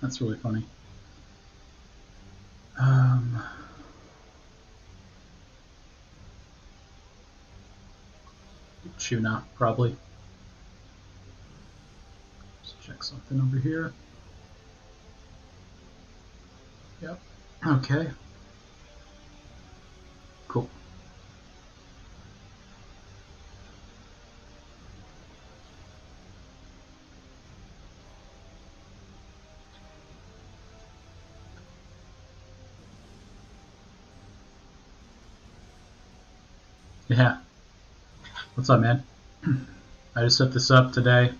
That's really funny. Tuna, probably. Let's check something over here. Yep. Okay. Cool. Yeah. What's up, man? I just set this up today.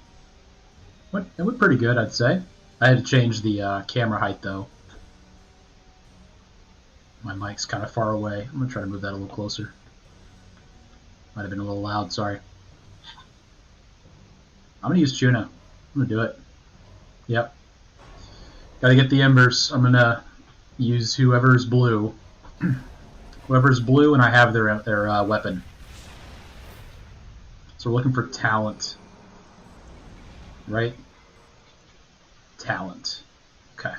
It went pretty good, I'd say. I had to change the camera height, though. My mic's kind of far away. I'm going to try to move that a little closer. Might have been a little loud, sorry. I'm going to use tuna. I'm going to do it. Yep. Gotta get the embers. I'm going to use whoever's blue. Whoever's blue, and I have their weapon. So we're looking for talent. Right? Talent. Okay.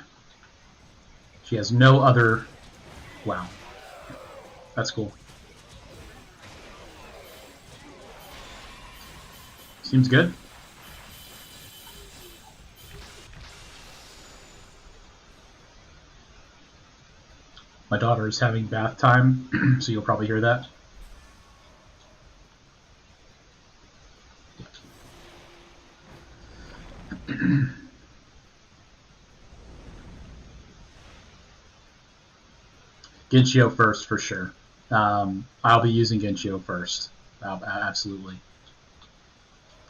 She has no other... Wow. That's cool. Seems good. My daughter is having bath time, so you'll probably hear that. Genshio first for sure. I'll be using Genshio first. Absolutely.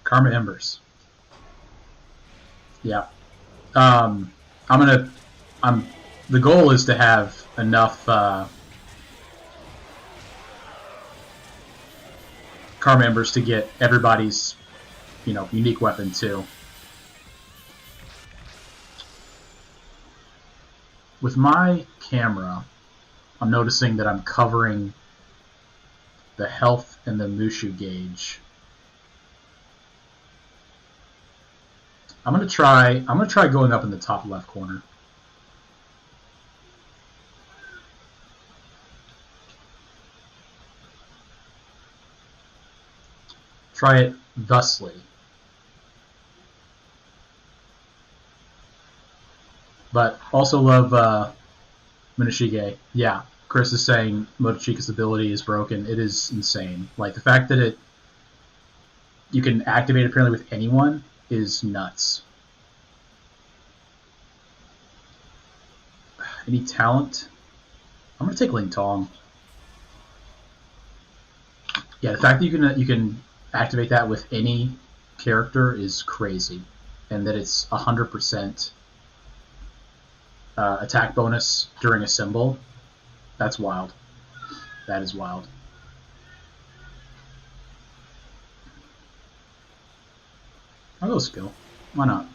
Karma Embers. Yeah. The goal is to have enough Karma Embers to get everybody's, unique weapon too. With my camera, I'm noticing that I'm covering the health and the Mushu gauge. I'm gonna try going up in the top left corner. Try it thusly. But also love Motoshige. Yeah, Chris is saying Motoshike's ability is broken. It is insane. Like, the fact that you can activate apparently with anyone is nuts. Any talent? I'm gonna take Ling Tong. Yeah, the fact that you can activate that with any character is crazy, and that it's 100% attack bonus during a symbol. That's wild. That is wild. I'll go skill. Why not?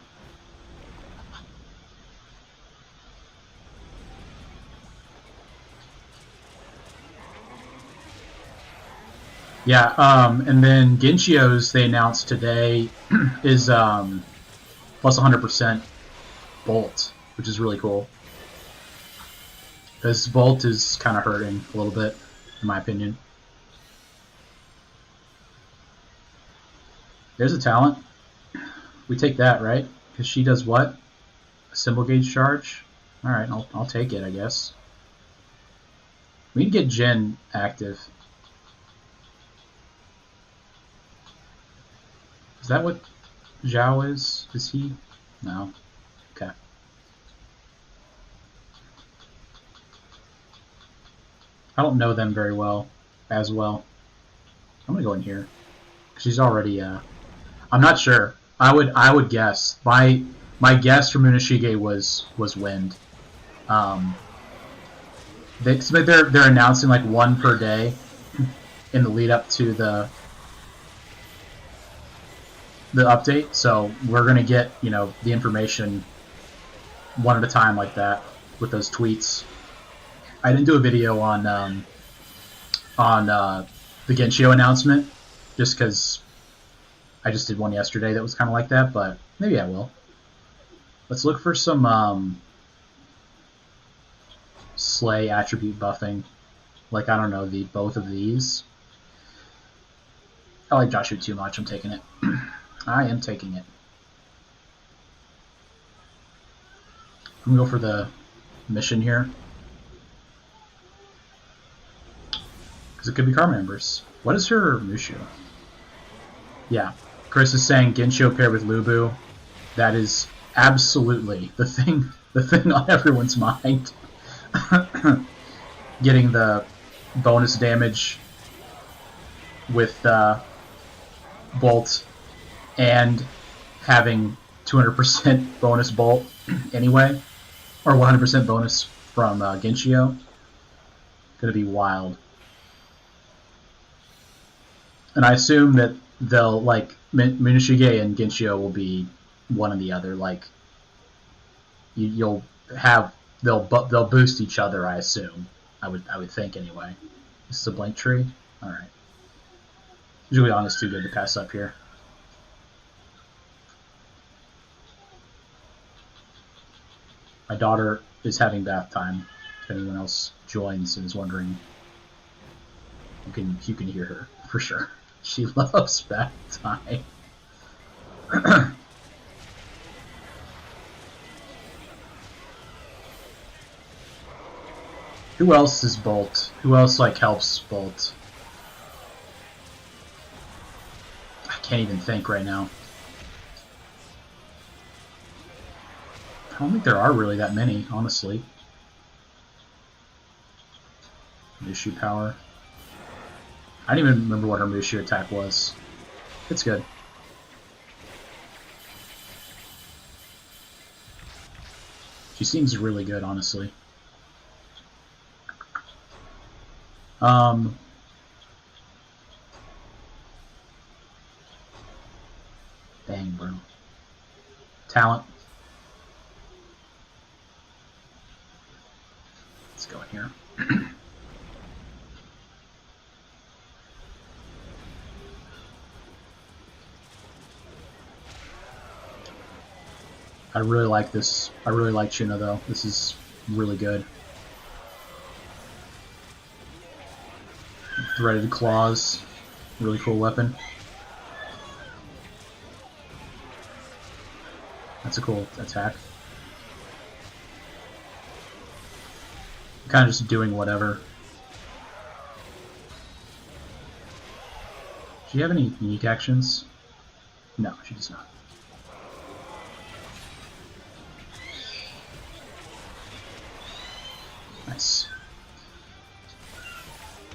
Yeah, and then Genshio's they announced today is plus 100% Bolt, which is really cool. Because Bolt is kind of hurting a little bit, in my opinion. There's a talent. We take that, right? Because she does what? A symbol gauge charge? Alright, I'll take it, I guess. We need to get Jin active. Is that what Zhao is? Is he? No. Okay. I don't know them very well, as well. I'm gonna go in here. She's already, I'm not sure. I would guess. My guess for Munashige was wind. They're announcing like one per day in the lead up to the update, so we're gonna get the information one at a time like that with those tweets. I didn't do a video on the Genshio announcement just because I just did one yesterday that was kind of like that, but maybe I will. Let's look for some Slay attribute buffing. Like, I don't know, both of these. I like Joshua too much. I'm taking it. I am taking it. I'm going to go for the mission here. Because it could be Karma Embers. What is her Mushu? Yeah. Chris is saying Genshio paired with Lubu. That is absolutely the thing on everyone's mind. Getting the bonus damage with Bolt and having 200% bonus Bolt anyway, or 100% bonus from Genshio. Gonna be wild. And I assume that they'll, like, Muneshige and Genshio will be one and the other. Like, you'll have they'll boost each other. I assume. I would think anyway. This is a blank tree. All right. Julian is too good to pass up here. My daughter is having bath time. If anyone else joins and is wondering, you can hear her for sure. She loves bath time. Who else is Bolt? Who else like helps Bolt? I can't even think right now. I don't think there are really that many, honestly. Mushu power. I don't even remember what her Mushu attack was. It's good. She seems really good, honestly. Dang, bro. Talent. Let's go in here. I really like this. I really like Chuna, though. This is really good. Threaded claws. Really cool weapon. That's a cool attack. Kind of just doing whatever. Does she have any unique actions? No, she does not. Nice.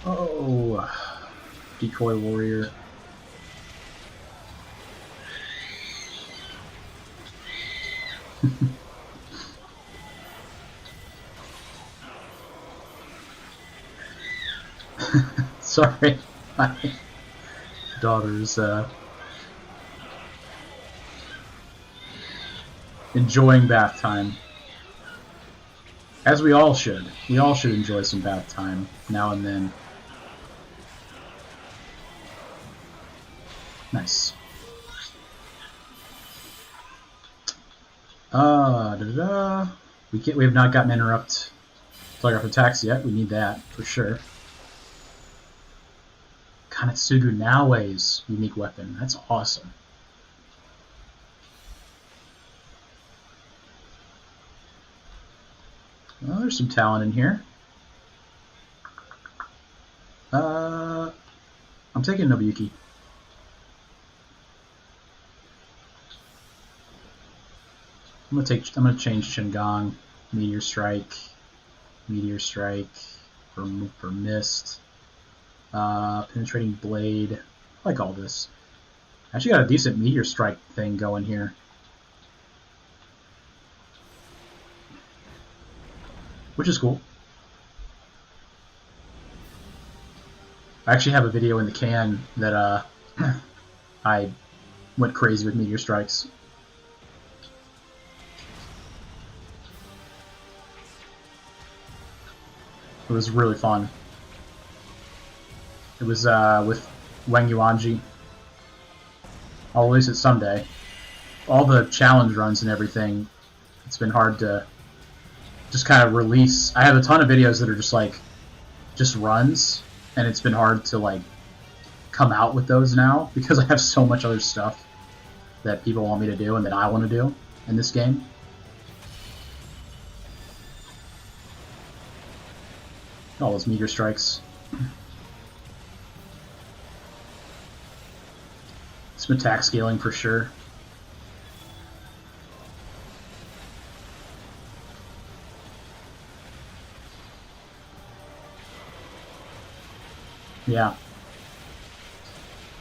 Oh, decoy warrior. Sorry, my daughter's enjoying bath time. As we all should. We all should enjoy some bath time now and then. Nice. We have not gotten interrupt telegraph attacks yet. We need that for sure. Kanetsugu Naoe's unique weapon. That's awesome. Well, there's some talent in here. I'm taking Nobuyuki. I'm gonna change Shingon, Meteor Strike for Mist, Penetrating Blade. I like all this. Actually got a decent Meteor Strike thing going here. Which is cool. I actually have a video in the can that I went crazy with Meteor Strikes. It was really fun. It was with Wang Yuanji. I'll release it someday. All the challenge runs and everything, it's been hard to just kind of release. I have a ton of videos that are just like, just runs, and it's been hard to like come out with those now because I have so much other stuff that people want me to do and that I want to do in this game. All those meteor strikes. Some attack scaling for sure. Yeah.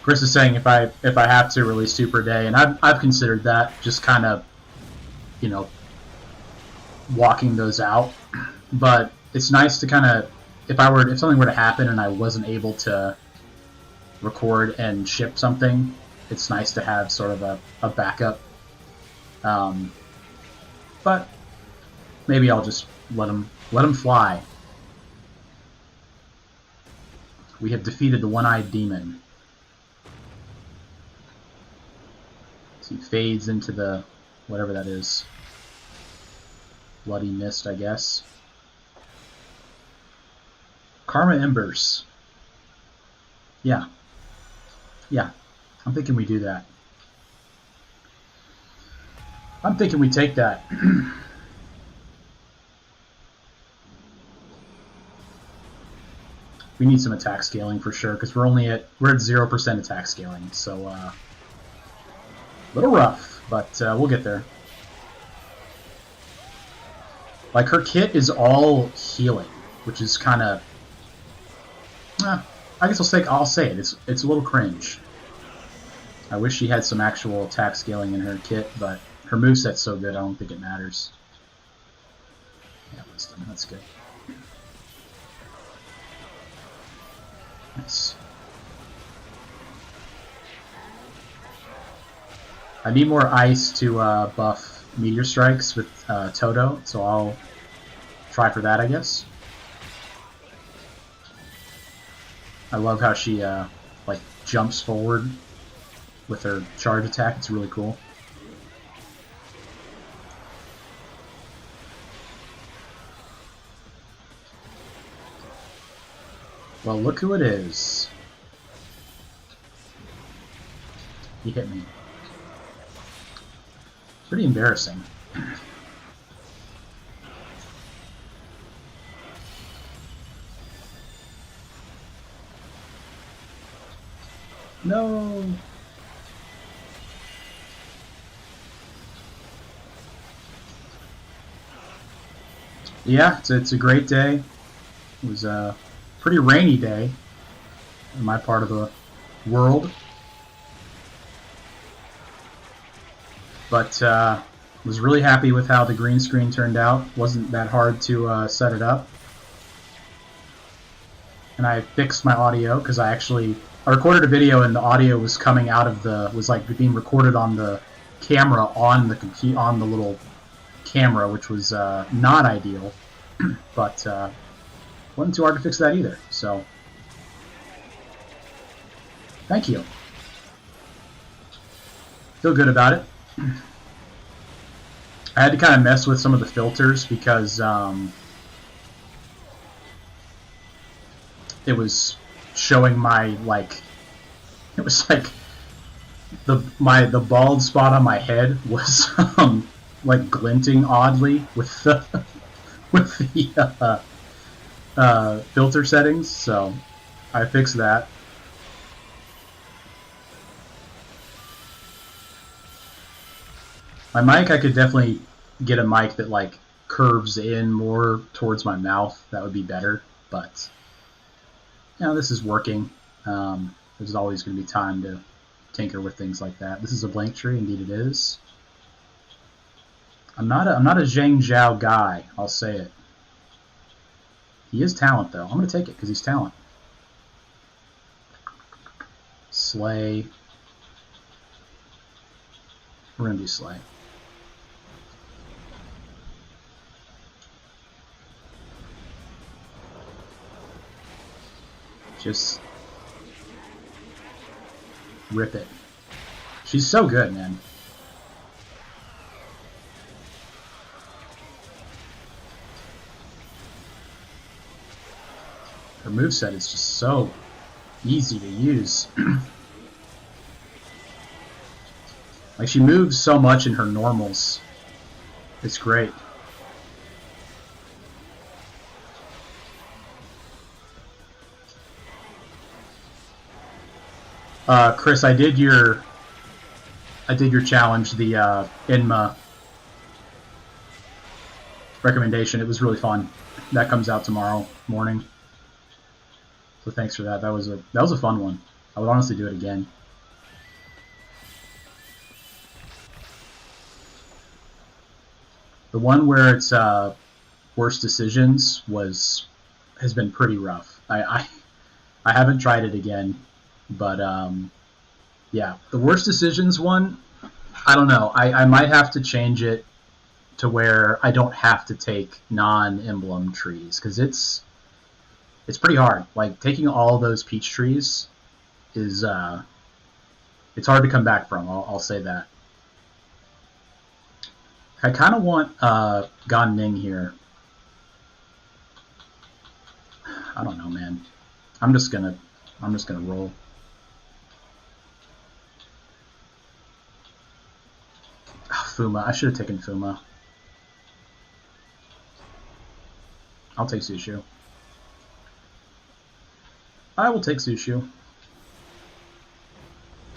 Chris is saying if I have to release 2 per day, and I've considered that, just kind of, you know, walking those out. But it's nice to kind of, if something were to happen and I wasn't able to record and ship something, it's nice to have sort of a backup. But maybe I'll just let them fly. We have defeated the one-eyed demon. So he fades into the whatever that is. Bloody mist, I guess. Karma Embers. Yeah. Yeah. I'm thinking we do that. I'm thinking we take that. We need some attack scaling for sure, because we're at 0% attack scaling, so a little rough, but we'll get there. Like, her kit is all healing, which is kind of, I guess I'll say it. It's a little cringe. I wish she had some actual attack scaling in her kit, but her moveset's so good I don't think it matters. Yeah, wisdom, that's good. Nice. I need more ice to buff meteor strikes with Toto, so I'll try for that, I guess. I love how she like jumps forward with her charge attack. It's really cool. Well, look who it is. He hit me. Pretty embarrassing. No. Yeah, it's a great day. It was a pretty rainy day in my part of the world. But was really happy with how the green screen turned out. Wasn't that hard to set it up. And I fixed my audio because I recorded a video and the audio was coming out of was like being recorded on the camera on the little camera, which was not ideal. But wasn't too hard to fix that either. So thank you. Feel good about it. I had to kind of mess with some of the filters because it was showing my it was like the bald spot on my head was like glinting oddly with the filter settings, so I fixed that. My mic, I could definitely get a mic that like curves in more towards my mouth. That would be better, but you know, this is working. There's always going to be time to tinker with things like that. This is a blank tree, indeed it is. I'm not a Zhang Zhao guy, I'll say it. He is talent though. I'm going to take it because he's talent. Slay. We're going to do Slay. Just rip it. She's so good, man. Her moveset is just so easy to use. Like, she moves so much in her normals. It's great. Chris, I did your challenge, the Inma recommendation. It was really fun. That comes out tomorrow morning. So thanks for that. That was a fun one. I would honestly do it again. The one where it's worst decisions has been pretty rough. I haven't tried it again, but yeah, the worst decisions one, I don't know. I might have to change it to where I don't have to take non-emblem trees, because it's pretty hard. Like, taking all those peach trees is it's hard to come back from. I'll say that. I kind of want Gan Ning here. I don't know, man. I'm just gonna roll. Fuma. I should have taken Fuma. I'll take Sushu. I will take Sushu.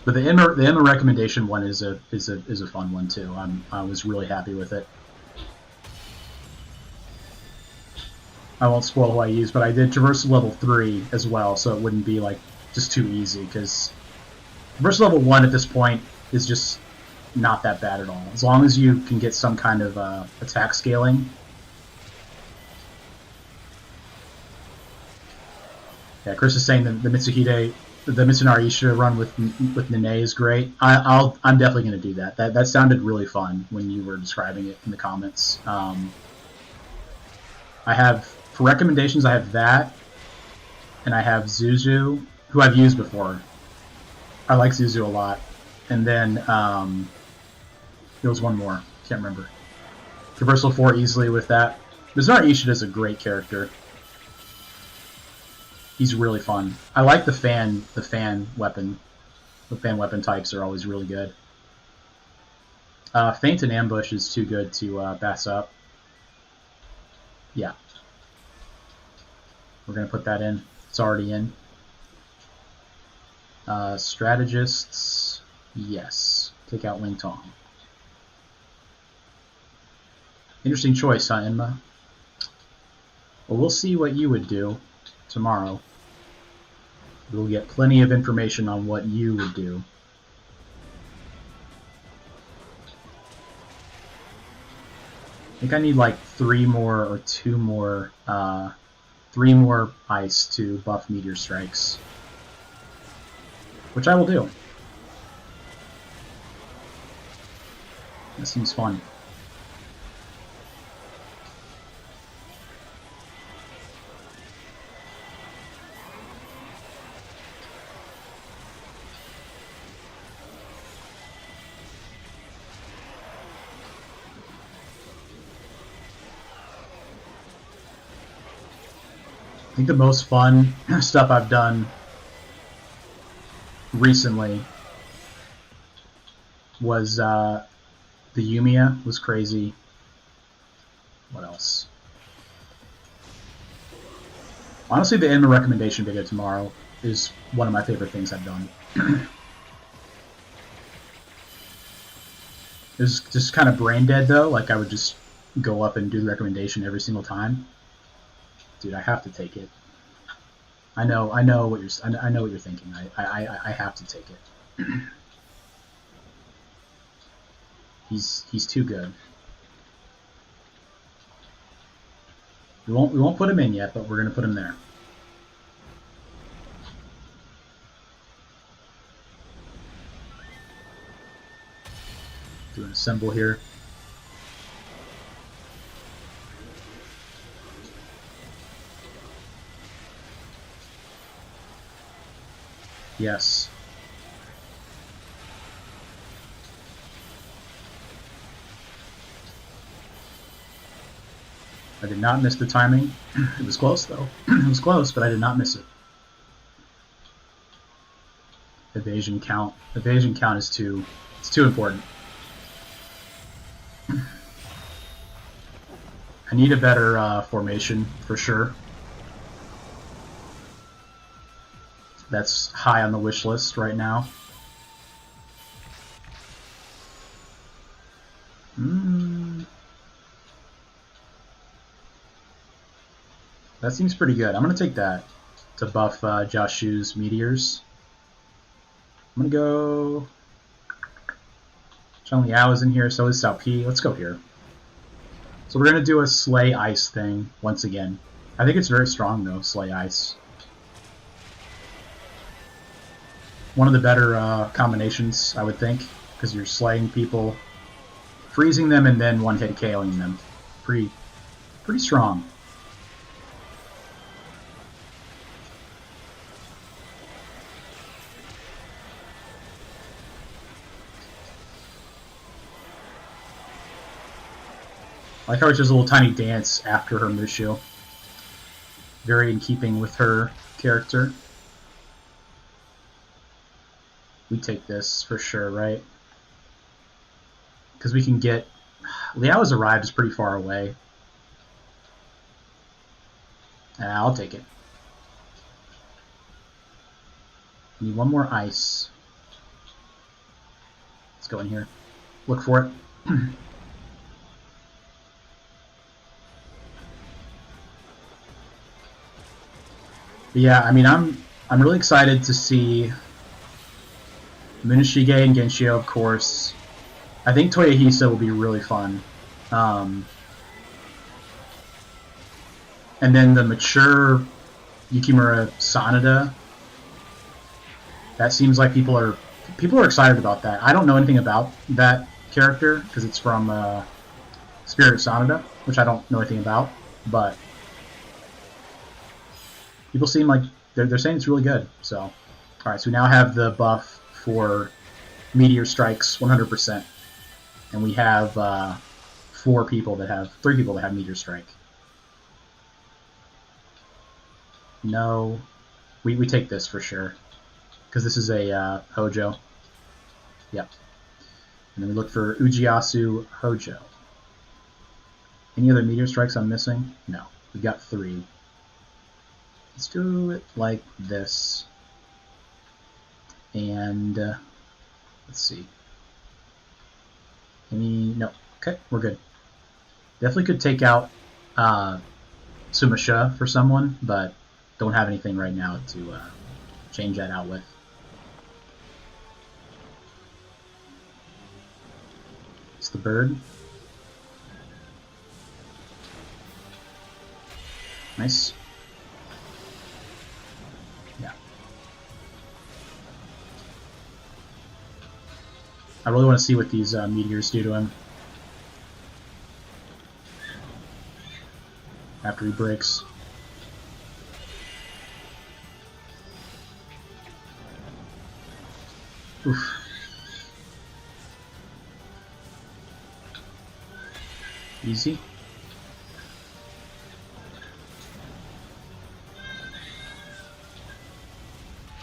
But the Emma recommendation one is a fun one too. I was really happy with it. I won't spoil who I use, but I did Traversal level 3 as well, so it wouldn't be like just too easy, because Traversal level 1 at this point is just not that bad at all. As long as you can get some kind of attack scaling. Yeah, Chris is saying the Mitsuhide, the Mitsunari Ishida run with Nene is great. I'm definitely going to do that. That sounded really fun when you were describing it in the comments. I have, for recommendations, I have that, and I have Zuzu, who I've used before. I like Zuzu a lot. And then there was one more, can't remember. Traversal 4 easily with that. Mitsunari Ishida is a great character. He's really fun. I like the fan weapon. The fan weapon types are always really good. Feint and Ambush is too good to pass up. Yeah. We're going to put that in. It's already in. Strategists, yes. Take out Ling Tong. Interesting choice, huh, Enma? Well, we'll see what you would do tomorrow. We'll get plenty of information on what you would do. I think I need like 3 more or 2 more, 3 more ice to buff Meteor Strikes. Which I will do. That seems fun. I think the most fun stuff I've done recently was the Yumiya was crazy. What else? Honestly, the Enma recommendation video tomorrow is one of my favorite things I've done. It was just kind of brain dead though. Like, I would just go up and do the recommendation every single time. Dude, I have to take it. I know what you're thinking. I have to take it. He's too good. We won't put him in yet, but we're gonna put him there. Do an assemble here. Yes. I did not miss the timing. It was close, though. It was close, but I did not miss it. Evasion count. Evasion count is too... It's too important. I need a better formation, for sure. That's high on the wish list right now. That seems pretty good. I'm going to take that to buff Joshu's meteors. I'm going to go... Zhang Liao is in here, so is Cao Pi. Let's go here. So we're going to do a Slay Ice thing once again. I think it's very strong, though, Slay Ice. One of the better combinations, I would think, because you're slaying people, freezing them, and then one-hit KOing them. Pretty strong. I like how it's just a little tiny dance after her Mushu. Very in keeping with her character. We take this for sure, right? Because we can get... Liao's arrived is pretty far away. I'll take it. Need one more ice. Let's go in here. Look for it. But yeah, I mean, I'm really excited to see Muneshige and Genshio, of course. I think Toyohisa will be really fun. And then the mature Yukimura Sanada. That seems like people are excited about that. I don't know anything about that character because it's from Spirit of Sanada, which I don't know anything about, but people seem like they're saying it's really good. So, all right, so we now have the buff for Meteor Strikes 100%, and we have 3 people that have Meteor Strike. No, we take this for sure because this is a Hojo. Yep. And then we look for Ujiasu Hojo. Any other Meteor Strikes I'm missing? No, we got 3. Let's do it like this. And let's see. No. Okay, we're good. Definitely could take out Sumasha for someone, but don't have anything right now to change that out with. It's the bird. Nice. Yeah. I really want to see what these meteors do to him after he breaks. Oof. Easy.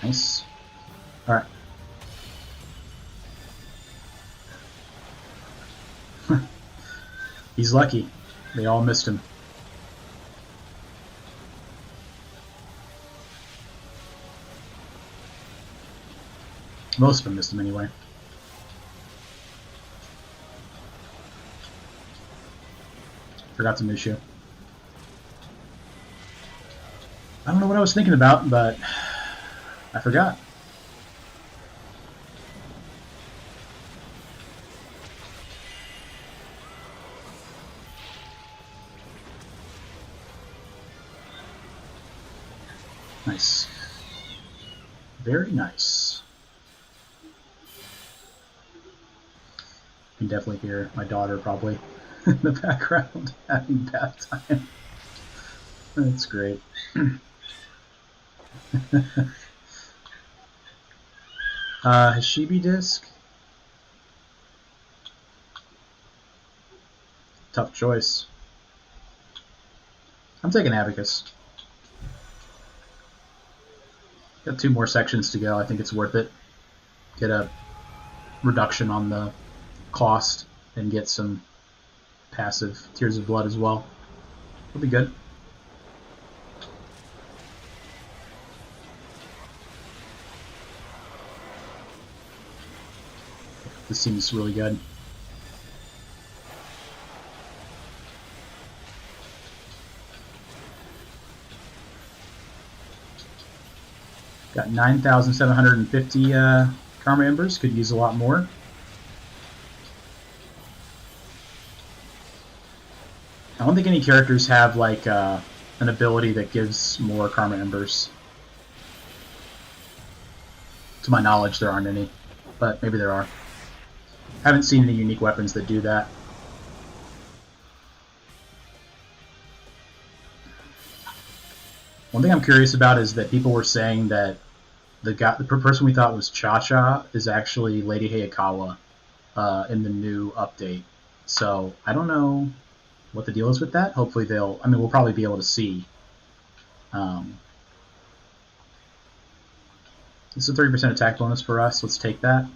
Nice. Alright. He's lucky. They all missed him. Most of them missed him anyway. Forgot to miss you. I don't know what I was thinking about, but I forgot. Nice. Very nice. You can definitely hear my daughter probably in the background having bath time. That's great. Hashibi disc? Tough choice. I'm taking Abacus. Got 2 more sections to go. I think it's worth it. Get a reduction on the cost and get some passive Tears of Blood as well. It'll be good. This seems really good. Got 9,750 Karma Embers. Could use a lot more. I don't think any characters have like an ability that gives more Karma Embers. To my knowledge, there aren't any, but maybe there are. Haven't seen any unique weapons that do that. One thing I'm curious about is that people were saying that the person we thought was Cha-Cha is actually Lady Hayakawa in the new update. So I don't know what the deal is with that. Hopefully they'll... I mean, we'll probably be able to see. This is a 30% attack bonus for us. Let's take that.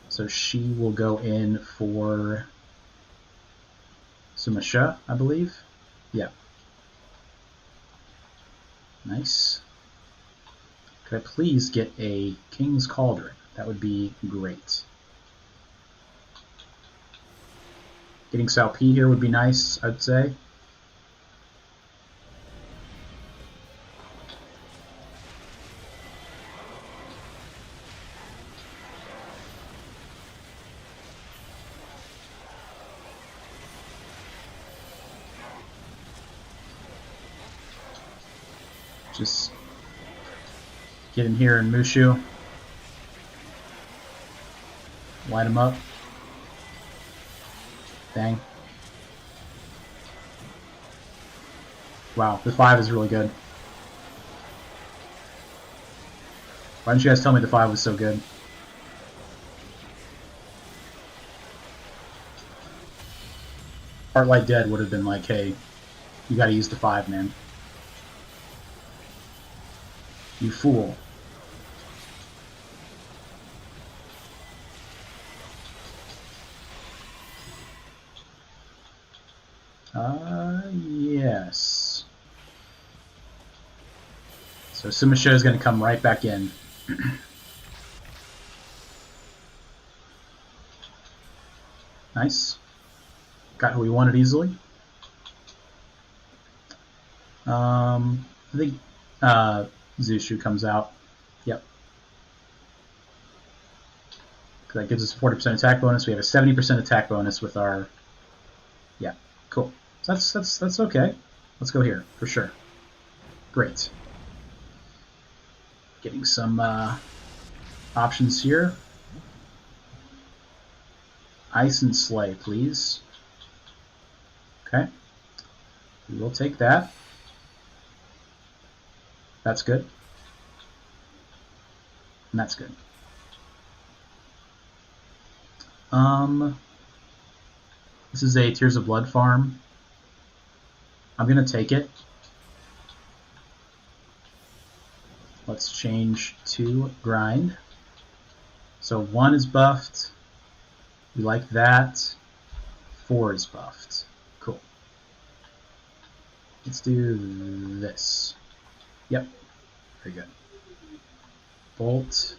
So she will go in for Sumasha, I believe. Yeah. Nice. Could I please get a King's Cauldron? That would be great. Getting Sao P here would be nice, I'd say. Just get in here and Mushu. Light him up. Dang. Wow, the 5 is really good. Why didn't you guys tell me the 5 was so good? Heartlight Dead would have been like, hey, you gotta use the 5, man. You fool. Yes. So Sumasho is going to come right back in. Nice. Got who we wanted easily. I think Zushu comes out. Yep. That gives us a 40% attack bonus. We have a 70% attack bonus with our... Yeah, cool. So that's okay. Let's go here, for sure. Great. Getting some options here. Ice and Slay, please. Okay. We will take that. That's good. And that's good. This is a Tears of Blood farm. I'm going to take it. Let's change to grind. So 1 is buffed. We like that. 4 is buffed. Cool. Let's do this. Yep. Very good. Bolt.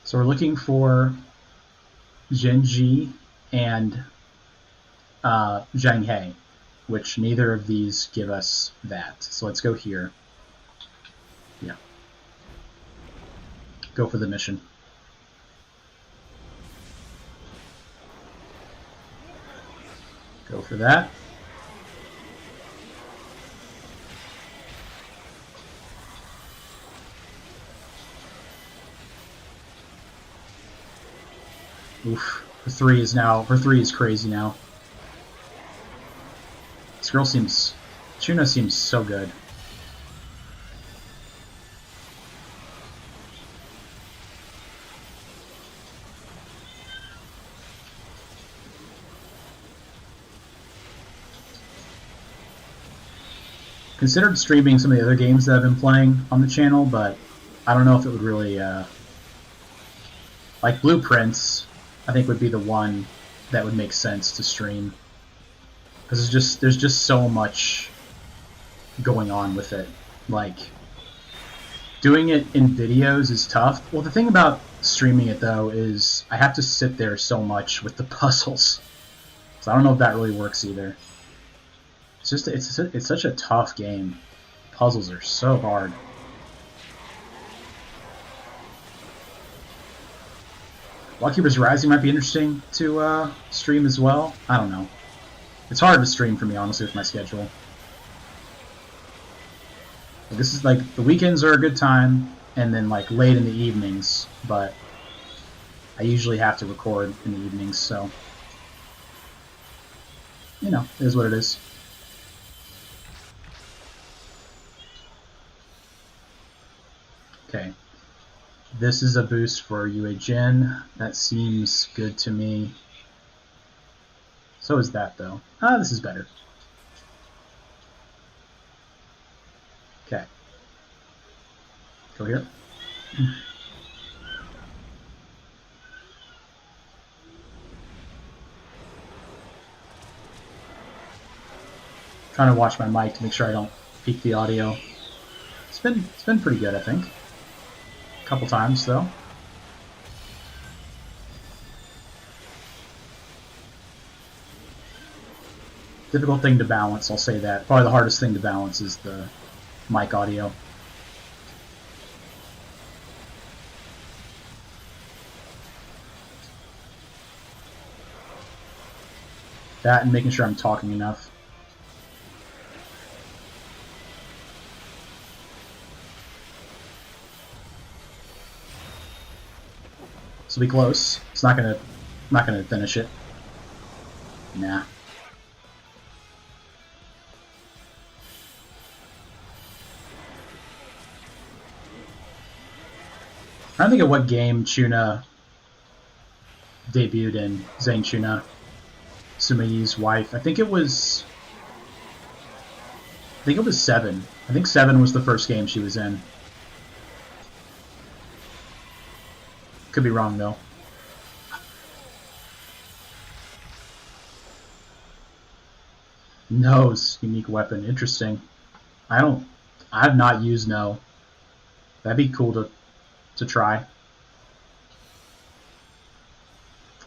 So we're looking for Genji and Zhang He, which neither of these give us that. So let's go here. Yeah. Go for the mission. Go for that. Oof. Her 3 is crazy now. This girl seems... Chuna seems so good. considered streaming some of the other games that I've been playing on the channel, but I don't know if it would really, like Blueprints, I think would be the one that would make sense to stream. Because there's just so much going on with it. Like, doing it in videos is tough. Well, the thing about streaming it, though, is I have to sit there so much with the puzzles. So I don't know if that really works either. It's just, it's such a tough game. Puzzles are so hard. Lawkeeper's Rising might be interesting to stream as well. I don't know. It's hard to stream for me, honestly, with my schedule. This is like, the weekends are a good time, and then like late in the evenings, but I usually have to record in the evenings, so, you know, it is what it is. Okay. This is a boost for UA Jin. That seems good to me. So is that, though. Ah, this is better. Okay. Go here. Trying to watch my mic to make sure I don't peak the audio. It's been pretty good, I think. A couple times, though. Difficult thing to balance, I'll say that. Probably the hardest thing to balance is the mic audio. That and making sure I'm talking enough. This will be close. It's not gonna finish it. Nah. I don't think of what game Chuna debuted in. Zhang Chuna, Sumayi's wife. I think it was 7. I think 7 was the first game she was in. Could be wrong though. No's unique weapon. Interesting. I've not used No. That'd be cool to try.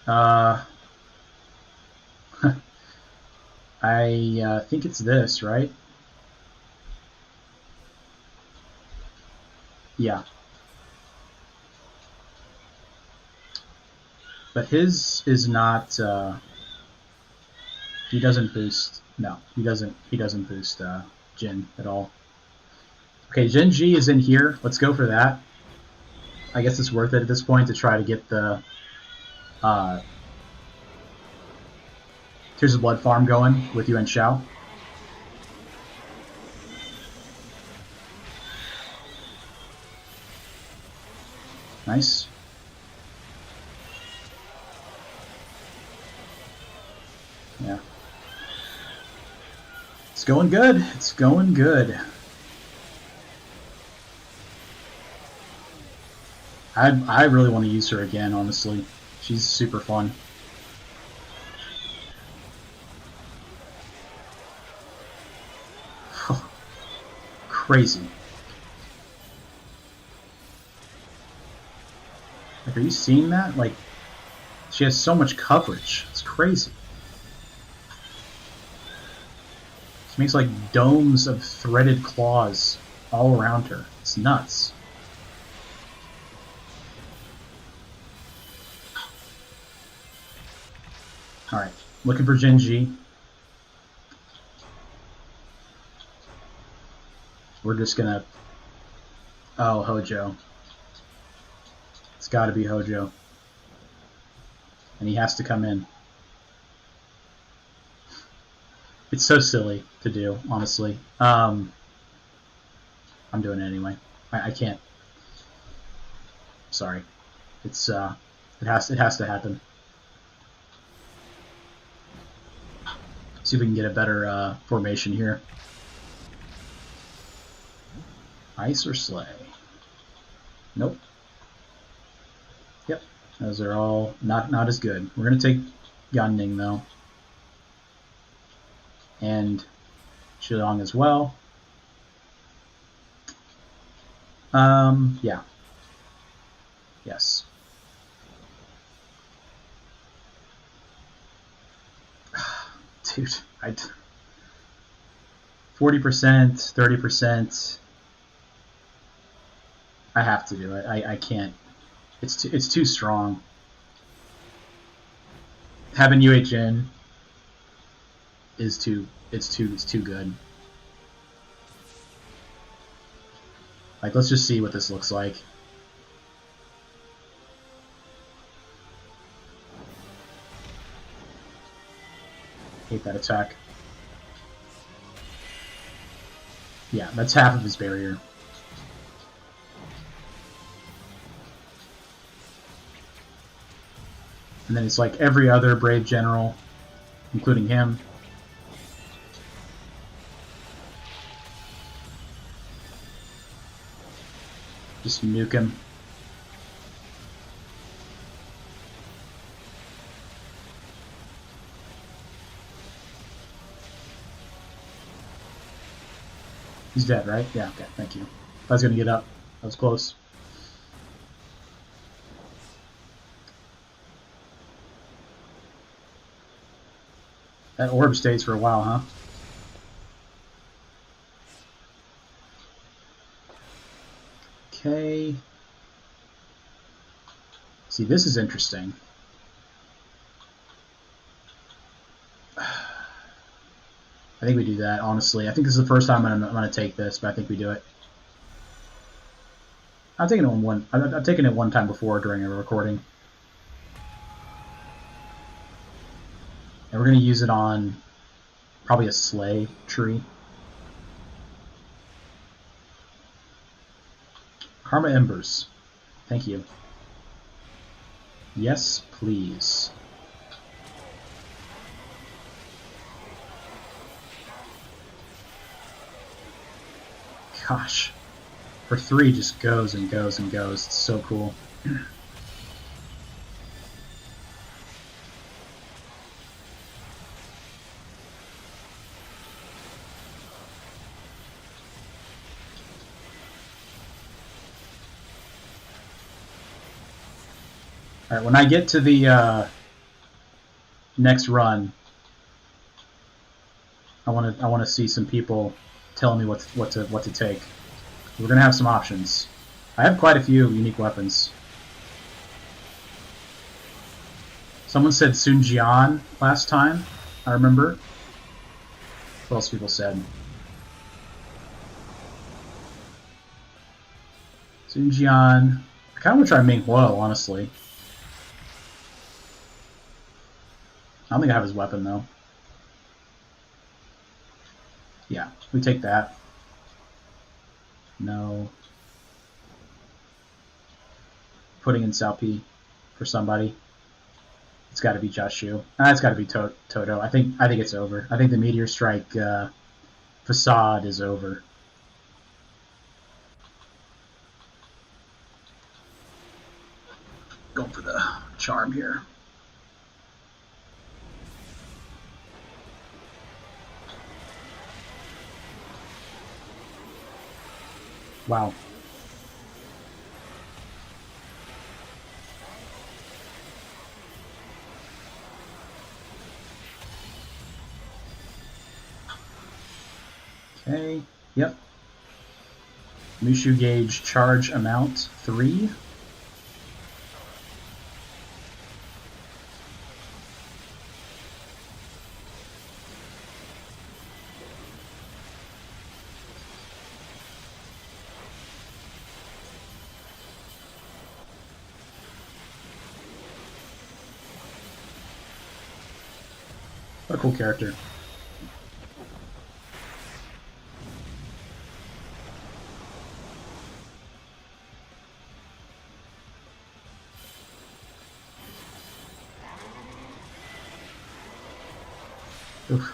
I think it's this, right? Yeah. But his is not, he doesn't boost, no, he doesn't boost Jin at all. Okay, Jin G is in here. Let's go for that. I guess it's worth it at this point to try to get the Tears of Blood farm going with Yuan Shao. Nice. Yeah. It's going good. It's going good. I really want to use her again, honestly. She's super fun. Crazy. Like, are you seeing that? Like, she has so much coverage. It's crazy. She makes like domes of threaded claws all around her. It's nuts. Alright, looking for Genji. We're just gonna... Oh, Hojo. It's gotta be Hojo. And he has to come in. It's so silly to do, honestly. I'm doing it anyway. I can't. Sorry. It's it has to happen. See if we can get a better formation here. Ice or Slay? Nope. Yep. Those are all not as good. We're going to take Yunning, though. And Shillong as well. Yeah. Yes. Dude, 40%, 30%. I have to do it. I can't. It's too strong. Having UH in is too good. Like, let's just see what this looks like. Hate that attack. Yeah, that's half of his barrier. And then it's like every other Brave General, including him. Just nuke him. He's dead, right? Yeah, okay, thank you. I was gonna get up. That was close. That orb stays for a while, huh? Okay. See, this is interesting. I think we do that, honestly. I think this is the first time I'm going to take this, but I think we do it. I've taken it one time before during a recording. And we're going to use it on probably a Slay tree. Karma Embers. Thank you. Yes, please. Gosh. For 3 just goes and goes and goes. It's so cool. Alright, when I get to the next run, I want to see some people telling me what to take. We're gonna have some options. I have quite a few unique weapons. Someone said Sun Jian last time, I remember. What else people said? Sun Jian. I kind of want to try Ming Huo, honestly. I don't think I have his weapon, though. Yeah, we take that. No. Putting in Xiaopi for somebody. It's got to be Jashu. It's got to be Toto. I think it's over. I think the Meteor Strike facade is over. Going for the charm here. Wow. Okay, yep. Mushu gauge charge amount 3. What a cool character. Oof.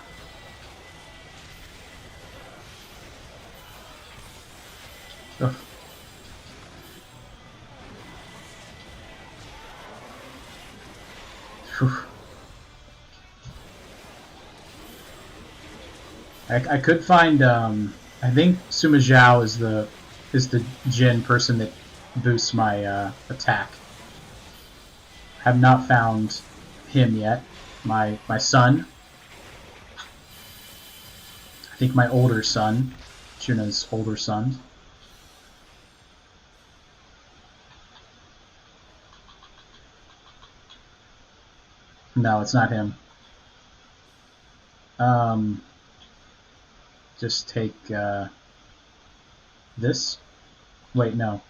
Ugh. I could find I think Sima Zhao is the Jin person that boosts my attack. Have not found him yet. My son. I think my older son. Chuna's older son. No, it's not him. Just take this. Wait, no.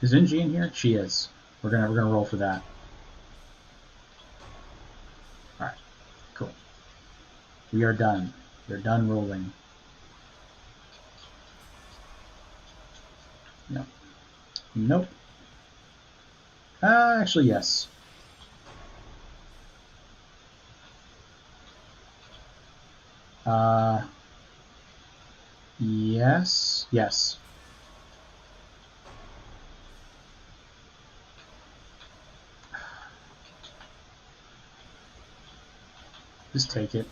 Is Inji in here? She is. We're gonna roll for that. All right, cool. We are done. We're done rolling. No. Nope. Actually, yes. Yes. Yes. Just take it.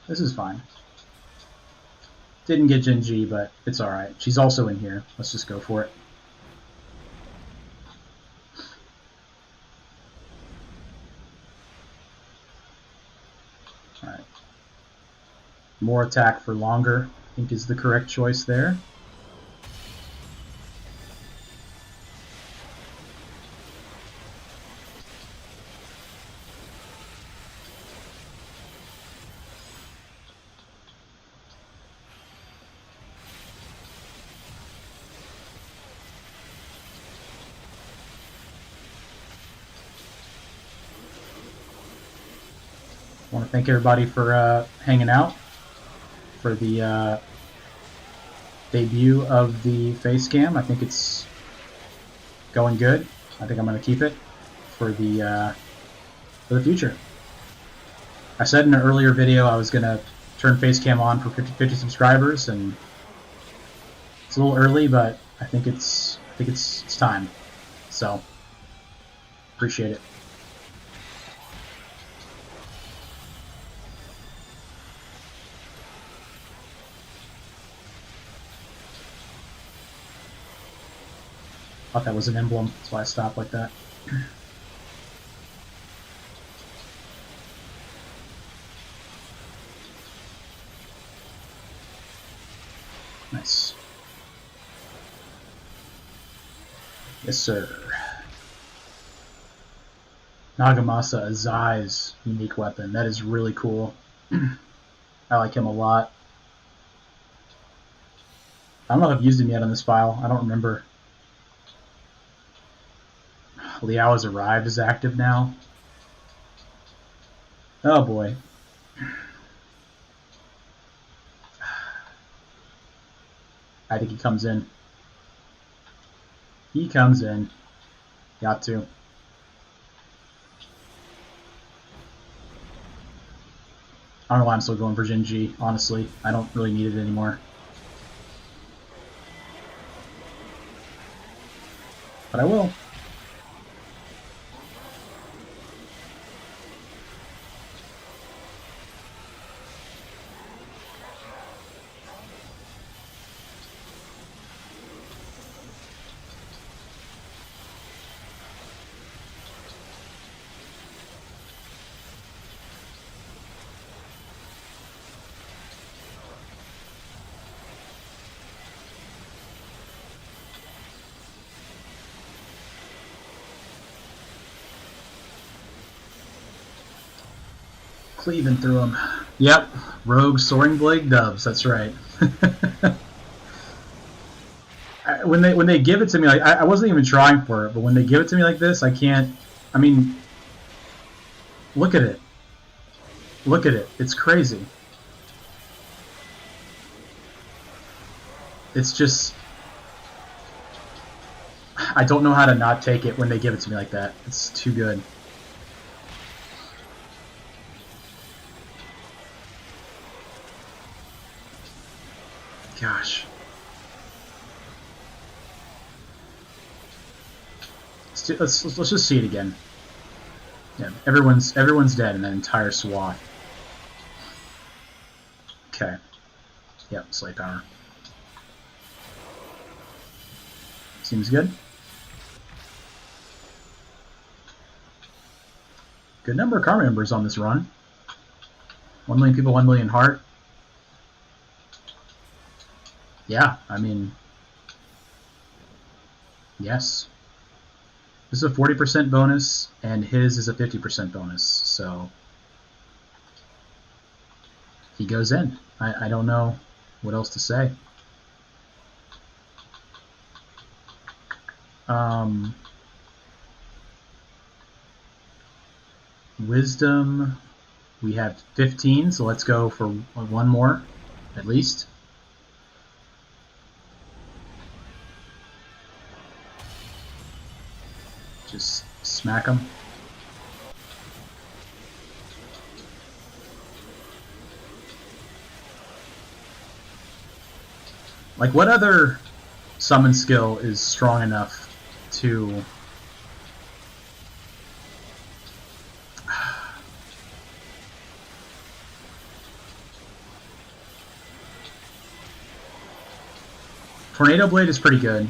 This is fine. Didn't get Jinji, but it's alright. She's also in here. Let's just go for it. Alright. More attack for longer, I think is the correct choice there. I want to thank everybody for hanging out for the debut of the face cam. I think it's going good. I think I'm going to keep it for the future. I said in an earlier video I was going to turn face cam on for 50 subscribers, and it's a little early, but I think it's time. So appreciate it. Thought that was an emblem, that's why I stopped like that. Nice. Yes, sir. Nagamasa Azai's unique weapon. That is really cool. I like him a lot. I don't know if I've used him yet on this file. I don't remember. Liao has arrived is active now. Oh boy. I think he comes in. He comes in. Got to. I don't know why I'm still going for Jinji, honestly. I don't really need it anymore. But I will. Cleaving through them. Yep, Rogue Soaring Blade dubs. That's right. when they give it to me, like I wasn't even trying for it, but when they give it to me like this, I can't. I mean, look at it. Look at it. It's crazy. It's just. I don't know how to not take it when they give it to me like that. It's too good. gosh. Let's just see it again. Yeah, everyone's dead in that entire swath. Okay. Yep, Slay Power. Seems good. Good number of Karma Embers on this run. 1 million people, 1 million heart. Yeah, I mean, yes. This is a 40% bonus, and his is a 50% bonus, so he goes in. I don't know what else to say. Wisdom, we have 15, so let's go for one more, at least. Just smack them. Like, what other summon skill is strong enough to... Tornado Blade is pretty good.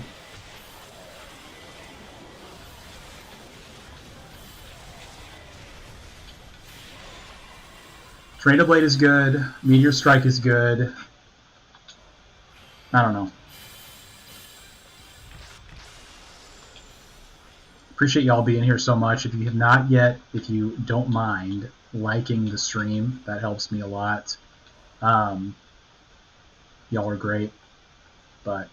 Tornado Blade is good. Meteor Strike is good. I don't know. Appreciate y'all being here so much. If you have not yet, if you don't mind liking the stream, that helps me a lot. Y'all are great, but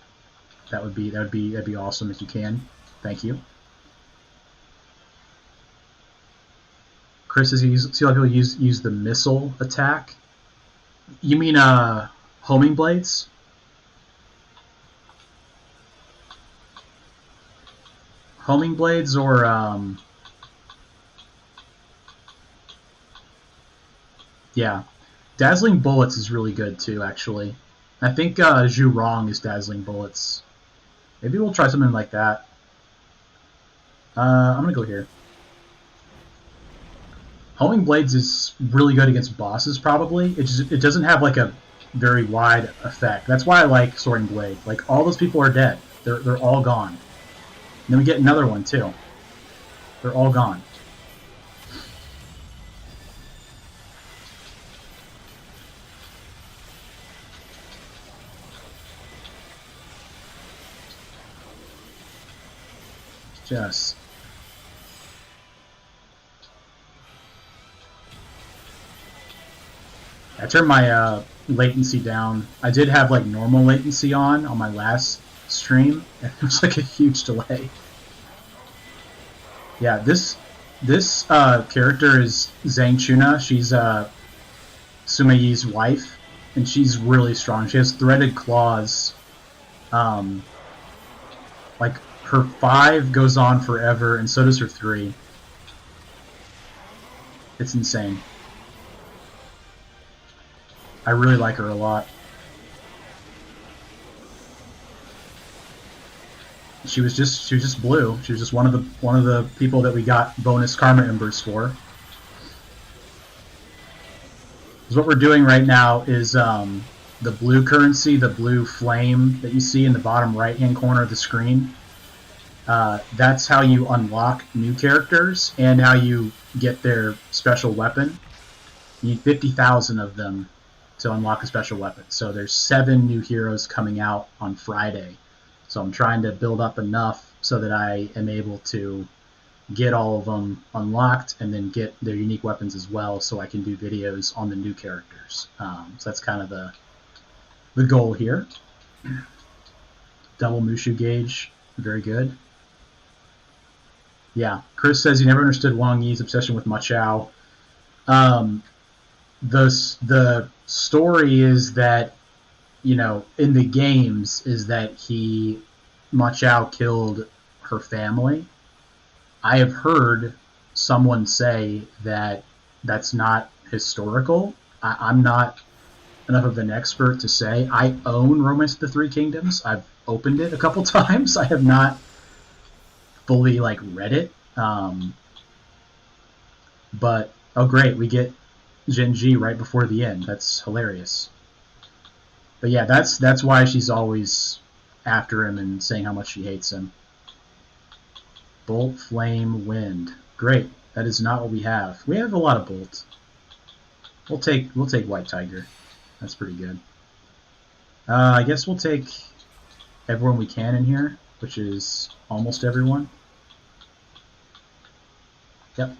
that'd be awesome if you can. Thank you. Chris says see a lot of people use the missile attack. You mean homing blades? Homing blades or yeah, dazzling bullets is really good too. Actually, I think Zhu Rong is dazzling bullets. Maybe we'll try something like that. I'm gonna go here. Homing blades is really good against bosses. Probably it doesn't have like a very wide effect. That's why I like Soaring Blade. Like, all those people are dead. They're all gone. And then we get another one too. They're all gone. Just I turned my latency down. I did have like normal latency on my last stream, and it was like a huge delay. Yeah, this character is Zhang Chuna. She's Sumei's wife, and she's really strong. She has threaded claws. Like, her 5 goes on forever, and so does her 3. It's insane. I really like her a lot. She was just blue. She was just one of the people that we got bonus Karma Embers for. Because what we're doing right now is the blue currency, the blue flame that you see in the bottom right hand corner of the screen. That's how you unlock new characters and how you get their special weapon. You need 50,000 of them to unlock a special weapon. So there's 7 new heroes coming out on Friday. So I'm trying to build up enough so that I am able to get all of them unlocked and then get their unique weapons as well, so I can do videos on the new characters. So that's kind of the goal here. Double Mushu gauge, very good. Yeah, Chris says he never understood Wang Yi's obsession with Ma Chao. The story is that, you know, in the games, is that Ma Chao killed her family. I have heard someone say that that's not historical. I'm not enough of an expert to say. I own Romance of the Three Kingdoms. I've opened it a couple times. I have not fully like read it. But oh great, we get Genji right before the end. That's hilarious. But yeah, that's why she's always after him and saying how much she hates him. Bolt, flame, wind. Great. That is not what we have. We have a lot of bolt. We'll take White Tiger. That's pretty good. I guess we'll take everyone we can in here, which is almost everyone. Yep.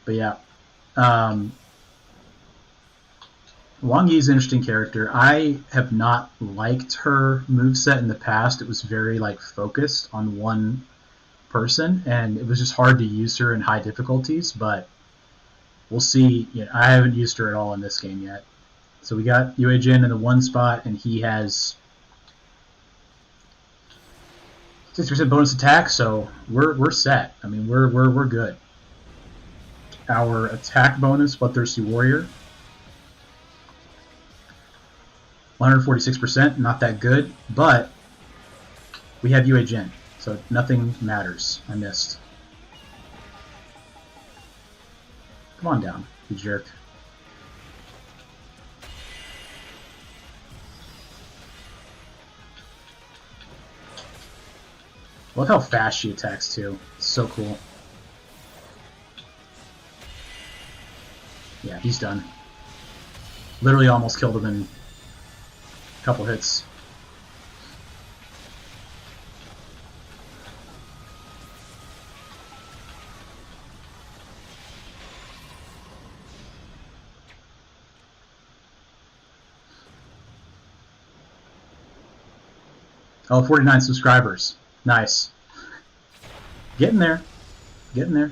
But yeah, Wang Yi's an interesting character. I have not liked her moveset in the past. It was very like focused on one person, and it was just hard to use her in high difficulties. But we'll see. You know, I haven't used her at all in this game yet. So we got Yue Jin in the one spot, and he has 6% bonus attack. So we're set. I mean, we're good. Our attack bonus, Bloodthirsty Warrior, 146%, not that good, but we have Yue Jin, so nothing matters. I missed. Come on down, you jerk. Look how fast she attacks too. It's so cool. Yeah, he's done. Literally almost killed him in a couple hits. Oh, 49 subscribers. Nice. Getting there. Getting there.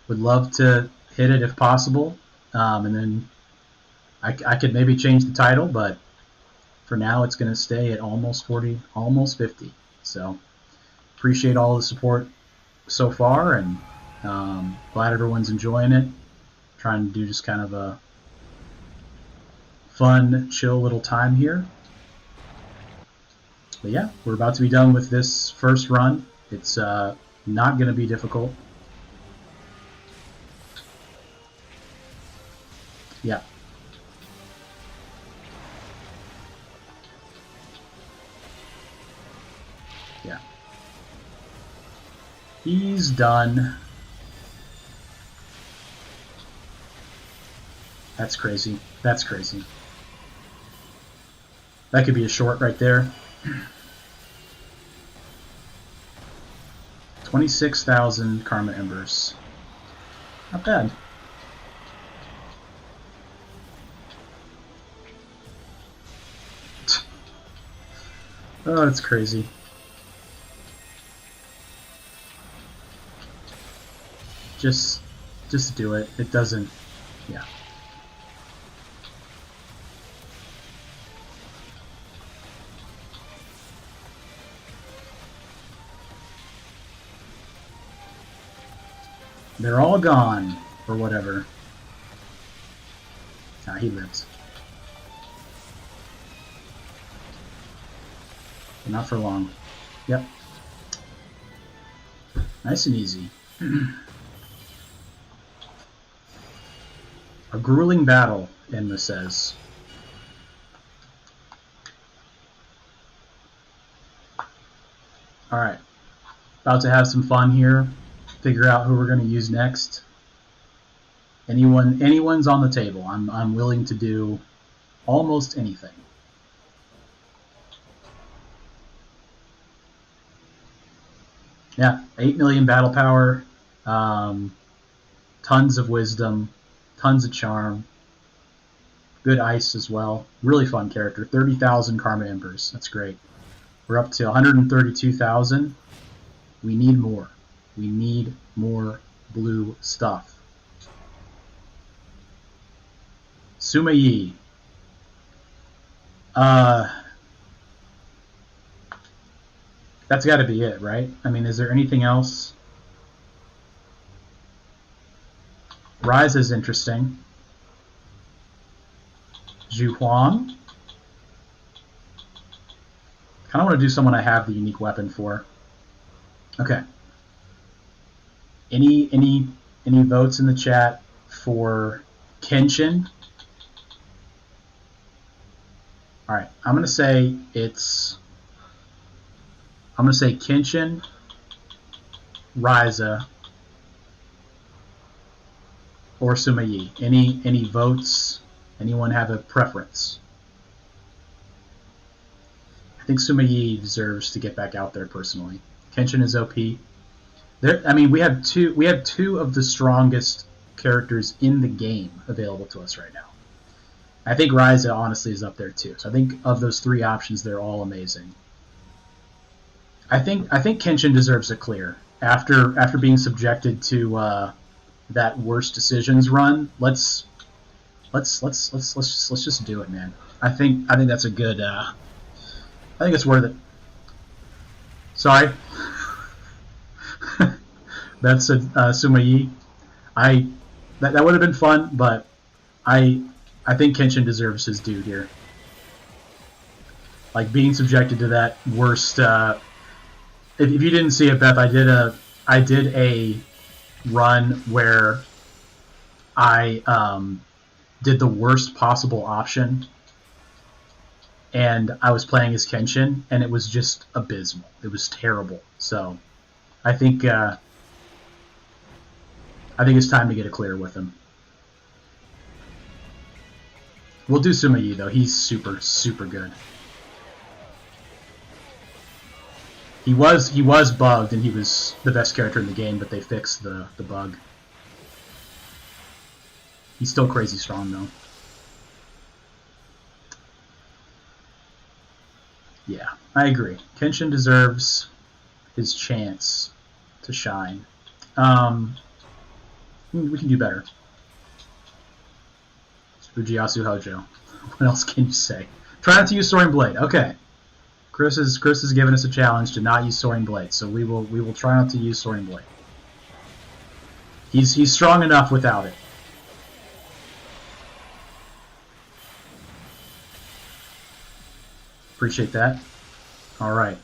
Would love to hit it if possible. And then I could maybe change the title, but for now it's going to stay at almost 40, almost 50. So appreciate all the support so far, and glad everyone's enjoying it. Trying to do just kind of a fun, chill little time here. But yeah, we're about to be done with this first run. It's not going to be difficult. Yeah. Yeah. He's done. That's crazy. That's crazy. That could be a short right there. 26,000 Karma Embers. Not bad. Oh, it's crazy. Just do it. It doesn't. Yeah. They're all gone, or whatever. Ah, he lives. But not for long. Yep. Nice and easy. A grueling battle, Enma says. Alright. About to have some fun here. Figure out who we're going to use next. Anyone's on the table. I'm willing to do almost anything. Yeah, 8 million battle power, tons of wisdom, tons of charm, good ice as well. Really fun character. 30,000 Karma Embers. That's great. We're up to 132,000. We need more. We need more blue stuff. Suma Yi. That's got to be it, right? I mean, is there anything else? Rise is interesting. Zhu Huang. Kind of want to do someone I have the unique weapon for. Okay. Any votes in the chat for Kenshin? All right, I'm gonna say Kenshin, Ryza, or Sima Yi. Any votes? Anyone have a preference? I think Sima Yi deserves to get back out there personally. Kenshin is OP. I mean, we have two of the strongest characters in the game available to us right now. I think Ryza honestly is up there too. So I think of those three options, they're all amazing. I think Kenshin deserves a clear after being subjected to that worst decisions run. Let's just do it, man. I think that's a good. I think it's worth it. Sorry. That's Sima Yi. That would have been fun, but I think Kenshin deserves his due here. Like being subjected to that worst. If you didn't see it, Beth, I did a run where I did the worst possible option, and I was playing as Kenshin, and it was just abysmal. It was terrible. So I think it's time to get a clear with him. We'll do Sima Yi though. He's super good. He was bugged and he was the best character in the game, but they fixed the bug. He's still crazy strong though. Yeah, I agree. Kenshin deserves his chance to shine. We can do better. Fujiyasu Hojo. What else can you say? Try not to use Soaring Blade. Okay. Chris has given us a challenge to not use Soaring Blade, so we will try not to use Soaring Blade. He's strong enough without it. Appreciate that. All right.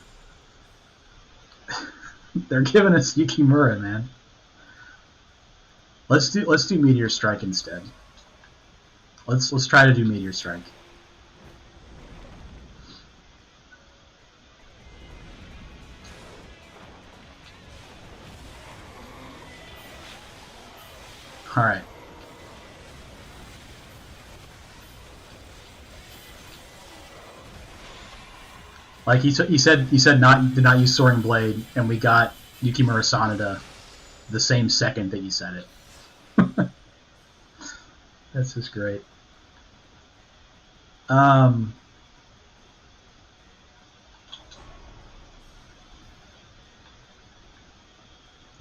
They're giving us Yukimura, man. Let's do Meteor Strike instead. Let's try to do Meteor Strike. All right. Like he said did not use Soaring Blade, and we got Yukimura Sanada the same second that you said it. That's just great. Let's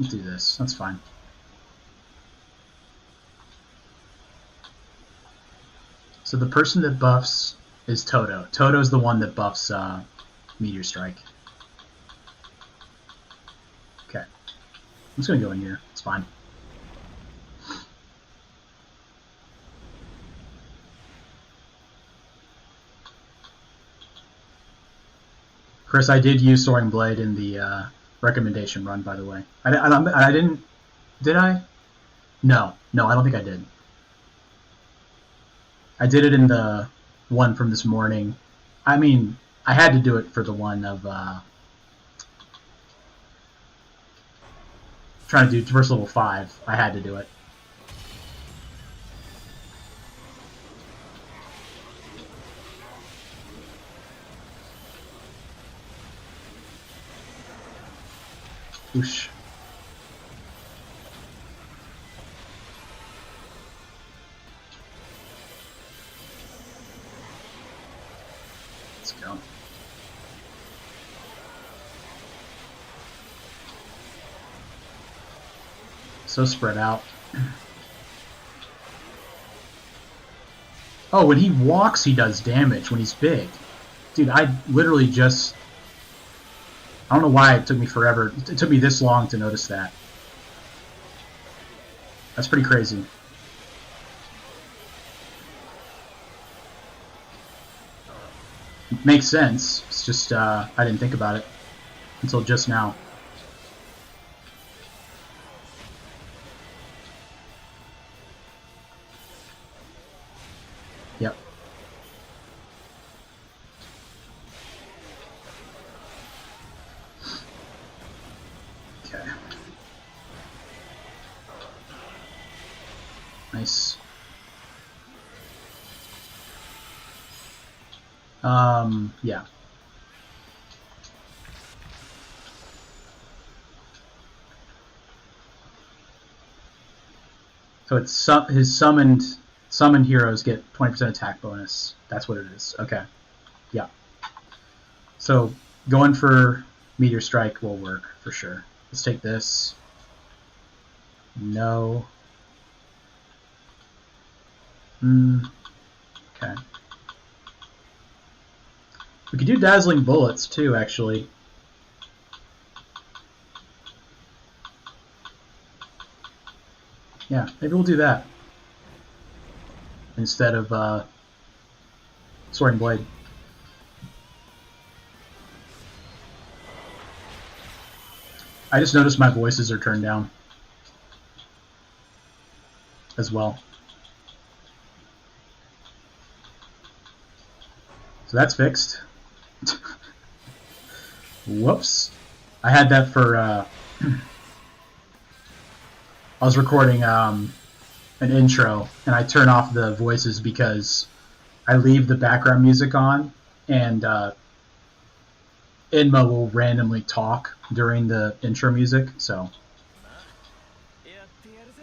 do this. That's fine. So the person that buffs is Toto. Toto's the one that buffs Meteor Strike. Okay. I'm just going to go in here. It's fine. Chris, I did use Soaring Blade in the recommendation run, by the way. I didn't... Did I? No, I don't think I did. I did it in the one from this morning. I mean, I had to do it for the one of trying to do Traverse Level 5. I had to do it. Whoosh. Let's go. So spread out. Oh, when he walks, he does damage when he's big. Dude, I literally just... I don't know why it took me forever. It took me this long to notice that. That's pretty crazy. It makes sense. It's just I didn't think about it until just now. Yep. Okay. Nice. Yeah. So it's his summoned heroes get 20% attack bonus. That's what it is. Okay. Yeah. So going for Meteor Strike will work for sure. Let's take this. No. Okay. We could do Dazzling Bullets too, actually. Yeah, maybe we'll do that instead of Soaring Blade. I just noticed my voices are turned down as well. So that's fixed. Whoops. I had that for... I was recording an intro, and I turn off the voices because I leave the background music on, and Inma will randomly talk during the intro music, so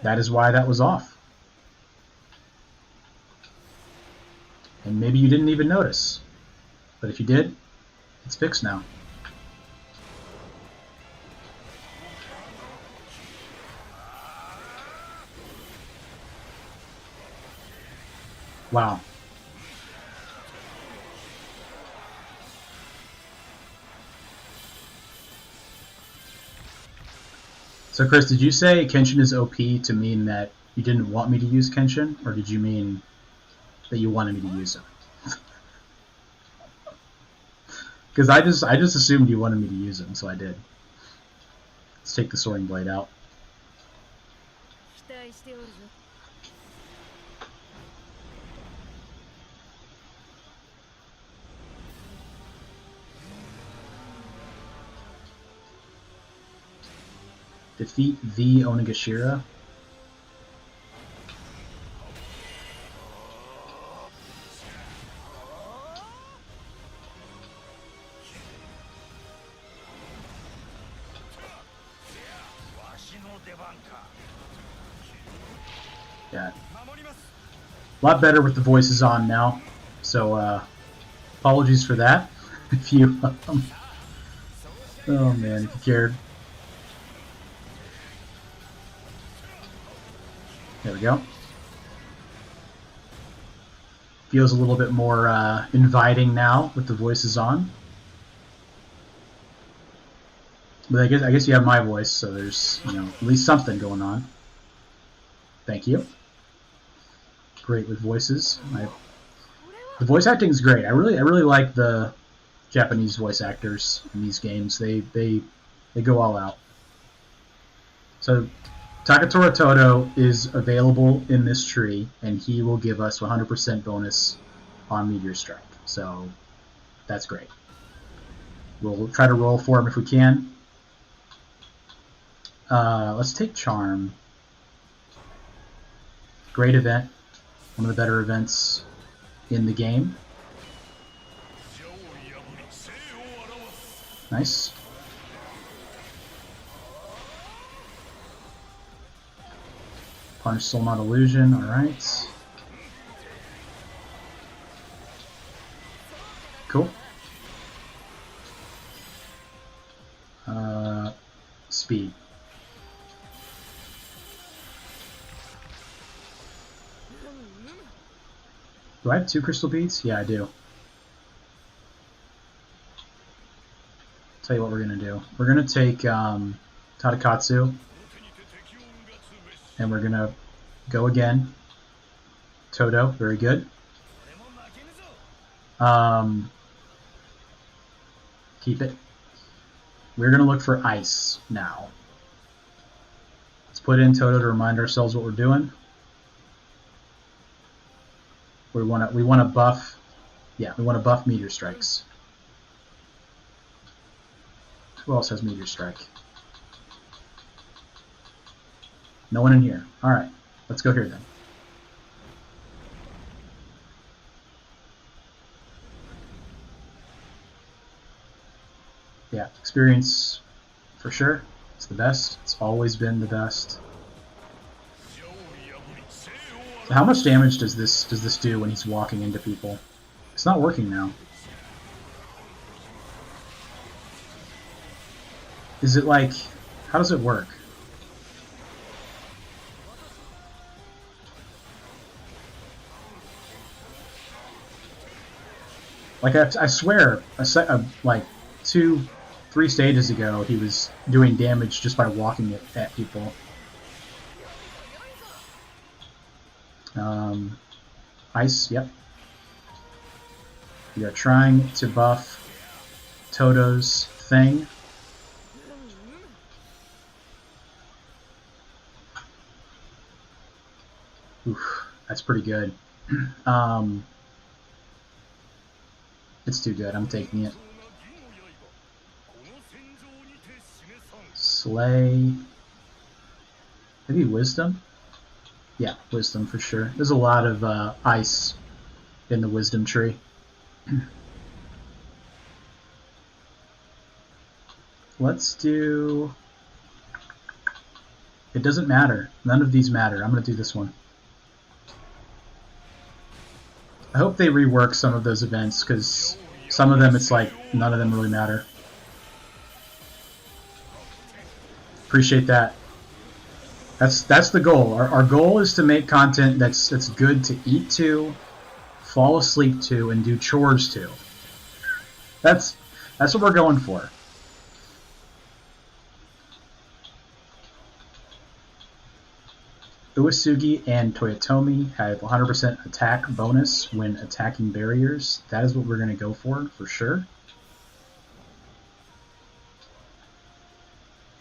that is why that was off. And maybe you didn't even notice, but if you did, it's fixed now. Wow. So Chris, did you say Kenshin is OP to mean that you didn't want me to use Kenshin, or did you mean that you wanted me to use him? Because I just assumed you wanted me to use him, so I did. Let's take the Soaring Blade out. Defeat the Onigashira. Yeah. A lot better with the voices on now, so apologies for that. If you, oh man, if you cared. There we go. Feels a little bit more inviting now with the voices on. But I guess you have my voice, so there's at least something going on. Thank you. Great with voices. The voice acting is great. I really like the Japanese voice actors in these games. They go all out. So Takatora Todo is available in this tree, and he will give us 100% bonus on Meteor Strike. So that's great. We'll try to roll for him if we can. Let's take Charm. Great event. One of the better events in the game. Nice. Punish Soul Not Illusion, alright. Cool. Speed. Do I have 2 crystal beads? Yeah, I do. Tell you what we're gonna do. We're gonna take Tadakatsu, and we're gonna go again. Todo, very good. Keep it. We're going to look for ice now. Let's put in Toto to remind ourselves what we're doing. We want to buff. Yeah, we want to buff meteor strikes. Who else has meteor strike? No one in here. All right, let's go here then. Yeah, experience for sure. It's the best. It's always been the best. So how much damage does this do when he's walking into people? It's not working now. Is it like, how does it work? Like I swear, like 2-3 stages ago, he was doing damage just by walking at people. Ice, yep. We are trying to buff Toto's thing. Oof, that's pretty good. It's too good. I'm taking it. Slay. Maybe Wisdom? Yeah, Wisdom for sure. There's a lot of ice in the Wisdom tree. Let's do... It doesn't matter. None of these matter. I'm going to do this one. I hope they rework some of those events, because some of them, it's like, none of them really matter. Appreciate that. That's the goal. Our goal is to make content that's good to eat to, fall asleep to, and do chores to. That's what we're going for. Uesugi and Toyotomi have 100% attack bonus when attacking barriers. That is what we're going to go for sure.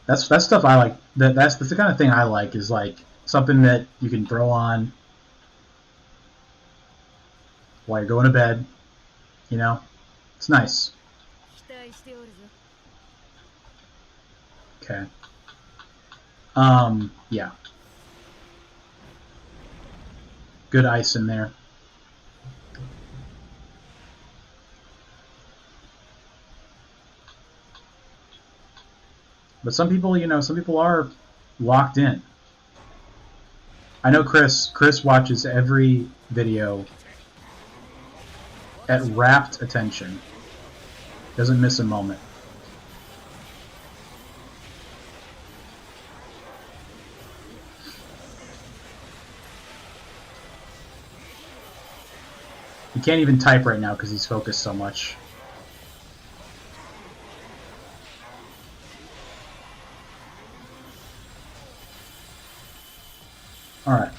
That's stuff I like. That's the kind of thing I like, is like something that you can throw on while you're going to bed. You know, it's nice. Okay. Yeah. Good ice in there. But some people, you know, some people are locked in. I know Chris watches every video at rapt attention. Doesn't miss a moment. He can't even type right now because he's focused so much. Alright.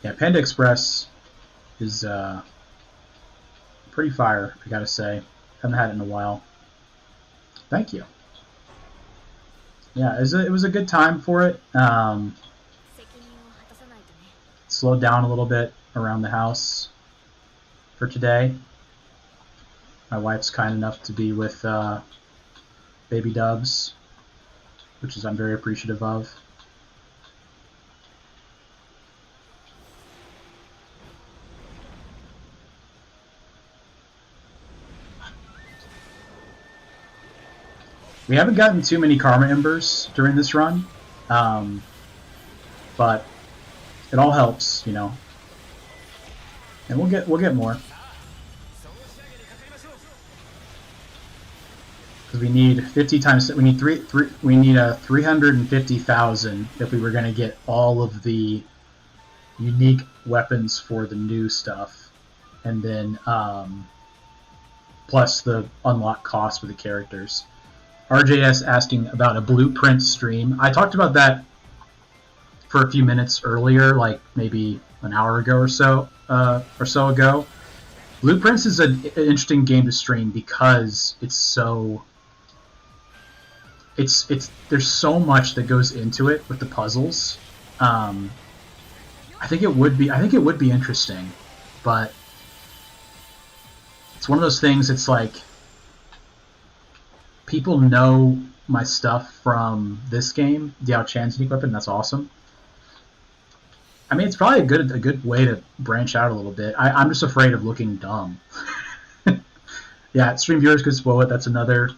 Yeah, Panda Express is pretty fire, I gotta say. Haven't had it in a while. Thank you. Yeah, it was a good time for it. Slowed down a little bit around the house for today. My wife's kind enough to be with baby Dubs, which is I'm very appreciative of. We haven't gotten too many Karma Embers during this run, but it all helps, you know. And we'll get more, because we need 50 times. We need we need 350,000 if we were going to get all of the unique weapons for the new stuff, and then plus the unlock cost for the characters. RJS asking about a blueprint stream. I talked about that for a few minutes earlier, like maybe an hour ago or so ago. Blueprints is an interesting game to stream because it's so it's there's so much that goes into it with the puzzles. I think it would be interesting, but it's one of those things. It's like people know my stuff from this game, Diao Chan's equipment. That's awesome. I mean, it's probably a good way to branch out a little bit. I'm just afraid of looking dumb. Yeah, stream viewers could spoil it. That's another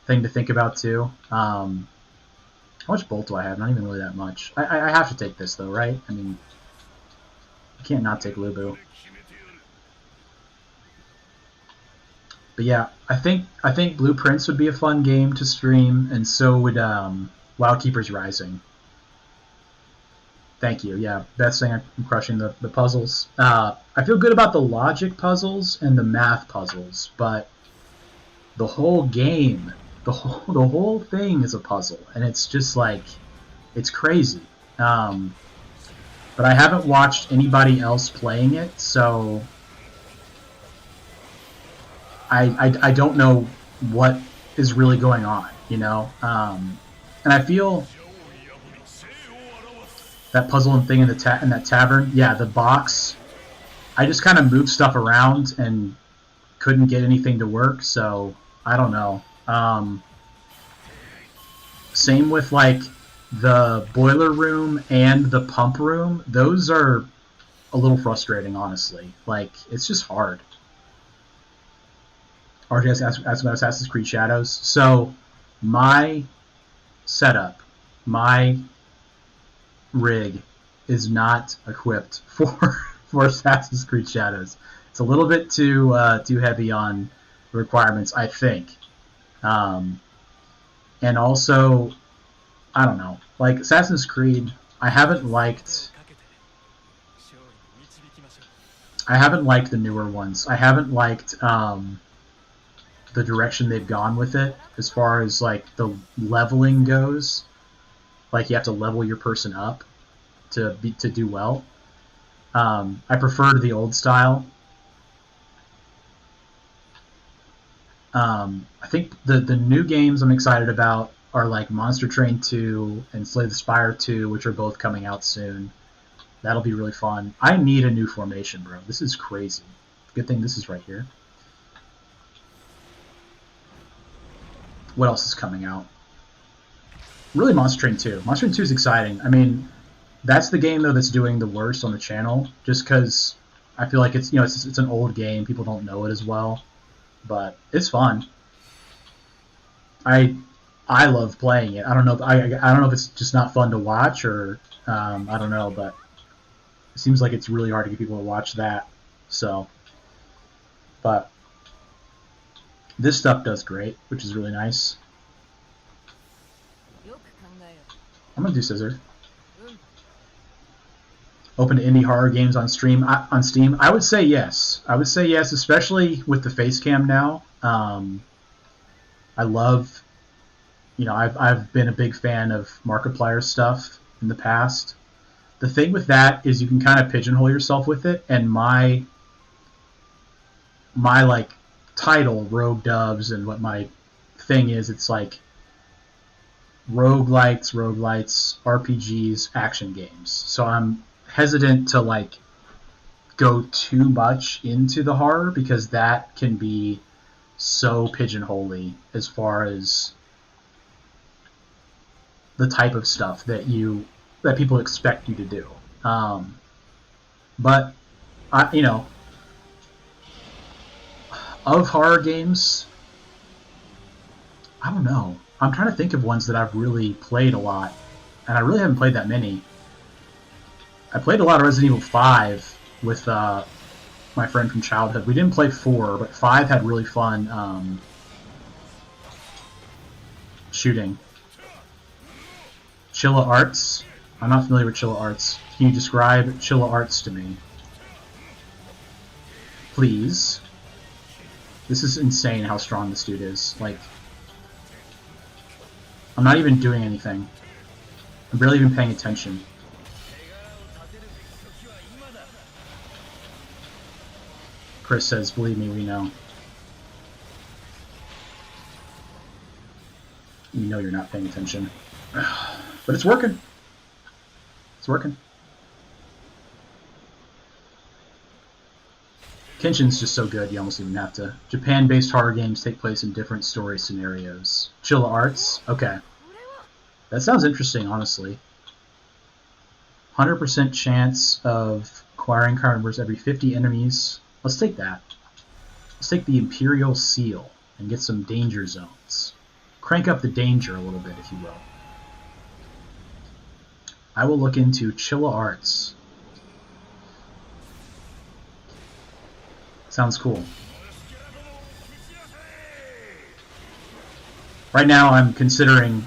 thing to think about too. How much bolt do I have? Not even really that much. I have to take this though, right? I mean, I can't not take Lubu. But yeah, I think Blueprints would be a fun game to stream, and so would WoW Keepers Rising. Thank you. Yeah, best thing, I'm crushing the puzzles. I feel good about the logic puzzles and the math puzzles, but the whole game, the whole thing is a puzzle, and it's just like, it's crazy. But I haven't watched anybody else playing it, so I don't know what is really going on, you know? And I feel that puzzle and thing in that tavern, yeah, the box, I just kind of moved stuff around and couldn't get anything to work, so I don't know. Same with like the boiler room and the pump room. Those are a little frustrating, honestly. Like, it's just hard. RJ asked about Assassin's Creed Shadows. So my setup, my rig is not equipped for Assassin's Creed Shadows. It's a little bit too heavy on requirements, I think. And also, I don't know. Like Assassin's Creed, I haven't liked the newer ones. I haven't liked the direction they've gone with it as far as like the leveling goes. Like you have to level your person up to do well. I prefer the old style. I think the new games I'm excited about are like Monster Train 2 and Slay the Spire 2, which are both coming out soon. That'll be really fun. I need a new formation, bro. This is crazy. Good thing this is right here. What else is coming out? Really, Monster Train 2. Monster Train 2 is exciting. I mean, that's the game though that's doing the worst on the channel, just because I feel like it's it's an old game. People don't know it as well, but it's fun. I love playing it. I don't know. I don't know if it's just not fun to watch or I don't know, but it seems like it's really hard to get people to watch that. So, but this stuff does great, which is really nice. I'm gonna do scissor. Open to indie horror games on Steam. I would say yes. I would say yes, especially with the face cam now. I love, I've been a big fan of Markiplier stuff in the past. The thing with that is you can kind of pigeonhole yourself with it, and my like title, Rogue Doves, and what my thing is, it's like roguelites, RPGs, action games. So I'm hesitant to like go too much into the horror because that can be so pigeonholy as far as the type of stuff that people expect you to do. But of horror games, I don't know. I'm trying to think of ones that I've really played a lot, and I really haven't played that many. I played a lot of Resident Evil 5 with my friend from childhood. We didn't play 4, but 5 had really fun shooting. Chilla Arts? I'm not familiar with Chilla Arts. Can you describe Chilla Arts to me? Please. This is insane how strong this dude is. Like, I'm not even doing anything. I'm barely even paying attention. Chris says, believe me, we know. You know you're not paying attention. But it's working. It's working. Kenshin's just so good, you almost even have to. Japan-based horror games take place in different story scenarios. Chilla Arts? Okay. That sounds interesting, honestly. 100% chance of acquiring Karma Embers every 50 enemies. Let's take that. Let's take the Imperial Seal and get some danger zones. Crank up the danger a little bit, if you will. I will look into Chilla Arts. Sounds cool. Right now I'm considering,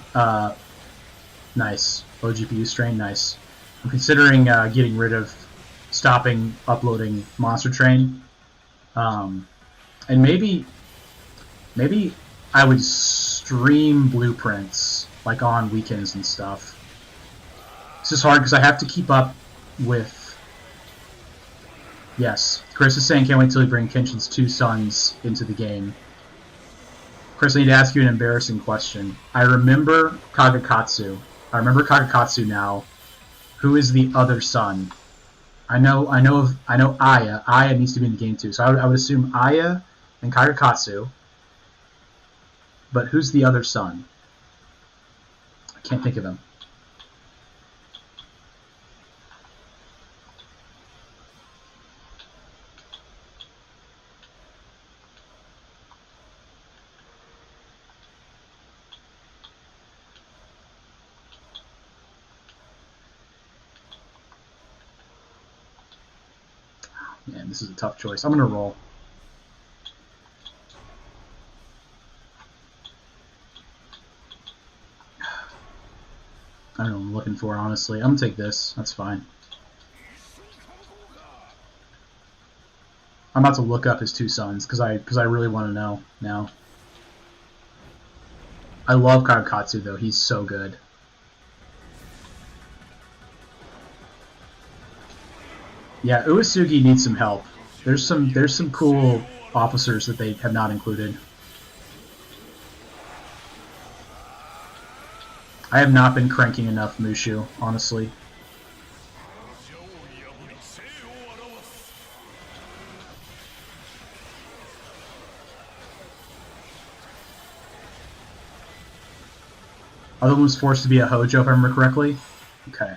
nice, low GPU strain, nice. I'm considering getting rid of stopping uploading Monster Train. And maybe I would stream blueprints, like on weekends and stuff. This is hard because I have to keep up with... Yes, Chris is saying can't wait till we bring Kenshin's two sons into the game. Chris, I need to ask you an embarrassing question. I remember Kagekatsu. I remember Kagekatsu now. Who is the other son? I know Aya. Aya needs to be in the game too. So I would assume Aya and Kagekatsu. But who's the other son? I can't think of him. Man, this is a tough choice. I'm going to roll. I don't know what I'm looking for, honestly. I'm going to take this. That's fine. I'm about to look up his two sons because I really want to know now. I love Kagekatsu, though. He's so good. Yeah, Uesugi needs some help. There's some cool officers that they have not included. I have not been cranking enough Mushu, honestly. Other one was forced to be a Hojo, if I remember correctly. Okay.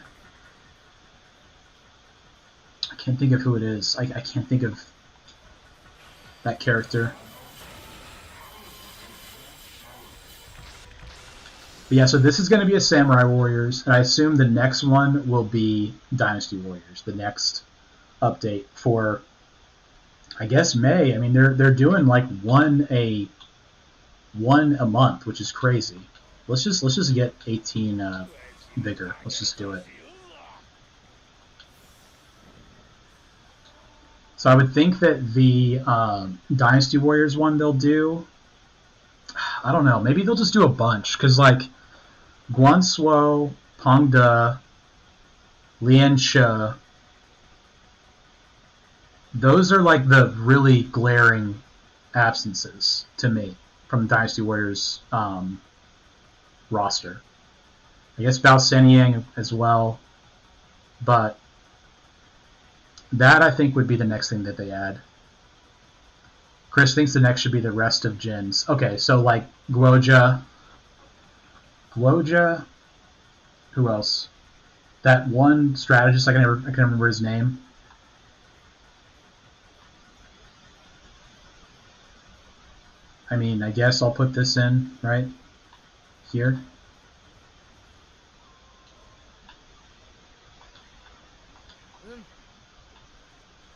I can't think of who it is. I can't think of that character. But yeah, so this is going to be a Samurai Warriors, and I assume the next one will be Dynasty Warriors, the next update for, I guess, May. I mean, they're doing like one a month, which is crazy. Let's just get 18 vigor. Let's just do it. So I would think that the Dynasty Warriors one they'll do, I don't know, maybe they'll just do a bunch, because like Guansuo, Pengde, Lianshe, those are like the really glaring absences to me from the Dynasty Warriors roster. I guess Bao Shenyang as well, but that I think would be the next thing that they add. Chris thinks the next should be the rest of Jin's. Okay, so like Guoja, who else? That one strategist, I can remember his name. I mean, I guess I'll put this in right here.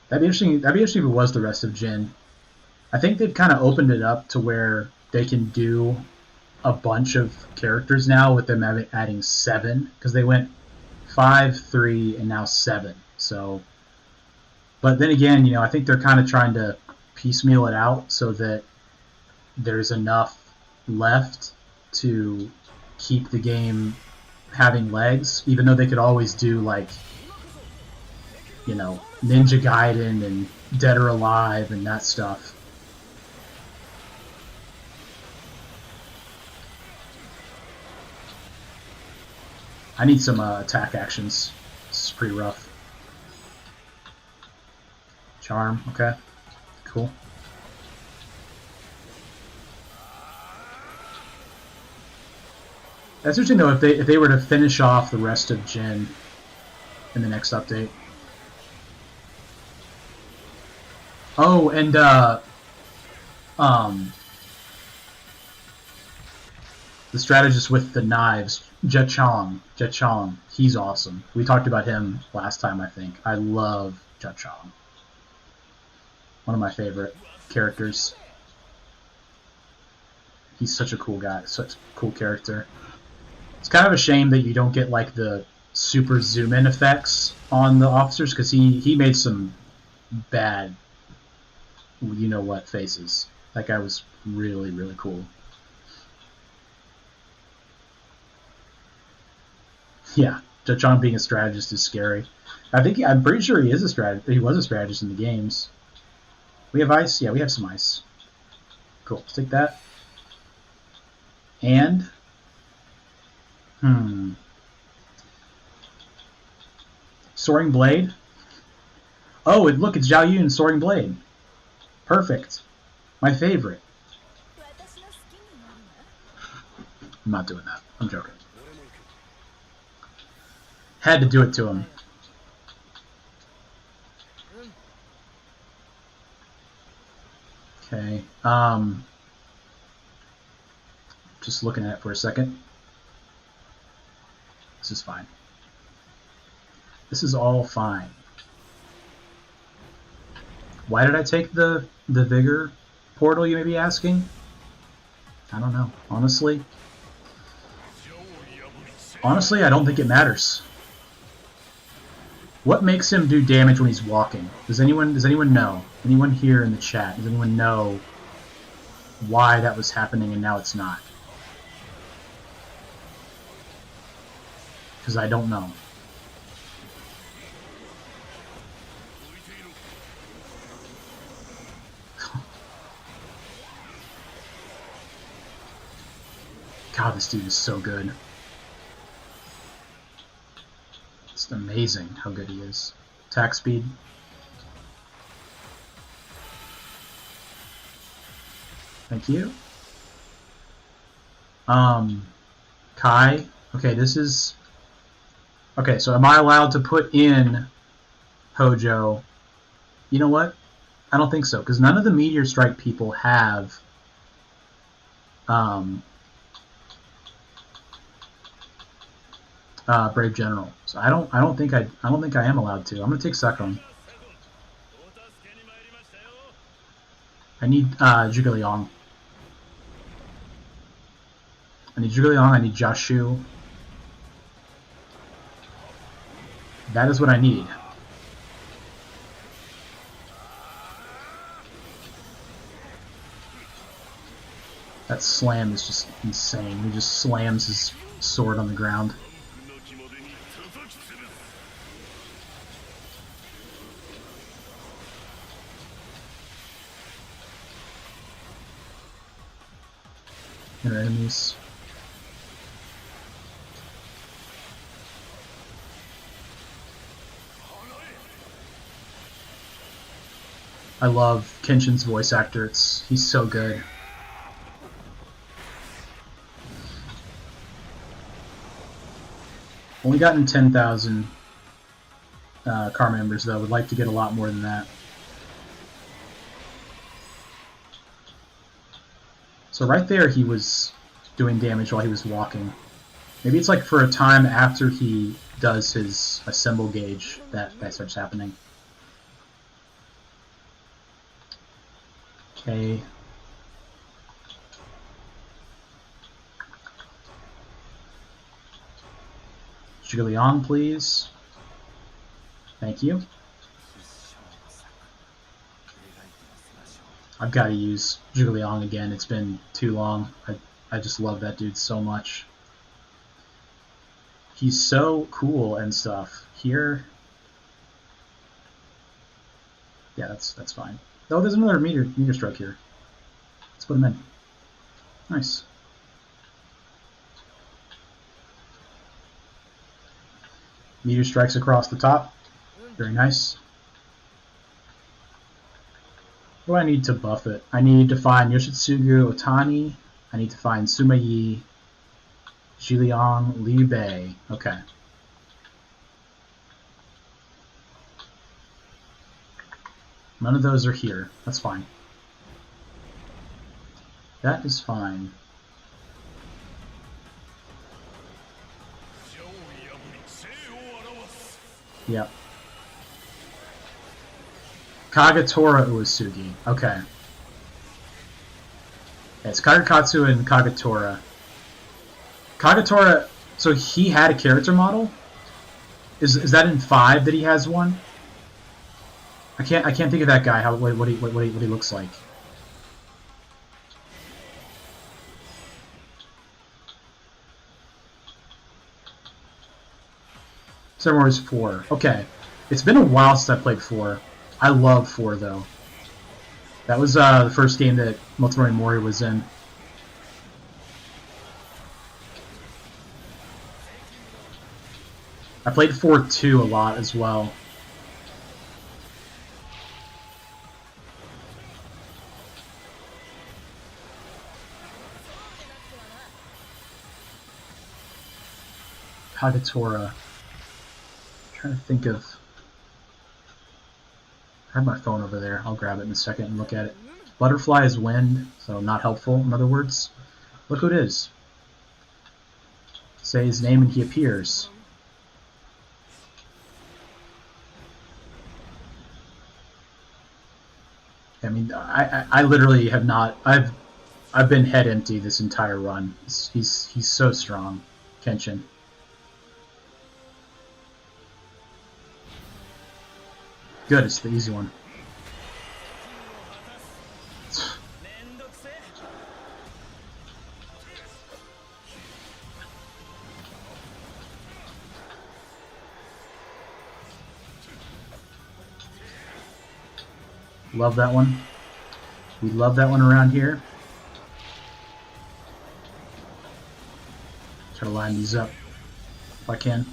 That'd be interesting. That'd be interesting if it was the rest of Jin. I think they've kind of opened it up to where they can do a bunch of characters now with them adding 7, because they went 5, 3, and now 7. So, but then again, you know, I think they're kind of trying to piecemeal it out so that there's enough left to keep the game having legs, even though they could always do like, you know, Ninja Gaiden and Dead or Alive and that stuff. I need some attack actions. This is pretty rough. Charm, okay. Cool. That's interesting though, if they were to finish off the rest of Jin in the next update. Oh, and the strategist with the knives, Jechong, he's awesome. We talked about him last time, I think. I love Jechong. One of my favorite characters. He's such a cool guy, such a cool character. It's kind of a shame that you don't get like the super zoom in effects on the officers, because he made some bad, you know what, faces. That guy was really, really cool. Yeah, Jechong being a strategist is scary. I'm pretty sure he is a strategist. He was a strategist in the games. We have ice? Yeah, we have some ice. Cool. Let's take that. And Soaring Blade. Oh, look, it's Zhao Yun Soaring Blade. Perfect. My favorite. I'm not doing that. I'm joking. Had to do it to him. Okay. Just looking at it for a second. This is fine. This is all fine. Why did I take the Vigor portal, you may be asking? I don't know. Honestly, I don't think it matters. What makes him do damage when he's walking? Does anyone know? Anyone here in the chat? Does anyone know why that was happening and now it's not? Because I don't know. God, this dude is so good. It's amazing how good he is. Attack speed. Thank you. Kai. Okay, this is... Okay, so am I allowed to put in Hojo? You know what? I don't think so, because none of the Meteor Strike people have Brave General. So I don't think I am allowed to. I'm gonna take Sekon. I need Zhuge Liang. I need Zhuge Liang, I need Jashu. That is what I need. That slam is just insane. He just slams his sword on the ground. Inner enemies. I love Kenshin's voice actor. He's so good. Only gotten 10,000 Karma Embers though. Would like to get a lot more than that. So right there he was doing damage while he was walking. Maybe it's like for a time after he does his assemble gauge that starts happening. Okay. Zhuge Liang, please. Thank you. I've got to use Zhuge Liang again. It's been too long. I just love that dude so much. He's so cool and stuff. Here. Yeah, that's fine. Oh, there's another meteor strike here. Let's put him in. Nice. Meteor strikes across the top. Very nice. What do I need to buff it? I need to find Yoshitsugu Otani. I need to find Suma-Yi, Zhiliang, Liu Bei. Okay. None of those are here. That's fine. That is fine. Yep. Kagatora Uesugi. Okay. Yeah, it's Kagekatsu and Kagatora. Kagatora, so he had a character model? Is that in 5 that he has one? I can't think of that guy, what he looks like. Star Wars 4. Okay. It's been a while since I played 4. I love 4 though. That was the first game that Motonori Mori was in. I played 4-2 a lot as well. Kagatora. I'm trying to think of... I have my phone over there. I'll grab it in a second and look at it. Butterfly is wind, so not helpful, in other words. Look who it is. Say his name and he appears. I mean, I literally have not... I've been head empty this entire run. He's so strong. Kenshin. Good, it's the easy one. Love that one. We love that one around here. Try to line these up if I can.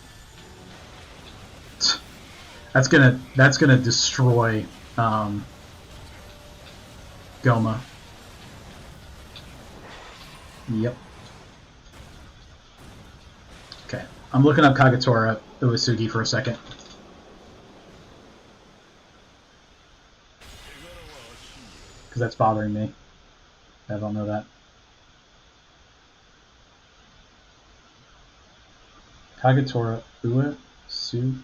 That's gonna destroy Goma. Yep. Okay, I'm looking up Kagatora Uesugi for a second. Because that's bothering me. I don't know that. Kagatora Uesugi.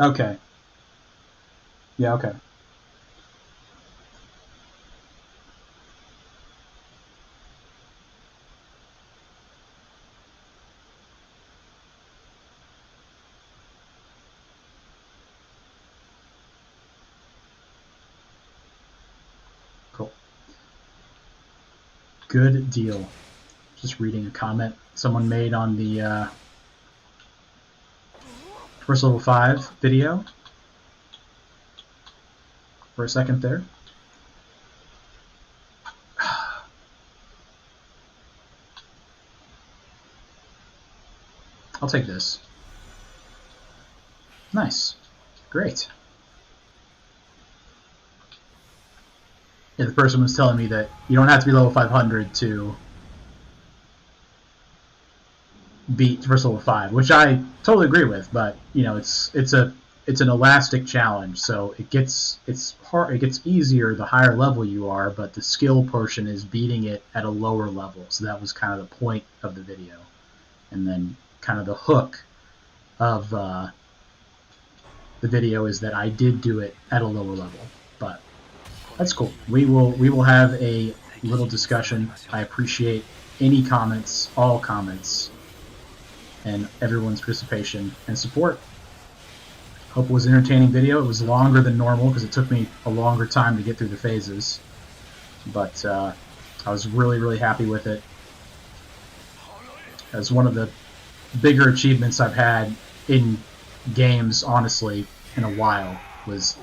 Okay. Yeah, okay. Cool. Good deal. Just reading a comment someone made on the first level 5 video for a second there. I'll take this. Nice. Great. Yeah, the person was telling me that you don't have to be level 500 to beat first level 5, which I totally agree with, but you know, it's an elastic challenge, so it gets easier the higher level you are, but the skill portion is beating it at a lower level. So that was kind of the point of the video. And then kind of the hook of the video is that I did do it at a lower level. But that's cool. We will have a little discussion. I appreciate any comments, all comments, and everyone's participation and support. Hope it was an entertaining video. It was longer than normal because it took me a longer time to get through the phases. But I was really, really happy with it. As one of the bigger achievements I've had in games, honestly, in a while, was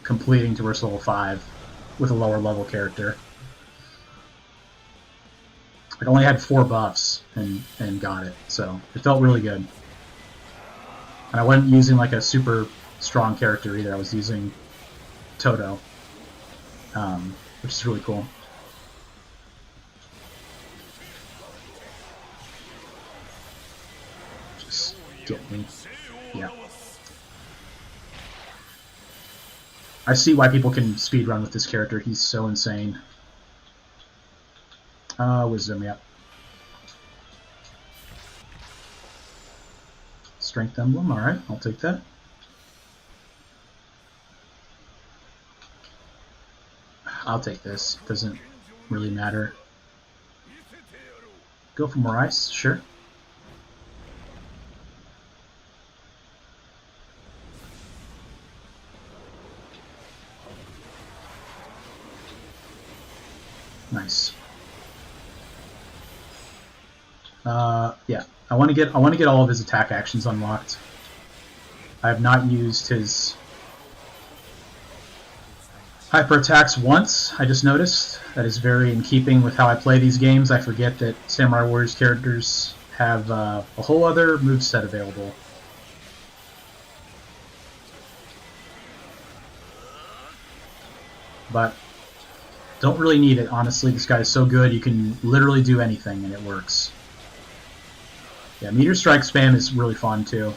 completing Traverse Level 5 with a lower level character. I only had 4 buffs and got it, so it felt really good. And I wasn't using like a super strong character either. I was using Toto, which is really cool. Just get me. Yeah. I see why people can speedrun with this character. He's so insane. Wisdom, yeah. Strength Emblem, alright, I'll take that. I'll take this. Doesn't really matter. Go for more ice, sure. Nice. Yeah. I want to get all of his attack actions unlocked. I have not used his hyper attacks once. I just noticed that is very in keeping with how I play these games. I forget that Samurai Warriors characters have a whole other moveset available. But don't really need it, honestly. This guy is so good, you can literally do anything and it works. Yeah, Meteor Strike spam is really fun too.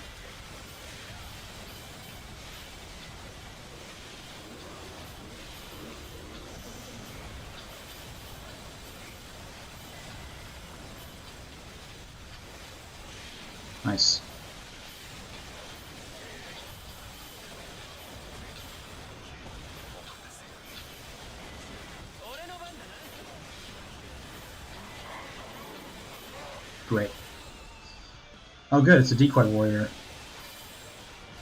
Nice. Great. Oh, good. It's a decoy warrior.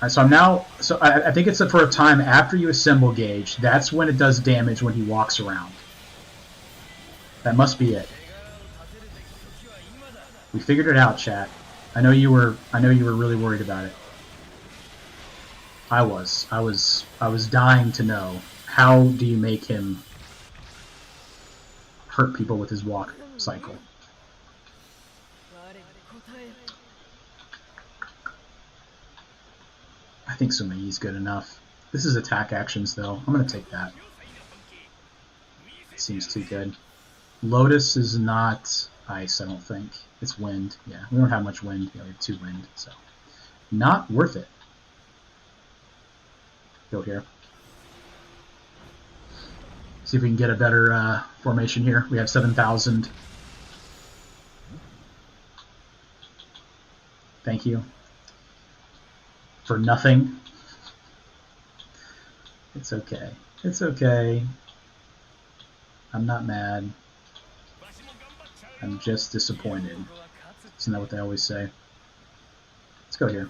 So I'm now. So I think it's for a time after you assemble Gage. That's when it does damage when he walks around. That must be it. We figured it out, chat. I know you were really worried about it. I was dying to know, how do you make him hurt people with his walk cycle? I think Sumei is good enough. This is attack actions though. I'm gonna take that. It seems too good. Lotus is not ice, I don't think. It's wind. Yeah, we don't have much wind. Yeah, we have 2 wind, so not worth it. Go here. See if we can get a better formation here. We have 7,000. Thank you. For nothing. It's okay. It's okay. I'm not mad. I'm just disappointed. Isn't that what they always say? Let's go here.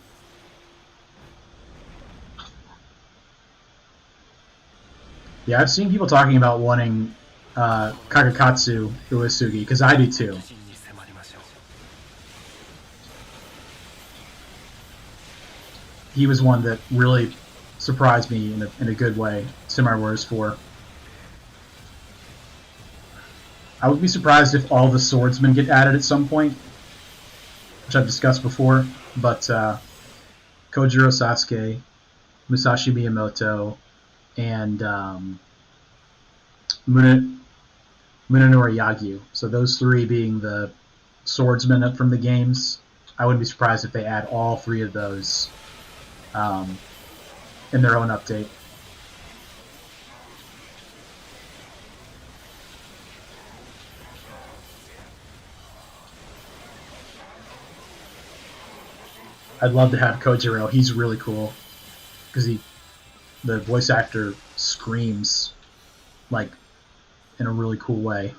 Yeah, I've seen people talking about wanting Kagakatsu Uesugi, because I do too. He was one that really surprised me in a good way. Samurai Warriors 4. I would be surprised if all the swordsmen get added at some point, which I've discussed before, but Kojiro Sasuke, Musashi Miyamoto, and Munenori Yagyu. So those 3 being the swordsmen from the games. I wouldn't be surprised if they add all 3 of those in their own update. I'd love to have Kojiro. He's really cool because the voice actor screams like in a really cool way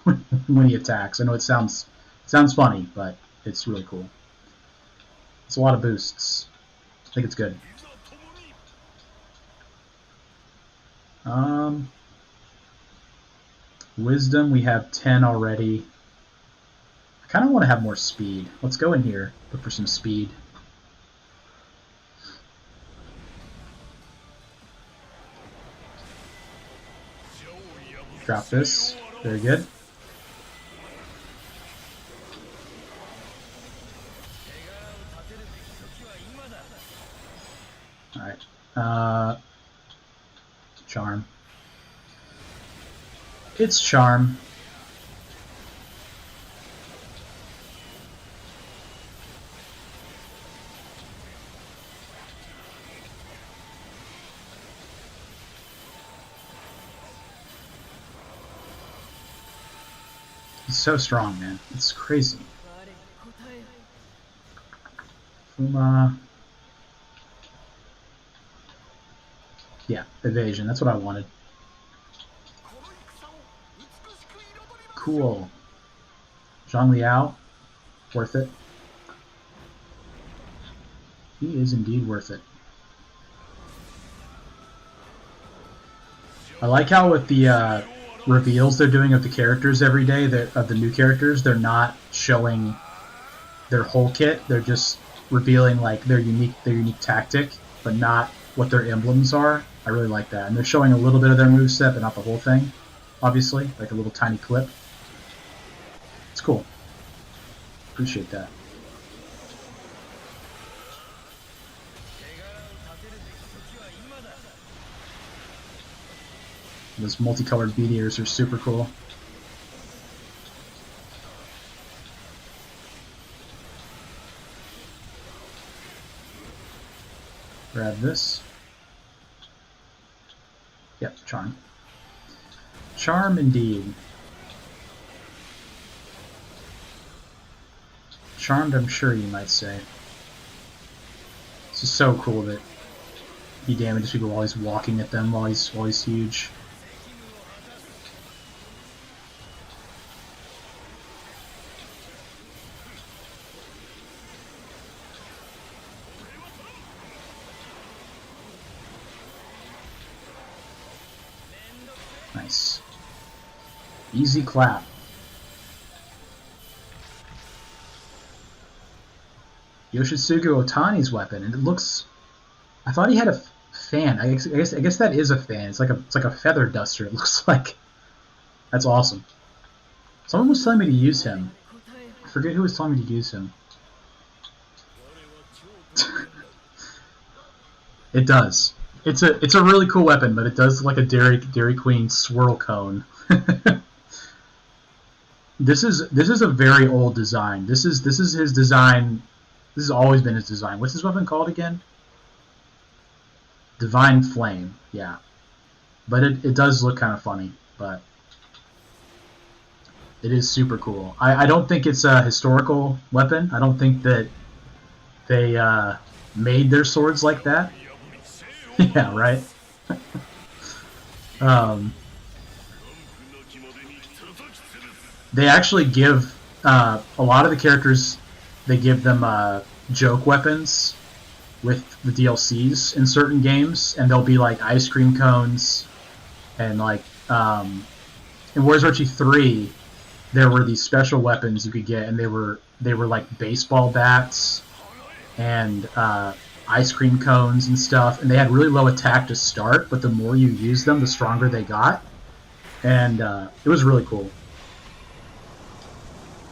when he attacks. I know it sounds funny, but it's really cool. It's a lot of boosts. I think it's good. Wisdom, we have 10 already. I Kind of want to have more speed. Let's go in here, look for some speed. Drop this. Very good. Alright. Charm. It's Charm. He's so strong, man. It's crazy. Fuma. Yeah, evasion. That's what I wanted. Cool. Zhang Liao. Worth it. He is indeed worth it. I like how with the reveals they're doing of the characters every day, of the new characters, they're not showing their whole kit. They're just revealing like their unique tactic, but not what their emblems are. I really like that. And they're showing a little bit of their moveset, but not the whole thing, obviously, like a little tiny clip. It's cool. Appreciate that. Those multicolored meteors are super cool. Grab this. Yep, Charm. Charm indeed. Charmed, I'm sure you might say. This is so cool that he damages people while he's walking at them while he's huge. Nice. Easy clap. Yoshitsugu Otani's weapon, and it looks. I thought he had a fan. I guess that is a fan. It's like a feather duster. It looks like. That's awesome. Someone was telling me to use him. I forget who was telling me to use him. It does. It's a really cool weapon, but it does look like a Dairy Queen swirl cone. This is a very old design. This is his design. This has always been his design. What's his weapon called again? Divine Flame. Yeah, but it does look kind of funny, but it is super cool. I don't think it's a historical weapon. I don't think that they made their swords like that. Yeah, right. They actually give a lot of the characters. They give them joke weapons with the DLCs in certain games, and they'll be like ice cream cones, and like in Warriors Archie 3, there were these special weapons you could get, and they were like baseball bats and ice cream cones and stuff, and they had really low attack to start, but the more you used them, the stronger they got, and it was really cool.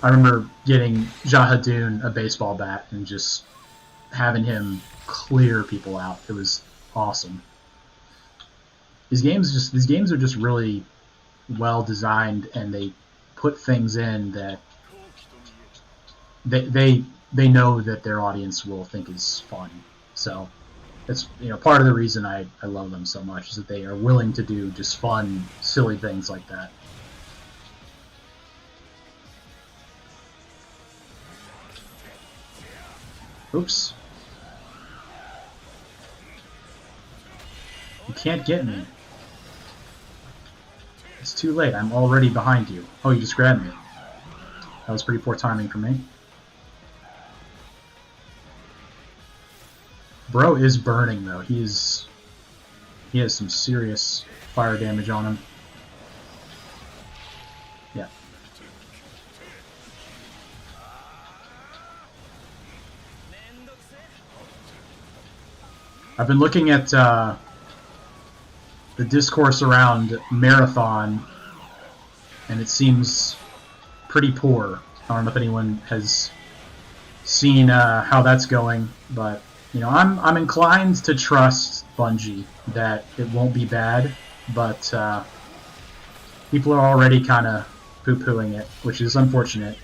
I remember getting Jahadun a baseball bat and just having him clear people out. It was awesome. These games are just really well designed, and they put things in that they know that their audience will think is fun. So that's part of the reason I love them so much, is that they are willing to do just fun, silly things like that. Oops. You can't get me. It's too late. I'm already behind you. Oh, you just grabbed me. That was pretty poor timing for me. Bro is burning, though. He has some serious fire damage on him. Yeah. I've been looking at the discourse around Marathon, and it seems pretty poor. I don't know if anyone has seen how that's going, but you know, I'm inclined to trust Bungie that it won't be bad, but people are already kind of poo-pooing it, which is unfortunate.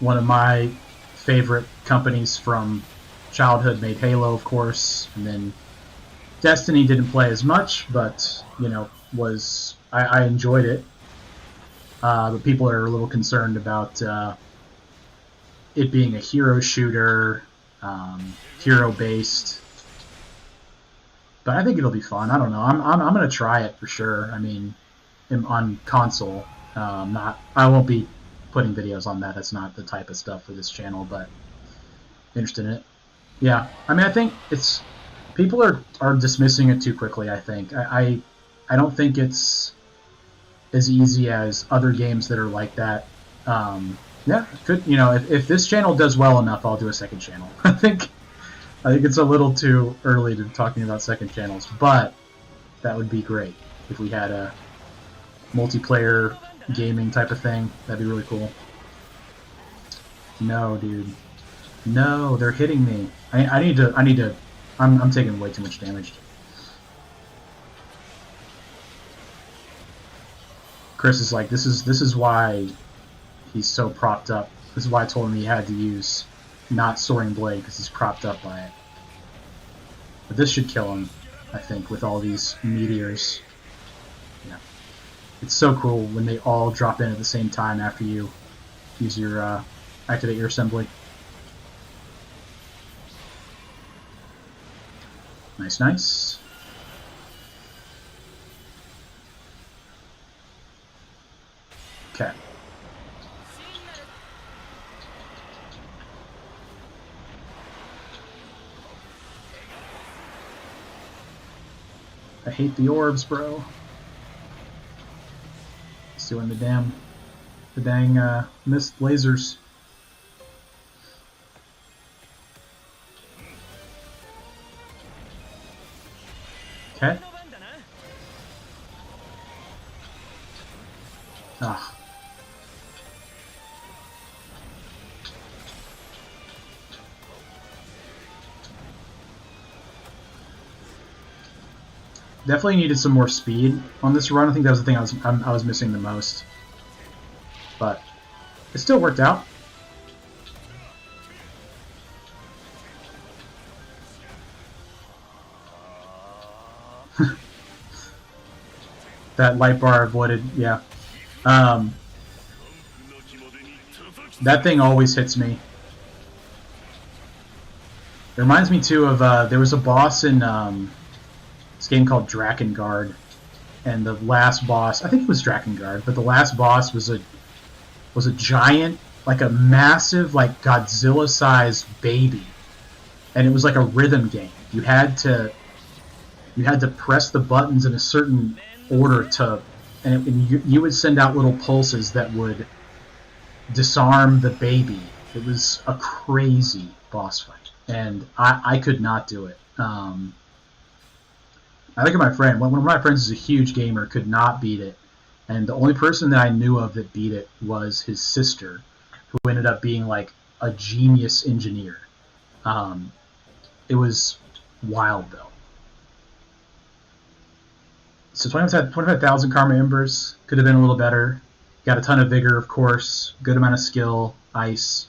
One of my favorite companies from childhood made Halo, of course, and then Destiny didn't play as much, but you know, I enjoyed it. But people are a little concerned about it being a hero shooter, hero based. But I think it'll be fun. I don't know. I'm gonna try it for sure. I mean, on console. I won't be putting videos on that. That's not the type of stuff for this channel. But interested in it. Yeah. I mean, I think it's people are dismissing it too quickly. I think I don't think it's as easy as other games that are like that. Yeah, could, you know, if this channel does well enough, I'll do a second channel. I think it's a little too early to be talking about second channels, but that would be great if we had a multiplayer gaming type of thing. That'd be really cool. No, dude. No, they're hitting me. I need to. I'm taking way too much damage. Chris is like, this is why he's so propped up. This is why I told him he had to use not Soaring Blade, because he's propped up by it. But this should kill him, I think, with all these meteors. Yeah. It's so cool when they all drop in at the same time after you use your activate your assembly. Nice, nice. Okay. I hate the orbs, bro. It's doing the dang missed lasers. Okay. Ah. Definitely needed some more speed on this run. I think that was the thing I was missing the most. But it still worked out. That light bar avoided, yeah. That thing always hits me. It reminds me too of there was a boss in this game called Drakengard, and the last boss, I think it was Drakengard, but the last boss was a giant, like a massive, like Godzilla-sized baby, and it was like a rhythm game. You had to press the buttons in a certain order to, and you would send out little pulses that would disarm the baby. It was a crazy boss fight, and I could not do it. I think of my friend. One of my friends is a huge gamer, could not beat it, and the only person that I knew of that beat it was his sister, who ended up being like a genius engineer. It was wild though. So 25,000 Karma Embers could have been a little better. Got a ton of vigor, of course. Good amount of skill. Ice.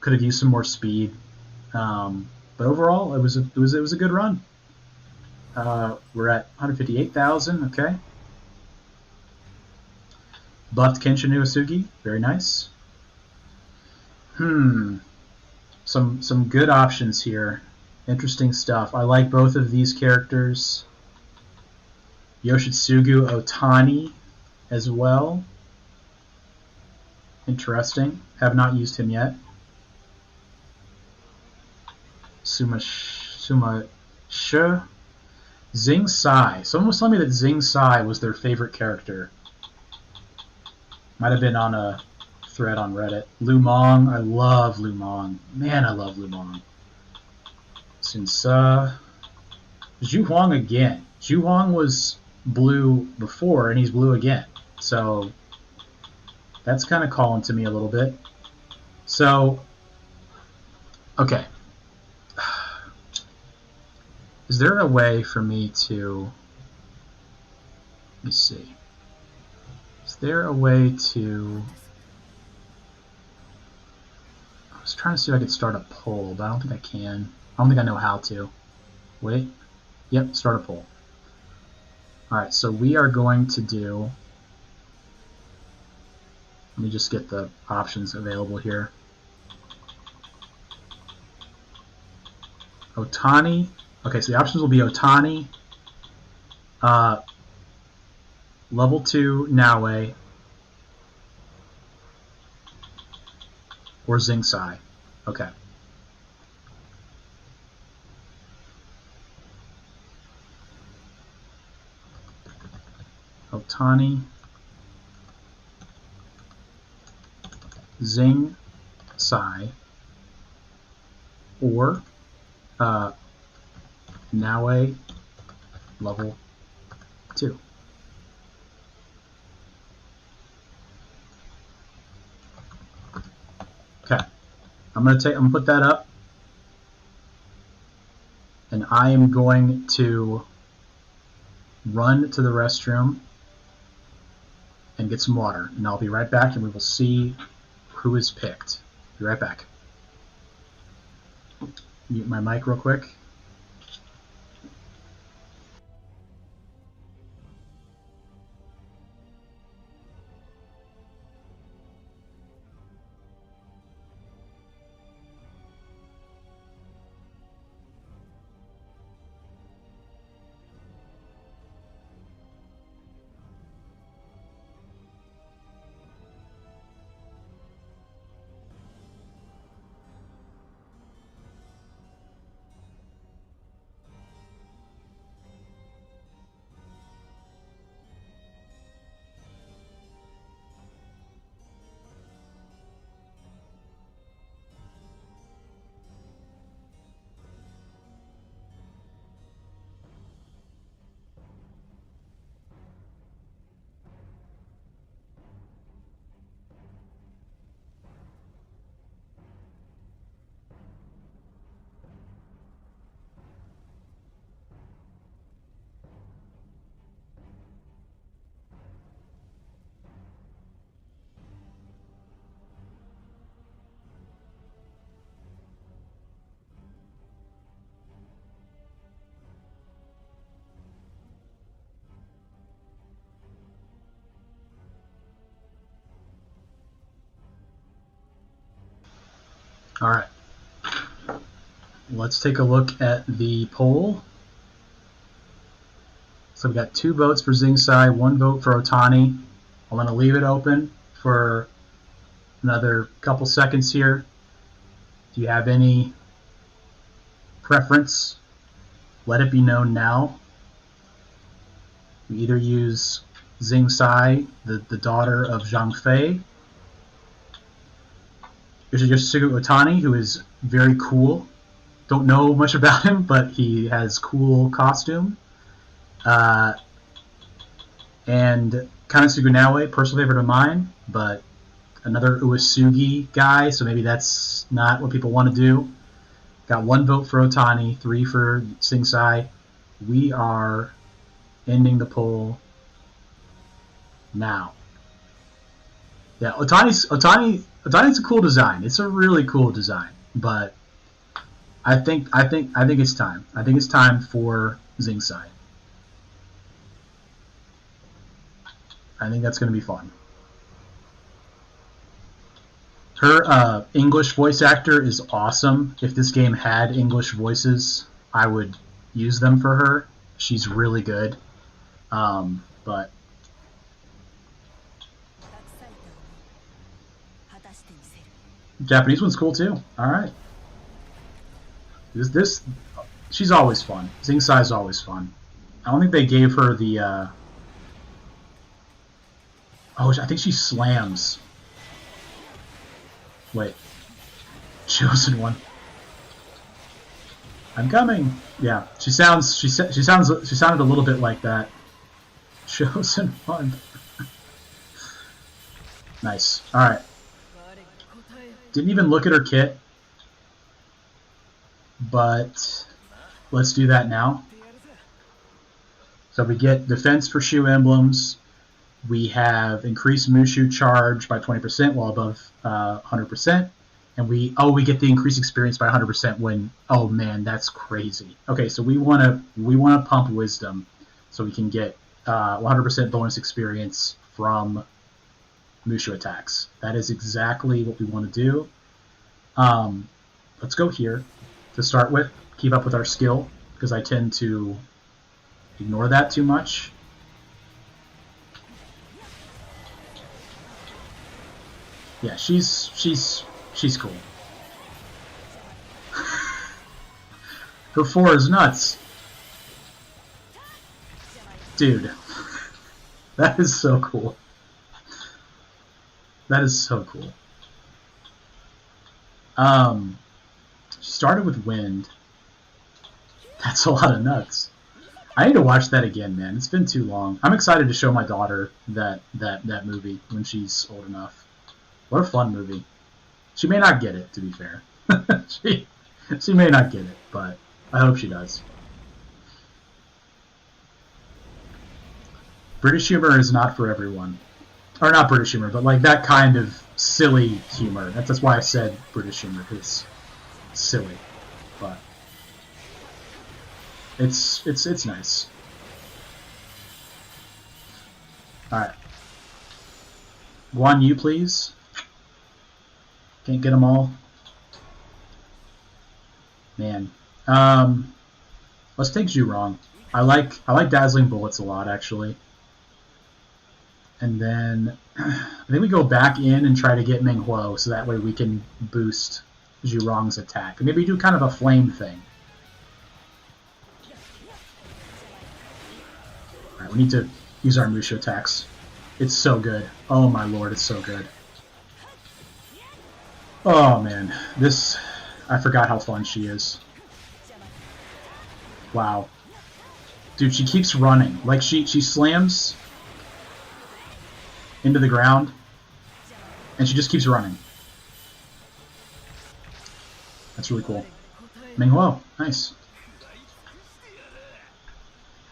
Could have used some more speed. But overall, it was a good run. We're at 158,000. Okay. Buffed Kenshin Uesugi. Very nice. Some good options here. Interesting stuff. I like both of these characters. Yoshitsugu Otani as well. Interesting. Have not used him yet. Suma Shi. Zing Sai. Someone was telling me that Zing Sai was their favorite character. Might have been on a thread on Reddit. Lu Mong, I love Lu Mong. Man, I love Lu Mong. Since Zhu Huang again. Zhu Huang was blue before, and he's blue again. So that's kind of calling to me a little bit. So, okay. Is there a way for me to... Let me see. Is there a way to... I was trying to see if I could start a poll, but I don't think I can. I don't think I know how to. Wait. Yep, start a poll. Alright, so we are going to do... Let me just get the options available here. Otani. Okay, so the options will be Otani, level 2 Naue, or Zingsai. Okay. Otani, Zingsai, or Naue level 2. Okay, I'm gonna put that up, and I am going to run to the restroom and get some water, and I'll be right back, and we will see who is picked. Be right back. Mute my mic real quick. Alright, let's take a look at the poll. So we got 2 votes for Zingsai, 1 vote for Otani. I'm going to leave it open for another couple seconds here. Do you have any preference? Let it be known now. We either use Zingsai, the daughter of Zhang Fei, Yoshitsugu Otani, who is very cool. Don't know much about him, but he has cool costume. And Kanosugu Naue, personal favorite of mine, but another Uesugi guy, so maybe that's not what people want to do. Got 1 vote for Otani, 3 for Zingsai. We are ending the poll now. Yeah, Otani's a cool design. It's a really cool design, but I think it's time. I think it's time for Zingsai. I think that's going to be fun. Her English voice actor is awesome. If this game had English voices, I would use them for her. She's really good. But Japanese one's cool too. All right. She's always fun. Zingsai's always fun. I don't think they gave her the. Oh, I think she slams. Wait. Chosen one. I'm coming. Yeah, she sounded a little bit like that. Chosen one. Nice. All right. Didn't even look at her kit, but let's do that now. So we get defense for shoe emblems. We have increased Mushu charge by 20% while above 100%. And we get the increased experience by 100% when, oh man, that's crazy. Okay, so we wanna pump wisdom so we can get 100% bonus experience from Mushu attacks. That is exactly what we want to do. Let's go here to start with. Keep up with our skill because I tend to ignore that too much. Yeah, she's cool. Her 4 is nuts. Dude. That is so cool. That is so cool. She started with wind. That's a lot of nuts. I need to watch that again, man. It's been too long. I'm excited to show my daughter that movie when she's old enough. What a fun movie. She may not get it, to be fair. she may not get it, but I hope she does. British humor is not for everyone. Or not British humor, but like that kind of silly humor. That's why I said British humor, because it's silly. But it's nice. Alright. Guan Yu, please. Can't get them all. Man. Let's take Zhurong. I like Dazzling Bullets a lot, actually. And then I think we go back in and try to get Meng Huo, so that way we can boost Zhurong's attack. And maybe do kind of a flame thing. Alright, we need to use our Mushu attacks. It's so good. Oh my lord, it's so good. Oh man, this... I forgot how fun she is. Wow. Dude, she keeps running. Like, she slams into the ground, and she just keeps running. That's really cool. Meng Huo, nice.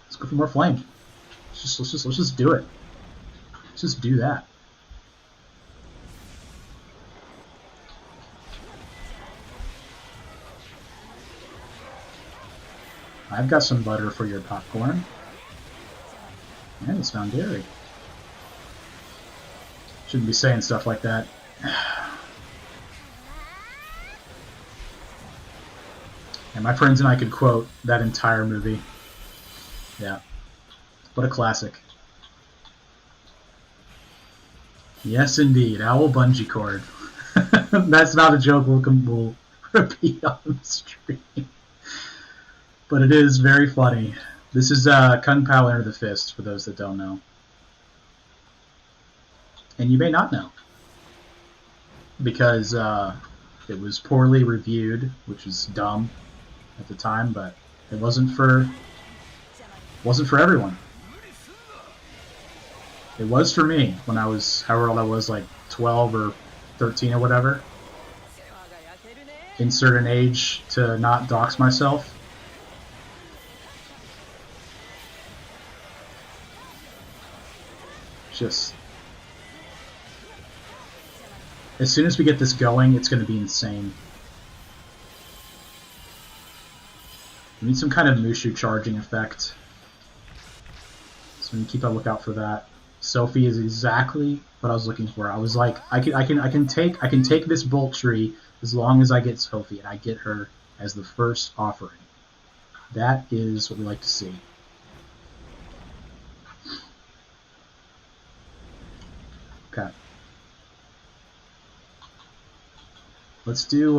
Let's go for more flame. Let's just do it. Let's just do that. I've got some butter for your popcorn. And it's found dairy. Shouldn't be saying stuff like that. And my friends and I could quote that entire movie. Yeah. What a classic. Yes, indeed. Owl bungee cord. That's not a joke we'll repeat on the stream. But it is very funny. This is Kung Pao Enter the Fist, for those that don't know. And you may not know. Because it was poorly reviewed, which is dumb at the time, but it wasn't for everyone. It was for me when I was, however old I was, like 12 or 13 or whatever. Insert an age to not dox myself. Just as soon as we get this going, it's going to be insane. We need some kind of Mushu charging effect, so we can keep a lookout for that. Sophie is exactly what I was looking for. I was like, I can take this Bolt Tree as long as I get Sophie, and I get her as the first offering. That is what we like to see. Okay. Let's do,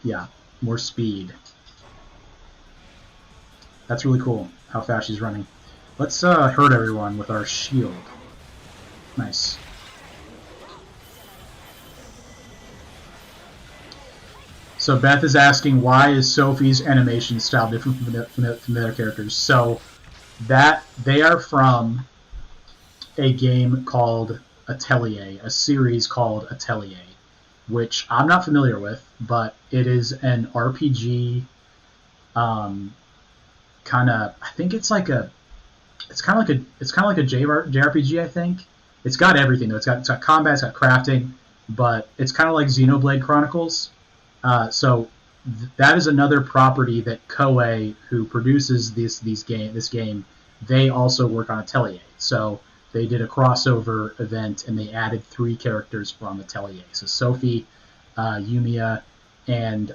yeah, more speed. That's really cool, how fast she's running. Let's hurt everyone with our shield. Nice. So Beth is asking, why is Sophie's animation style different from the other characters? So that they are from a game called Atelier, a series called Atelier, which I'm not familiar with, but it is an RPG. Kind of, I think it's like a, it's kind of like a JRPG. I think it's got everything though. It's got combat, it's got crafting, but it's kind of like Xenoblade Chronicles. So that is another property that Koei, who produces this game, they also work on Atelier. So they did a crossover event and they added 3 characters from Atelier. So Sophie, Yumiya, and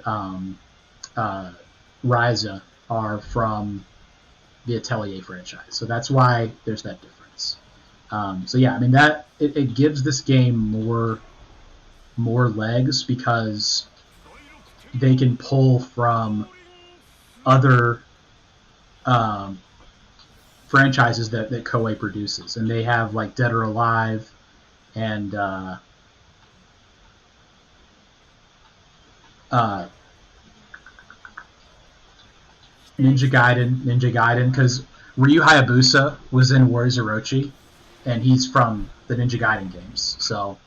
Ryza are from the Atelier franchise. So that's why there's that difference. So yeah, I mean that it gives this game more legs because they can pull from other franchises that Koei produces, and they have like Dead or Alive and Ninja Gaiden, because Ryu Hayabusa was in Warriors Orochi, and he's from the Ninja Gaiden games. So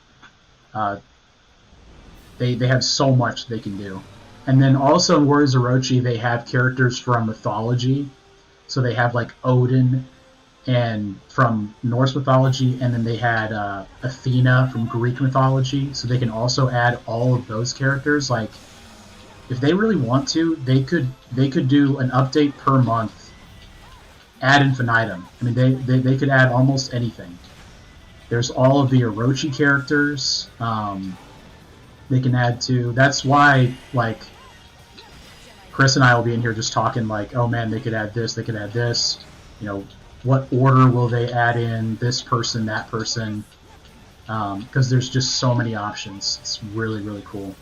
they have so much they can do. And then also in Warriors Orochi, they have characters from mythology. So they have like Odin and from Norse mythology, and then they had Athena from Greek mythology. So they can also add all of those characters. Like, if they really want to, they could do an update per month ad infinitum. I mean, they could add almost anything. There's all of the Orochi characters they can add to. That's why, like, Chris and I will be in here just talking like, oh man, they could add this, they could add this. You know, what order will they add in this person, that person? Because there's just so many options. It's really, really cool.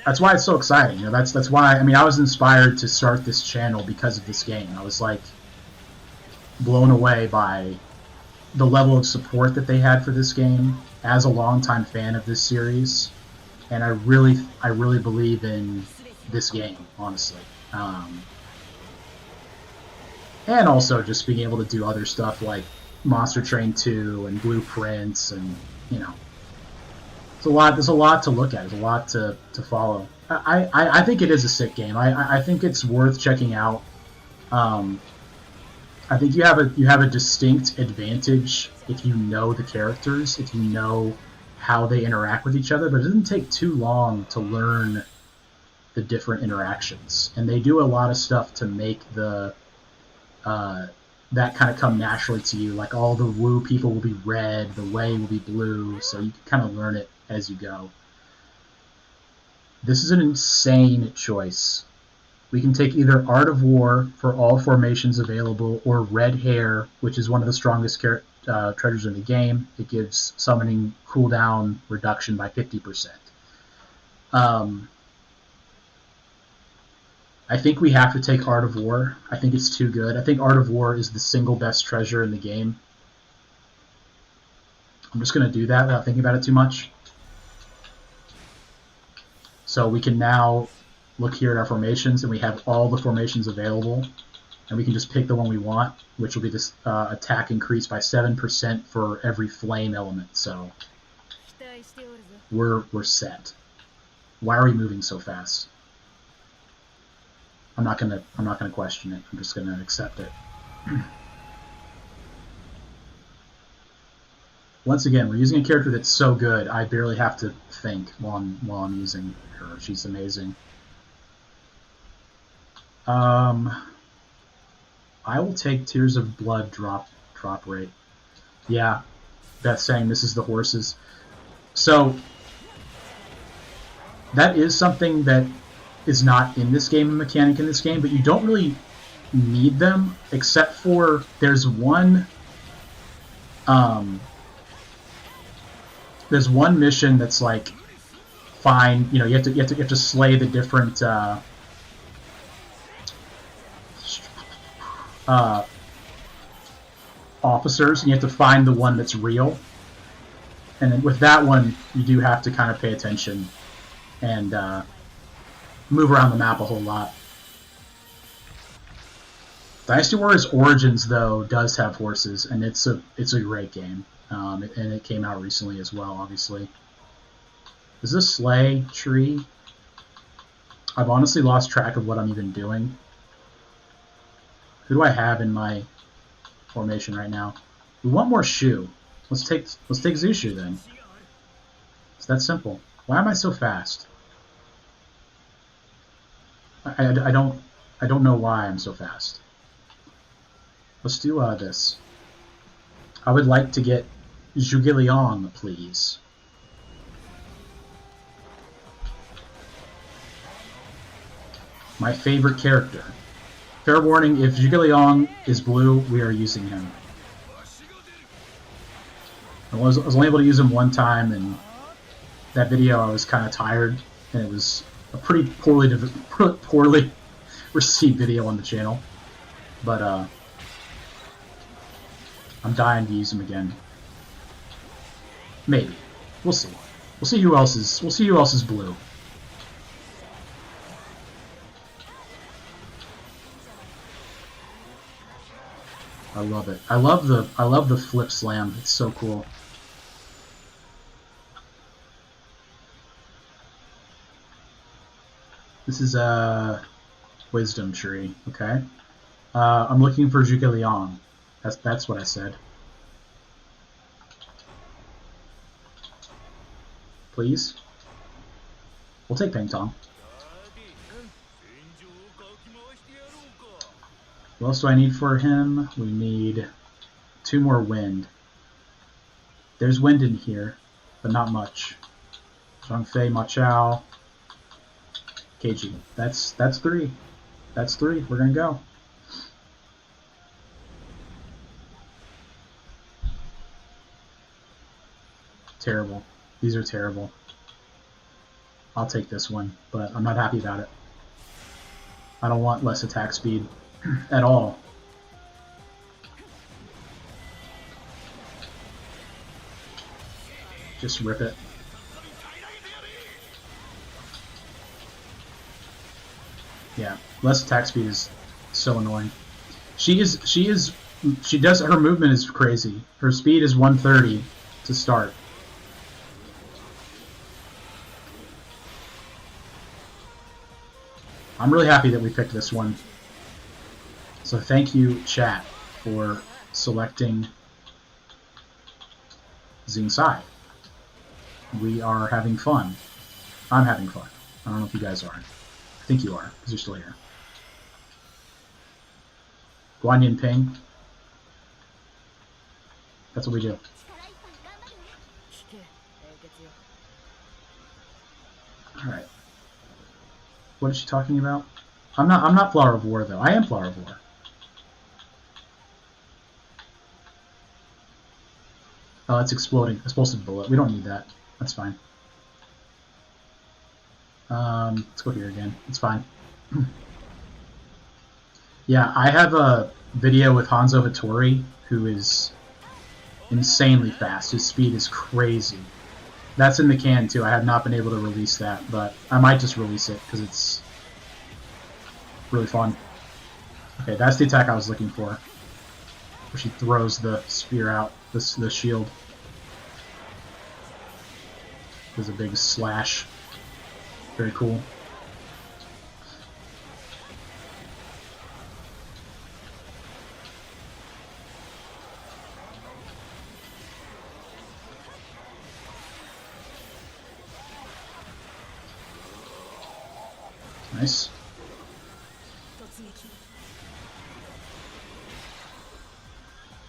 That's why it's so exciting. You know, that's why. I mean, I was inspired to start this channel because of this game. I was like blown away by the level of support that they had for this game as a longtime fan of this series, and I really believe in this game, honestly. And also just being able to do other stuff like Monster Train 2 and Blueprints, and you know, there's a lot to look at. There's a lot to follow. I think it is a sick game. I think it's worth checking out. I think you have a distinct advantage if you know the characters, if you know how they interact with each other, but it doesn't take too long to learn the different interactions. And they do a lot of stuff to make the that kind of come naturally to you. Like, all the Wu people will be red, the Wei will be blue, so you can kind of learn it as you go. This is an insane choice. We can take either Art of War for all formations available, or Red Hair, which is one of the strongest treasures in the game. It gives summoning cooldown reduction by 50%. I think we have to take Art of War. I think it's too good. I think Art of War is the single best treasure in the game. I'm just going to do that without thinking about it too much. So we can now look here at our formations, and we have all the formations available, and we can just pick the one we want, which will be this attack increase by 7% for every flame element. So we're set. Why are we moving so fast? I'm not gonna question it. I'm just gonna accept it. Once again, we're using a character that's so good, I barely have to think while I'm using her. She's amazing. I will take Tears of Blood drop rate. Yeah, Beth's saying this is the horses. So that is something that is not in this game, a mechanic in this game, but you don't really need them, except for there's one mission that's like, fine, you know, you have to slay the different officers, and you have to find the one that's real. And then with that one, you do have to kind of pay attention and move around the map a whole lot. Dynasty Warriors Origins, though, does have horses, and it's a great game. And it came out recently as well, obviously. Is this Slay tree? I've honestly lost track of what I'm even doing. Who do I have in my formation right now? We want more Shu. Let's take Zushu then. It's that simple. Why am I so fast? I don't know why I'm so fast. Let's do this. I would like to get Zhuge Liang, please. My favorite character. Fair warning, if Zhuge Liang is blue, we are using him. I was only able to use him one time, and that video I was kind of tired, and it was a pretty poorly received video on the channel. But I'm dying to use him again. Maybe. We'll see. We'll see who else is blue. I love it. I love the flip slam. It's so cool. This is a wisdom tree. Okay. I'm looking for Zhuge Liang. That's what I said. Please. We'll take Ping Tong. What else do I need for him? We need 2 more wind. There's wind in here, but not much. Zhangfei, Ma Chao, KG. That's 3. That's 3. We're gonna go. Terrible. These are terrible. I'll take this one, but I'm not happy about it. I don't want less attack speed at all. Just rip it. Yeah, less attack speed is so annoying. She does, her movement is crazy. Her speed is 130 to start. I'm really happy that we picked this one. So thank you, chat, for selecting Xing Sai. We are having fun. I'm having fun. I don't know if you guys are. I think you are, because you're still here. Guanyin Ping. That's what we do. Alright. What is she talking about? I'm not Flower of War though. I am Flower of War. Oh, it's exploding. Explosive bullet. We don't need that. That's fine. Let's go here again. It's fine. Yeah, I have a video with Hanzo Hattori, who is insanely fast. His speed is crazy. That's in the can too. I have not been able to release that, but I might just release it because it's really fun. Okay, that's the attack I was looking for. Where she throws the spear out, the shield. There's a big slash. Very cool. Nice.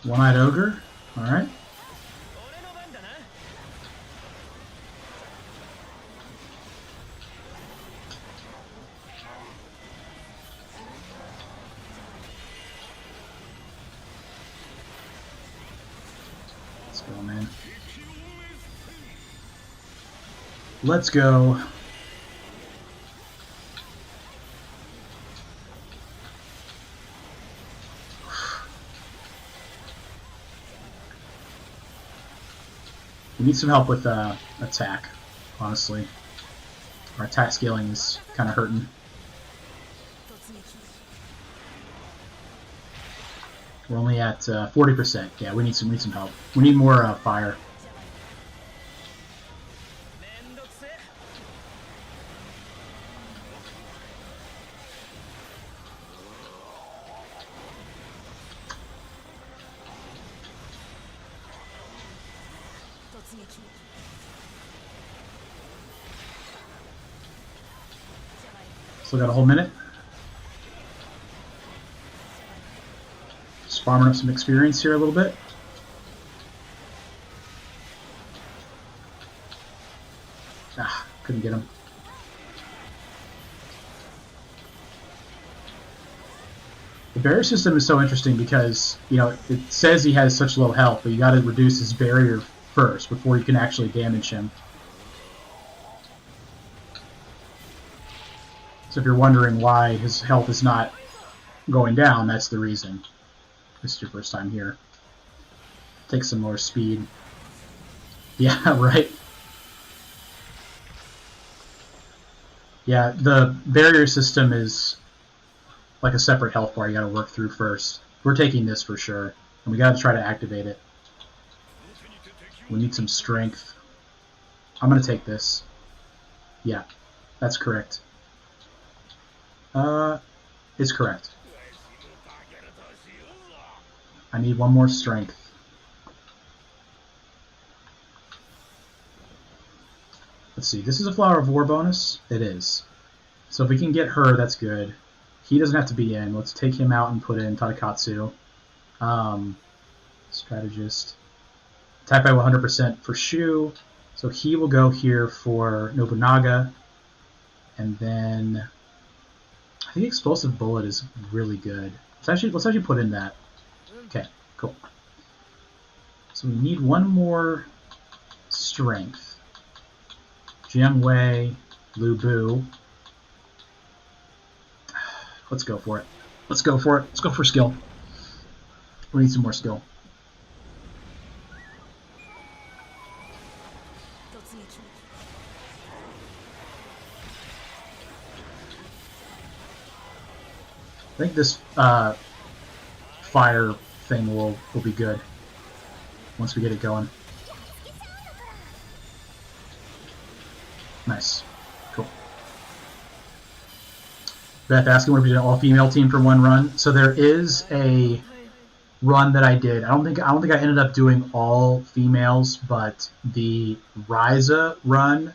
One-eyed ogre. All right. Let's go, man. Let's go. We need some help with attack, honestly. Our attack scaling is kind of hurting. We're only at 40%. Yeah, we need some help. We need more fire. Still got a whole minute. Just farming up some experience here a little bit. Ah, couldn't get him. The barrier system is so interesting because, you know, it says he has such low health, but you got to reduce his barrier first before you can actually damage him. So if you're wondering why his health is not going down, that's the reason. This is your first time here. Take some more speed. Yeah, right. Yeah, the barrier system is like a separate health bar you gotta work through first. We're taking this for sure, and we gotta try to activate it. We need some strength. I'm gonna take this. Yeah, that's correct. It's correct. I need one more strength. Let's see, this is a Flower of War bonus? It is. So if we can get her, that's good. He doesn't have to be in. Let's take him out and put in Tadakatsu. Strategist. Attack by 100% for Shu. So he will go here for Nobunaga. And then I think Explosive Bullet is really good. Let's actually put in that. Okay, cool. So we need one more strength. Jiang Wei, Lu Bu. Let's go for it. Let's go for it. Let's go for skill. We need some more skill. I think this fire thing will be good once we get it going. Nice. Cool. Beth asking what if we did an all-female team for one run. So there is a run that I did. I don't think I ended up doing all females, but the Ryza run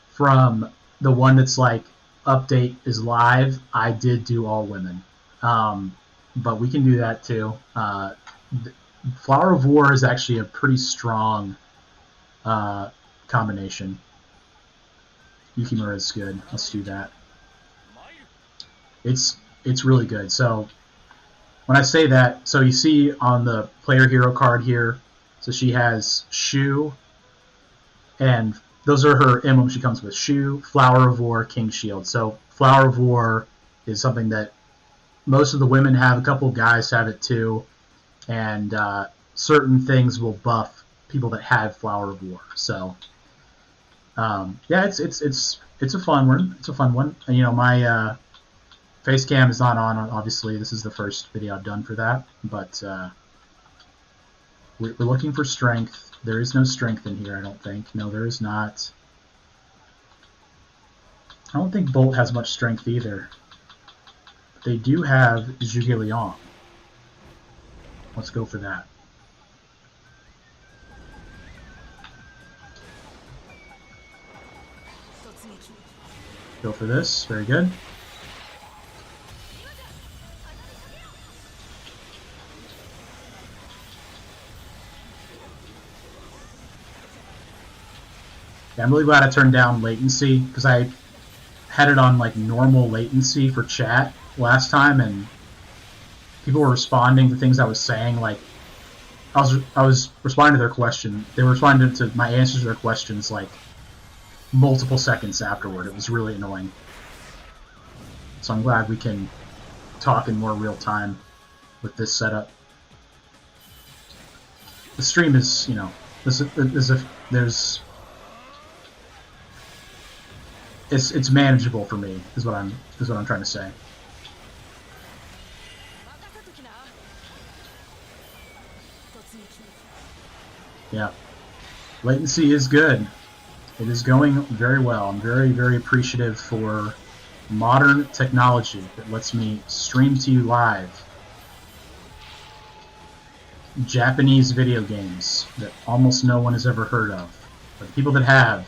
from the one that's like update is live, I did do all women. But we can do that too. Flower of War is actually a pretty strong combination. Yukimura is good. Let's do that. It's really good. So when I say that, so you see on the player hero card here, so she has Shu, and those are her emblems she comes with. Shu, Flower of War, King Shield. So Flower of War is something that most of the women have. A couple of guys have it too, and certain things will buff people that have Flower of War. So yeah, it's a fun one. It's a fun one. And, you know, my face cam is not on. Obviously, this is the first video I've done for that, but we're looking for strength. There is no strength in here, I don't think. No, there is not. I don't think Bolt has much strength either. They do have Zhuge Liang. Let's go for that. Go for this. Very good. Yeah, I'm really glad I turned down latency because I had it on like normal latency for chat last time, and people were responding to things I was saying. Like I was responding to their question. They were responding to my answers to their questions like multiple seconds afterward. It was really annoying. So I'm glad we can talk in more real time with this setup. The stream is, you know, there's it's manageable for me. Is what I'm trying to say. Yeah, latency is good. It is going very well. I'm very, very appreciative for modern technology that lets me stream to you live Japanese video games that almost no one has ever heard of. But the people that have,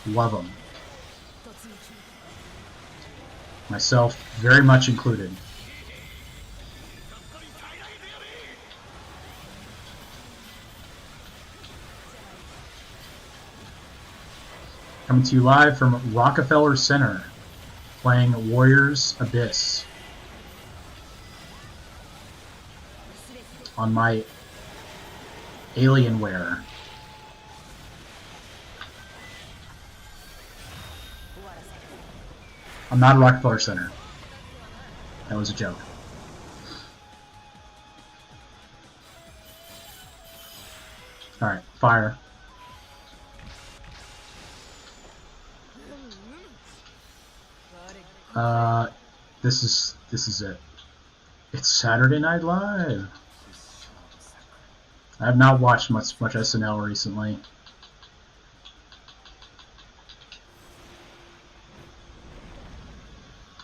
love them. Myself very much included. Coming to you live from Rockefeller Center, playing Warriors Abyss on my Alienware. I'm not at Rockefeller Center. That was a joke. Alright, fire. This is it. It's Saturday Night Live. I have not watched much SNL recently.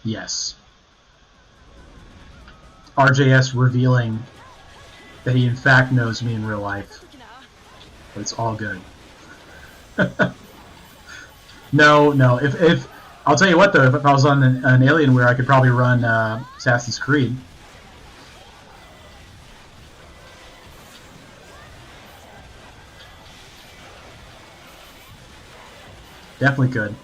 Yes. RJS revealing that he in fact knows me in real life. But it's all good. No. If I'll tell you what though, if I was on an Alienware, I could probably run Assassin's Creed. Definitely could.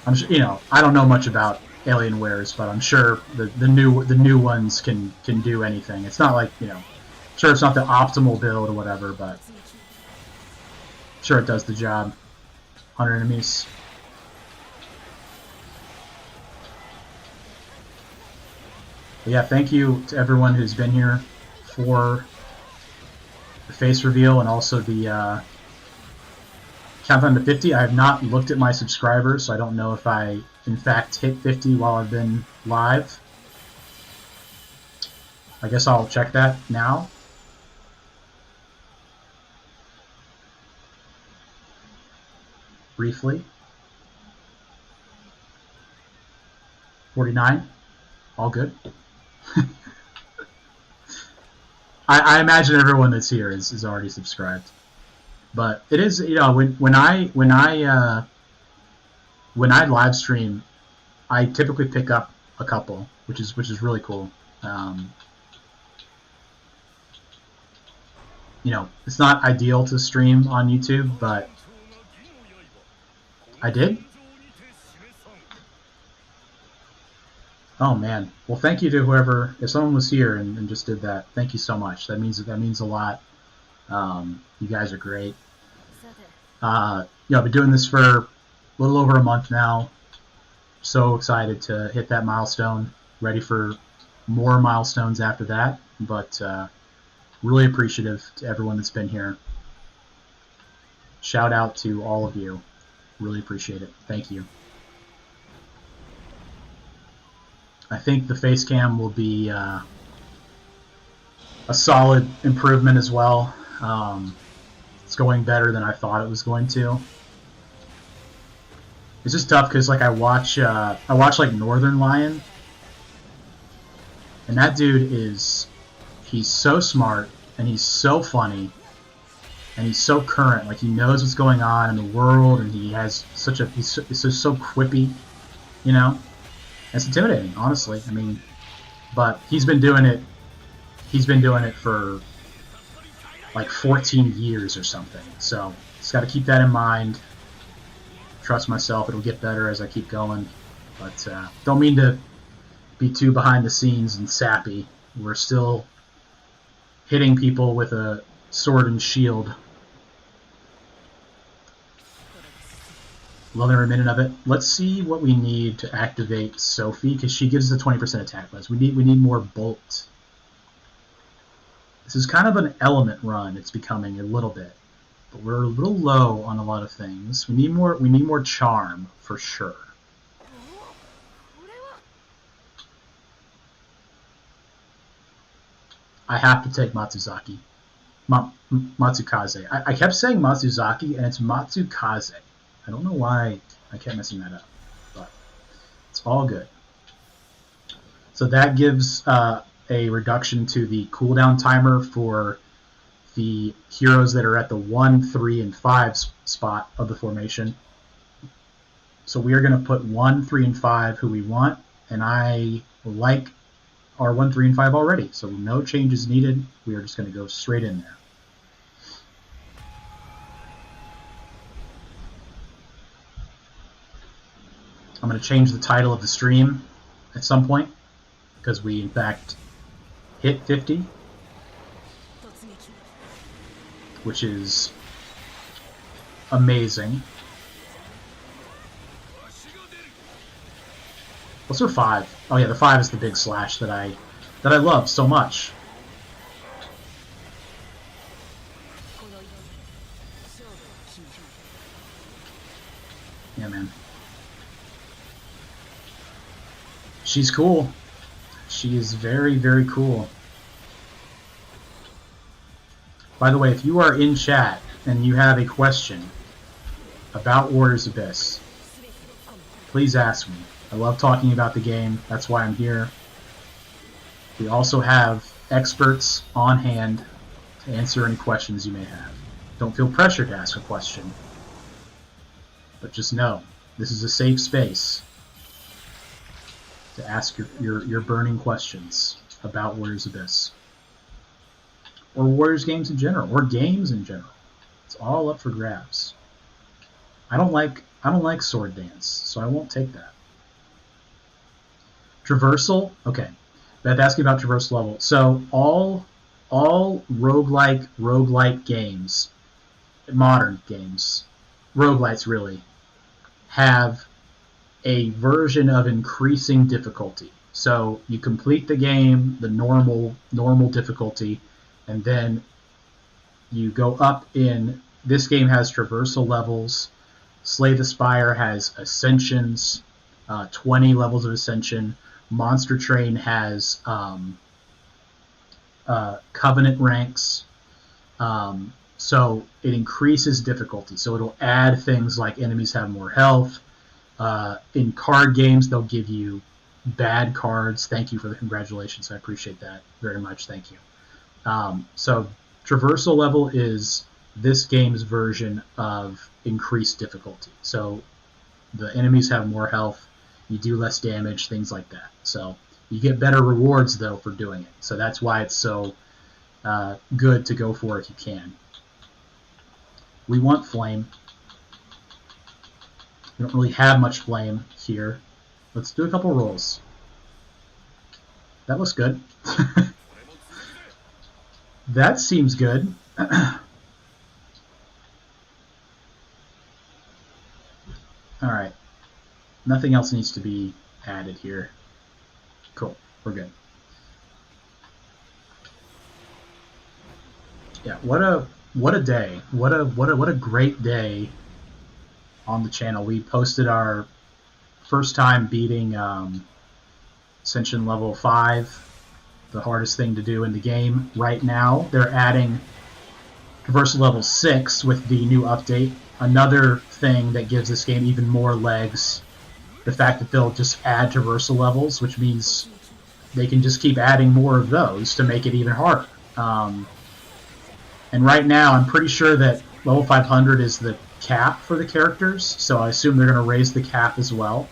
I'm sure, I don't know much about Alienwares, but I'm sure the new ones can do anything. It's not like, sure it's not the optimal build or whatever, but sure it does the job. 100 enemies. But yeah, thank you to everyone who's been here for the face reveal and also the countdown to 50. I have not looked at my subscribers, so I don't know if I in fact hit 50 while I've been live. I guess I'll check that now. Briefly. 49. All good. I imagine everyone that's here is already subscribed. But it is, when I live stream, I typically pick up a couple, which is really cool. It's not ideal to stream on YouTube, but I did. Oh man, well thank you to whoever, if someone was here and just did that, thank you so much. That means a lot. You guys are great. I've been doing this for a little over a month now. So excited to hit that milestone. Ready for more milestones after that. But really appreciative to everyone that's been here. Shout out to all of you. Really appreciate it. Thank you. I think the face cam will be a solid improvement as well. It's going better than I thought it was going to. It's just tough because I watch like Northern Lion, and that dude he's so smart and he's so funny and he's so current. Like he knows what's going on in the world, and he has he's so quippy, It's intimidating, honestly. I mean, but he's been doing it for like 14 years or something. So just got to keep that in mind. Trust myself, it'll get better as I keep going. But don't mean to be too behind the scenes and sappy. We're still hitting people with a sword and shield. Love every minute of it. Let's see what we need to activate Sophie, because she gives us a 20% attack bonus. We need more bolt. This is kind of an element run. It's becoming a little bit. but we're a little low on a lot of things. We need more charm for sure. I have to take Matsuzaki. Matsukaze. I kept saying Matsuzaki, and it's Matsukaze. I don't know why I kept messing that up, but it's all good. So that gives a reduction to the cooldown timer for the heroes that are at the 1, 3, and 5 spot of the formation. So we are going to put 1, 3, and 5 who we want, and I like our 1, 3, and 5 already, so no changes needed. We are just going to go straight in there. I'm going to change the title of the stream at some point, because we, in fact, hit 50, which is amazing. What's her 5? Oh yeah, the 5 is the big slash that I love so much. Yeah, man. She's cool. She is very, very cool. By the way, if you are in chat and you have a question about Warriors Abyss, please ask me. I love talking about the game. That's why I'm here. We also have experts on hand to answer any questions you may have. Don't feel pressured to ask a question, but just know this is a safe space to ask your burning questions about Warriors Abyss, or Warriors games in general, or games in general. It's all up for grabs. I don't like sword dance, so I won't take that. Traversal, okay. Beth asking about traversal level. So all roguelike games, modern games, roguelites really, have a version of increasing difficulty. So you complete the game, the normal difficulty, and then you go up in. This game has traversal levels. Slay the Spire has ascensions, 20 levels of ascension. Monster Train has covenant ranks. So it increases difficulty. So it'll add things like enemies have more health. In card games, they'll give you bad cards. Thank you for the congratulations. I appreciate that very much. Thank you. So traversal level is this game's version of increased difficulty. So the enemies have more health. You do less damage, things like that. So you get better rewards, though, for doing it. So that's why it's so good to go for if you can. We want flame. We don't really have much flame here. Let's do a couple rolls. That looks good. That seems good. Alright. Nothing else needs to be added here. Cool. We're good. Yeah, what a day. What a great day on the channel. We posted our first time beating Ascension level 5, the hardest thing to do in the game right now. They're adding Traversal level 6 with the new update. Another thing that gives this game even more legs. The fact that they'll just add traversal levels, which means they can just keep adding more of those to make it even harder. And right now, I'm pretty sure that level 500 is the cap for the characters, so I assume they're going to raise the cap as well.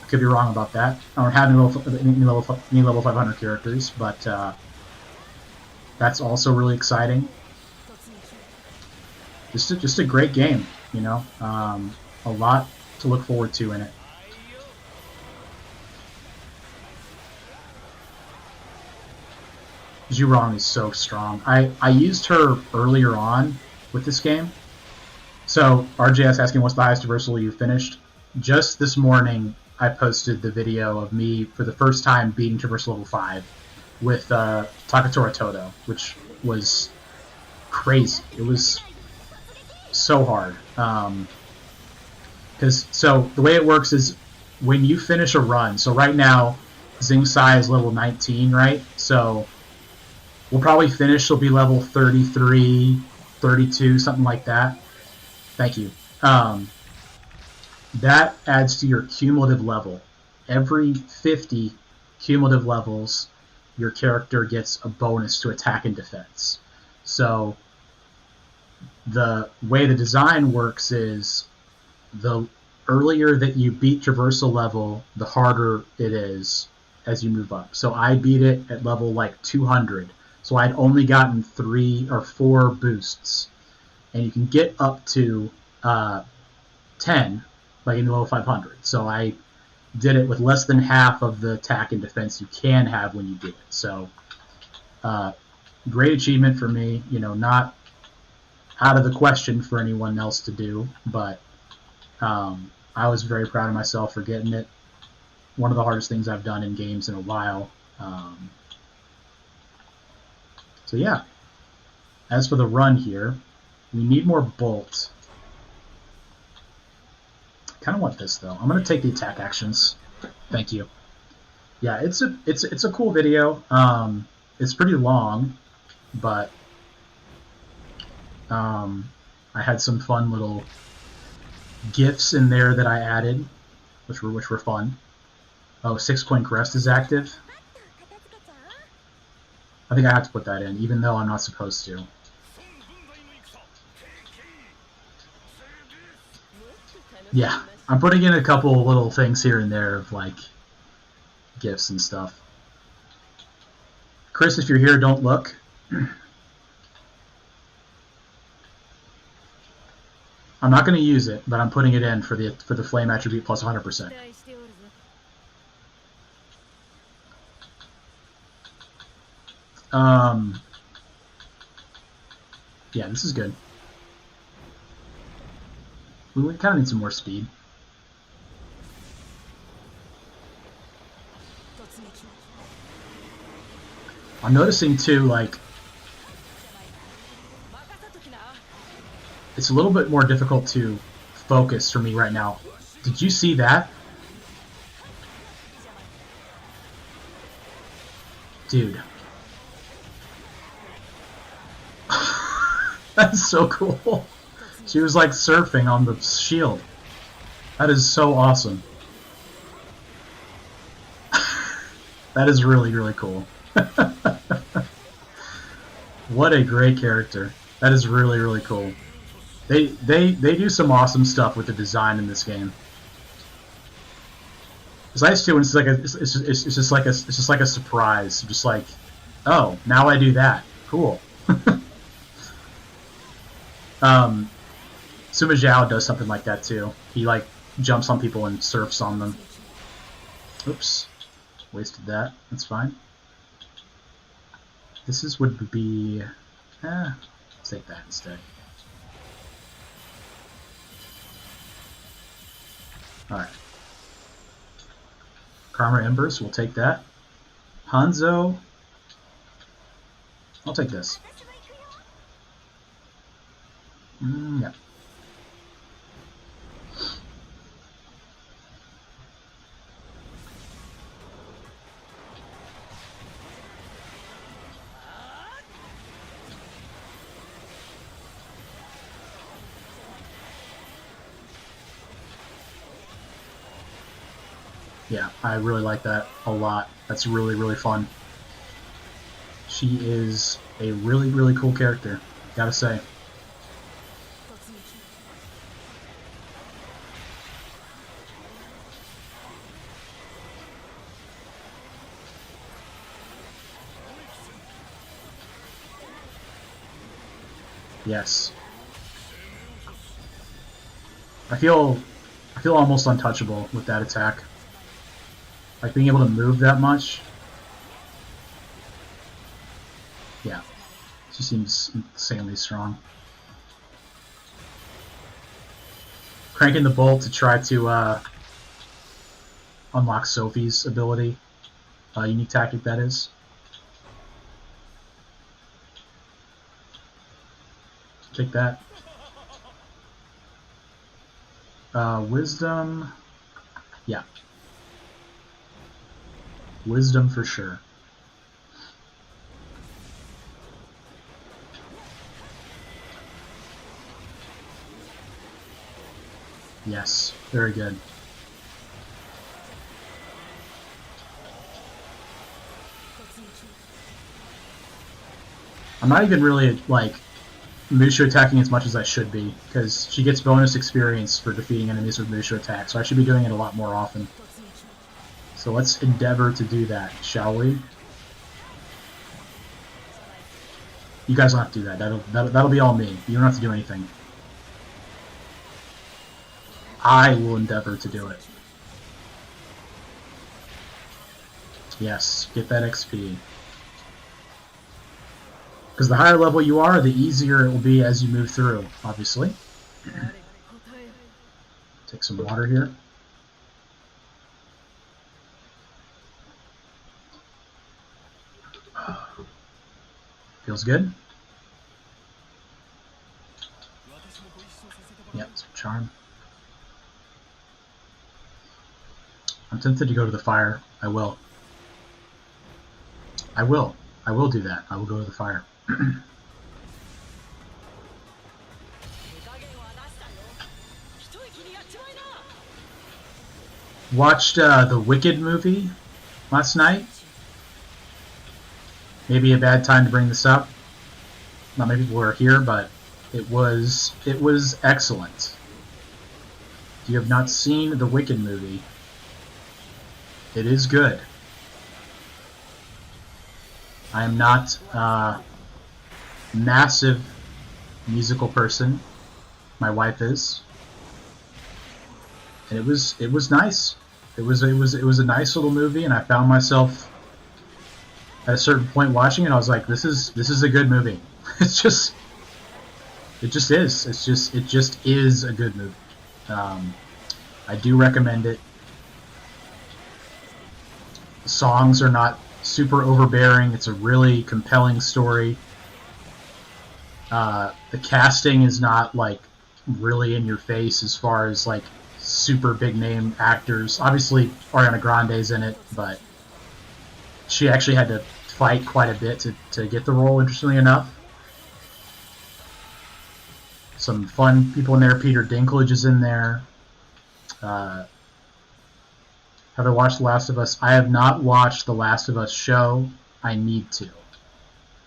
I could be wrong about that. I don't have any level 500 characters, but that's also really exciting. Just a great game, you know. A lot to look forward to in it. Zhurong is so strong. I used her earlier on with this game. So RJS asking what's the highest traversal you finished. Just this morning, I posted the video of me for the first time beating traversal level 5 with Takatora Todo, which was crazy. It was so hard. So the way it works is when you finish a run. So right now, Xing Sai is level 19, right? So we'll probably finish. She'll be level 33, 32, something like that. Thank you. That adds to your cumulative level. Every 50 cumulative levels, your character gets a bonus to attack and defense. So the way the design works is the earlier that you beat traversal level, the harder it is as you move up. So I beat it at level like 200. So I'd only gotten 3 or 4 boosts. And you can get up to 10, like in level 500. So I did it with less than half of the attack and defense you can have when you do it. So great achievement for me. You know, not out of the question for anyone else to do, but I was very proud of myself for getting it. One of the hardest things I've done in games in a while. So yeah. As for the run here, we need more bolt. I kind of want this though. I'm gonna take the attack actions. Thank you. Yeah, it's a cool video. It's pretty long, but I had some fun little GIFs in there that I added, which were fun. Oh, 6-point crest is active. I think I have to put that in, even though I'm not supposed to. Yeah, I'm putting in a couple little things here and there of like GIFs and stuff. Chris, if you're here, don't look. I'm not going to use it, but I'm putting it in for the flame attribute plus 100%. Yeah, this is good. We kind of need some more speed. I'm noticing too, like, it's a little bit more difficult to focus for me right now. Did you see that? Dude. That's so cool. She was like surfing on the shield. That is so awesome. That is really, really cool. What a great character. That is really, really cool. They do some awesome stuff with the design in this game. It's nice too when it's like it's just like a surprise. Just like, oh, now I do that. Cool. Sima Zhao does something like that too. He like jumps on people and surfs on them. Oops, wasted that. That's fine. This would be. Let's take that instead. All right. Karma Embers, we'll take that. Hanzo, I'll take this. Yeah. Yeah, I really like that a lot. That's really, really fun. She is a really, really cool character, gotta say. Yes. I feel almost untouchable with that attack. Like being able to move that much. Yeah. She seems insanely strong. Cranking the bolt to try to unlock Sophie's ability. Unique tactic, that is. Take that. Wisdom. Yeah. Wisdom for sure. Yes, very good. I'm not even really, like, Mushu attacking as much as I should be, because she gets bonus experience for defeating enemies with Mushu attack, so I should be doing it a lot more often. So let's endeavor to do that, shall we? You guys don't have to do that. That'll be all me. You don't have to do anything. I will endeavor to do it. Yes, get that XP. Because the higher level you are, the easier it will be as you move through, obviously. Take some water here. Feels good. Yep, some charm. I'm tempted to go to the fire. I will. I will. I will do that. I will go to the fire. Watched the Wicked movie last night. Maybe a bad time to bring this up. Not many people were here, but it was excellent. If you have not seen the Wicked movie, it is good. I am not a massive musical person. My wife is, and it was nice. It was a nice little movie, and I found myself at a certain point watching it. I was like, this is a good movie. It just is. It just is a good movie. I do recommend it. The songs are not super overbearing. It's a really compelling story. The casting is not like really in your face as far as like super big name actors. Obviously, Ariana Grande's in it, but she actually had to fight quite a bit to get the role, interestingly enough. Some fun people in there. Peter Dinklage is in there. Have I watched The Last of Us? I have not watched The Last of Us show. I need to.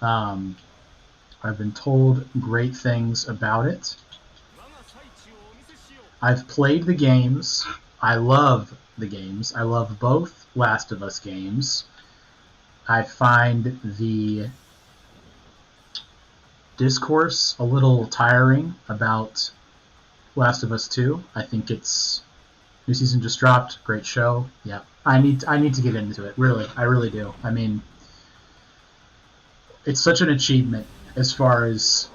I've been told great things about it. I've played the games. I love the games. I love both Last of Us games. I find the discourse a little tiring about Last of Us 2. I think it's new season just dropped. Great show. Yeah, I need to get into it. Really, I really do. I mean, it's such an achievement as far as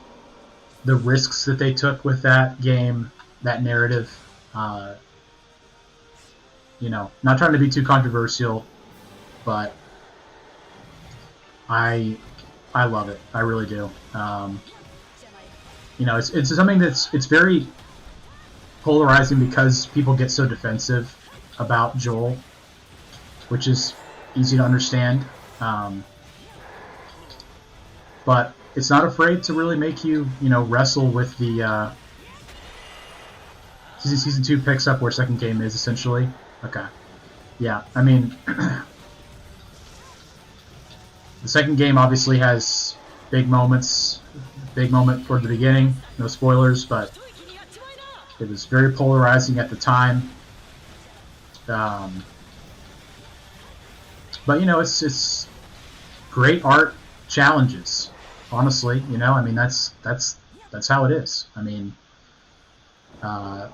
the risks that they took with that game, that narrative. Not trying to be too controversial, but I love it. I really do. It's something it's very polarizing because people get so defensive about Joel, which is easy to understand. But it's not afraid to really make you, wrestle with the season 2 picks up where second game is essentially. Okay. Yeah, I mean, the second game obviously has big moments. Big moment toward the beginning. No spoilers, but it was very polarizing at the time. But it's great art challenges. Honestly, I mean that's how it is. I mean, got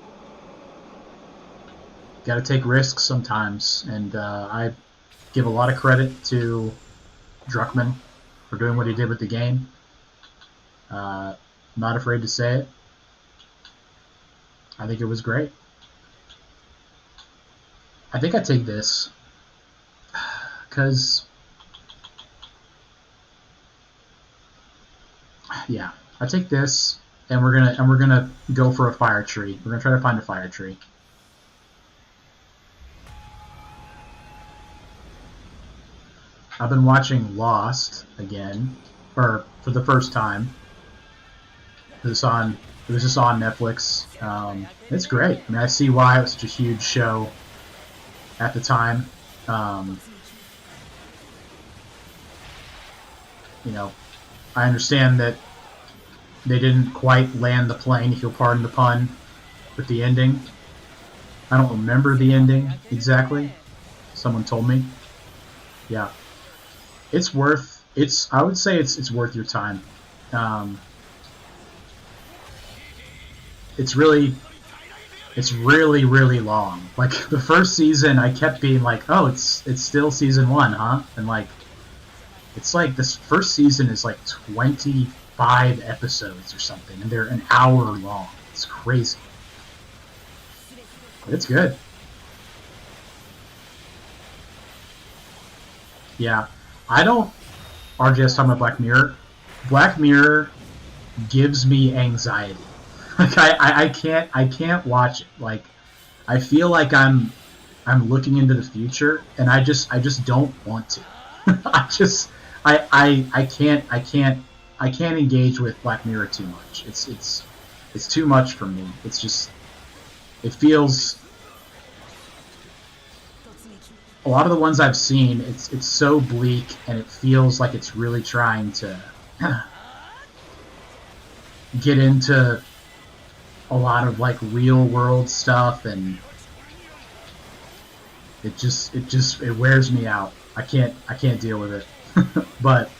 to take risks sometimes, and I give a lot of credit to Druckmann for doing what he did with the game. Not afraid to say it. I think it was great. I think I take this because, yeah, I take this. and we're gonna go for a fire tree. We're gonna try to find a fire tree. I've been watching Lost again, or for the first time. It was just on Netflix. It's great. I mean, I see why it was such a huge show at the time. You know, I understand that they didn't quite land the plane, if you'll pardon the pun, with the ending. I don't remember the ending exactly. Someone told me. Yeah, it's worth. I would say it's worth your time. It's really really long. Like the first season, I kept being like, oh, it's still season 1, huh? And like, it's like this first season is like 25 episodes or something, and they're an hour long. It's crazy, but it's good. Yeah, I don't. RJ's talking about Black Mirror. Black Mirror gives me anxiety. Like I can't watch it. Like I feel like I'm looking into the future, and I just don't want to. I can't engage with Black Mirror too much. It's too much for me. It's just it feels a lot of the ones I've seen. It's so bleak, and it feels like it's really trying to get into a lot of like real world stuff, and it wears me out. I can't deal with it. But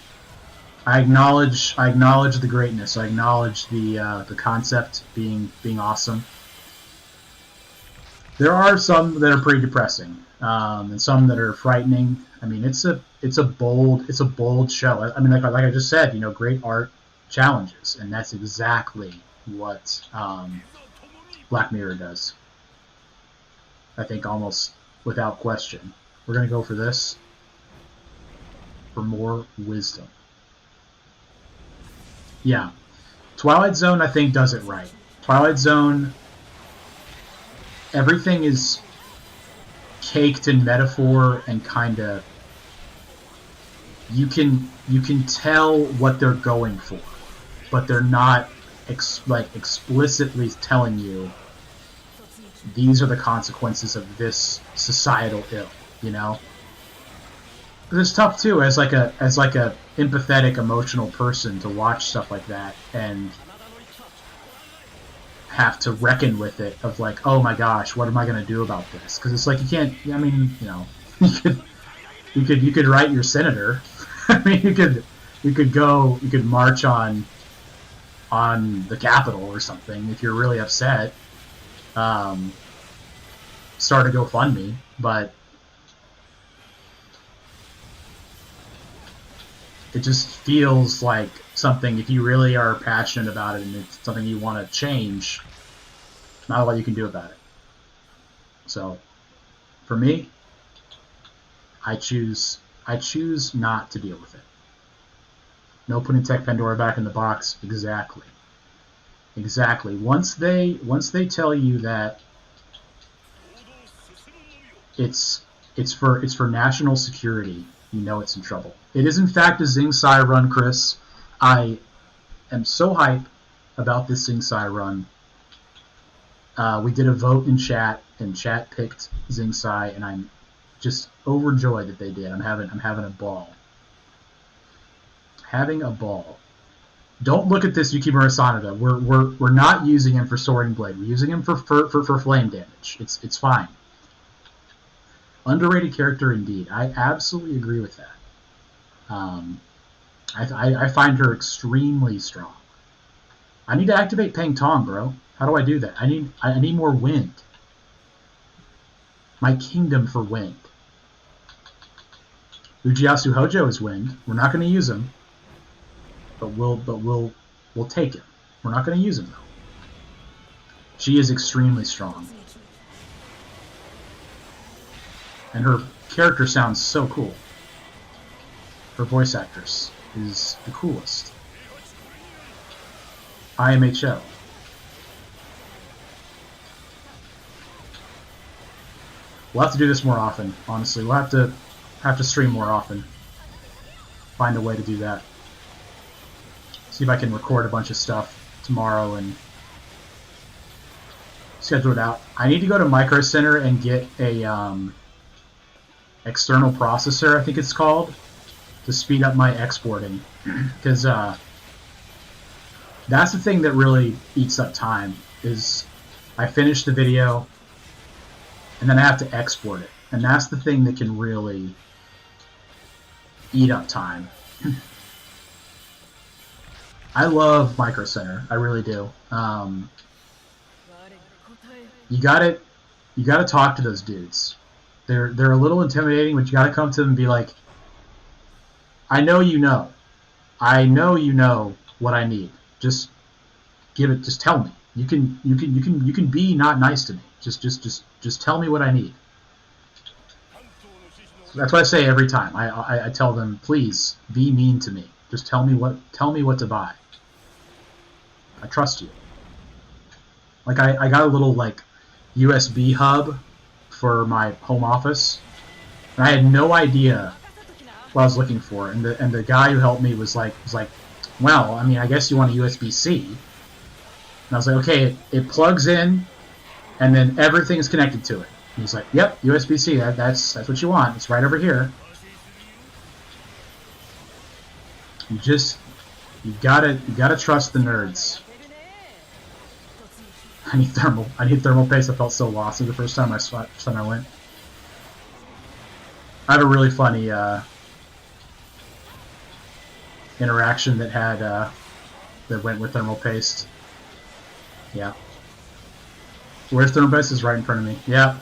I acknowledge the greatness. I acknowledge the concept being awesome. There are some that are pretty depressing, and some that are frightening. I mean, it's a bold show. I mean, like I just said, great art challenges, and that's exactly what Black Mirror does. I think almost without question. We're gonna go for this for more wisdom. Yeah, Twilight Zone I think does it right. Twilight Zone, everything is caked in metaphor and kind of you can tell what they're going for, but they're not explicitly telling you these are the consequences of this societal ill. It's tough too as like a empathetic, emotional person to watch stuff like that and have to reckon with it of like, oh my gosh, what am I going to do about this? Because it's like you can't. I mean, you could write your senator. I mean, you could march on the Capitol or something if you're really upset. Start a GoFundMe, but it just feels like something, if you really are passionate about it and it's something you want to change, not a lot you can do about it. So, for me, I choose not to deal with it. No putting Tech Pandora back in the box. Exactly. Once they tell you that it's for national security, it's in trouble. It is in fact a Zing Sai run, Chris. I am so hype about this Zing Sai run. We did a vote in chat, and chat picked Zing Sai, and I'm just overjoyed that they did. I'm having a ball. Having a ball. Don't look at this Yukimura Sanada. We're not using him for Soaring Blade. We're using him for flame damage. It's fine. Underrated character indeed. I absolutely agree with that. I find her extremely strong. I need to activate Peng Tong, bro. How do I do that? I need more wind. My kingdom for wind. Ujiyasu Hojo is wind. We're not going to use him, but we'll take him. We're not going to use him though. She is extremely strong, and her character sounds so cool. Her voice actress is the coolest. IMHO. We'll have to do this more often, honestly. We'll have to stream more often. Find a way to do that. See if I can record a bunch of stuff tomorrow and schedule it out. I need to go to Micro Center and get a external processor, I think it's called, to speed up my exporting. Because that's the thing that really eats up time, is I finish the video and then I have to export it. And that's the thing that can really eat up time. I love Micro Center, I really do. You gotta talk to those dudes. They're a little intimidating, but you gotta come to them and be like, I know you know what I need. Just tell me. You can be not nice to me. Just tell me what I need. So that's what I say every time. I tell them, please be mean to me. Just tell me what to buy. I trust you. Like I got a little like USB hub for my home office, and I had no idea what I was looking for. And the guy who helped me was like, well, I mean, I guess you want a USB-C. And I was like, okay, it plugs in, and then everything's connected to it. And he's like, yep, USB-C. That's what you want. It's right over here. You gotta trust the nerds. I need thermal paste. I felt so lost the first time I went. I have a really funny interaction that went with thermal paste. Yeah. Where's thermal paste? Is right in front of me. Yeah.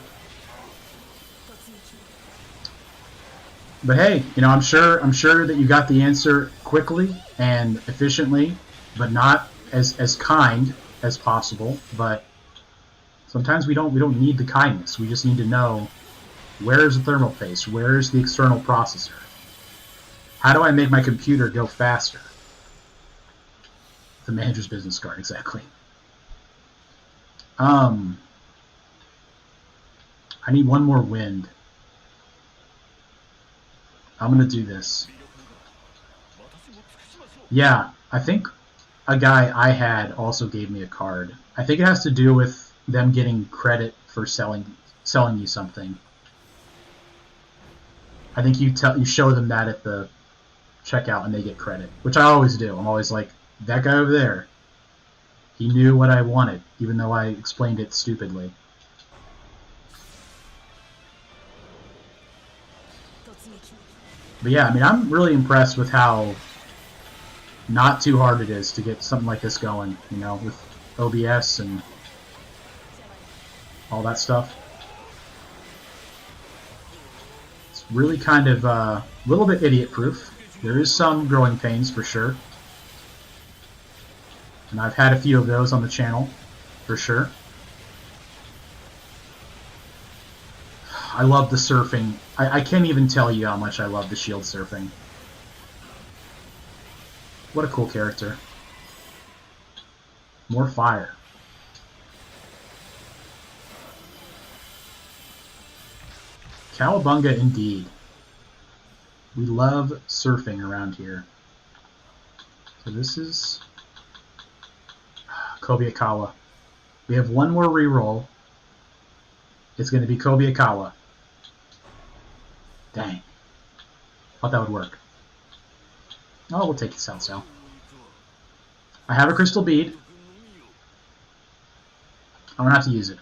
But hey, I'm sure that you got the answer quickly and efficiently, but not as kind as possible. But sometimes we don't need the kindness. We just need to know, where's the thermal paste? Where's the external processor? How do I make my computer go faster? The manager's business card, exactly. I need one more wind. I'm gonna do this. Yeah, I think a guy I had also gave me a card. I think it has to do with them getting credit for selling you something. I think you show them that at the checkout and they get credit, which I always do. I'm always like, that guy over there, he knew what I wanted, even though I explained it stupidly. But yeah, I mean, I'm really impressed with how not too hard it is to get something like this going, with OBS and all that stuff. It's really kind of a little bit idiot-proof. There is some growing pains for sure. And I've had a few of those on the channel, for sure. I love the surfing. I can't even tell you how much I love the shield surfing. What a cool character. More fire. Cowabunga indeed. We love surfing around here. So this is Kobayakawa. We have one more reroll. It's going to be Kobayakawa. Dang. Thought that would work. Oh, we'll take it South. I have a crystal bead. I'm going to have to use it.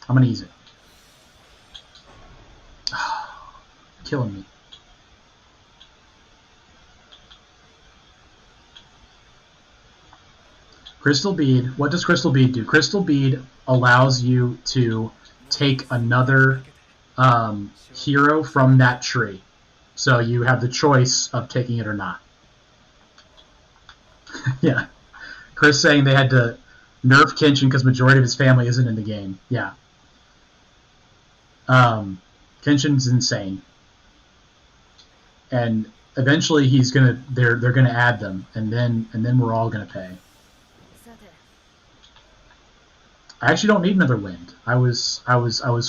I'm going to use it. Killing me. Crystal bead. What does crystal bead do? Crystal bead allows you to take another hero from that tree. So you have the choice of taking it or not. Yeah. Chris saying they had to nerf Kenshin because majority of his family isn't in the game. Yeah. Kenshin's insane. And eventually they're gonna add them, and then we're all gonna pay. I actually don't need another wind. I was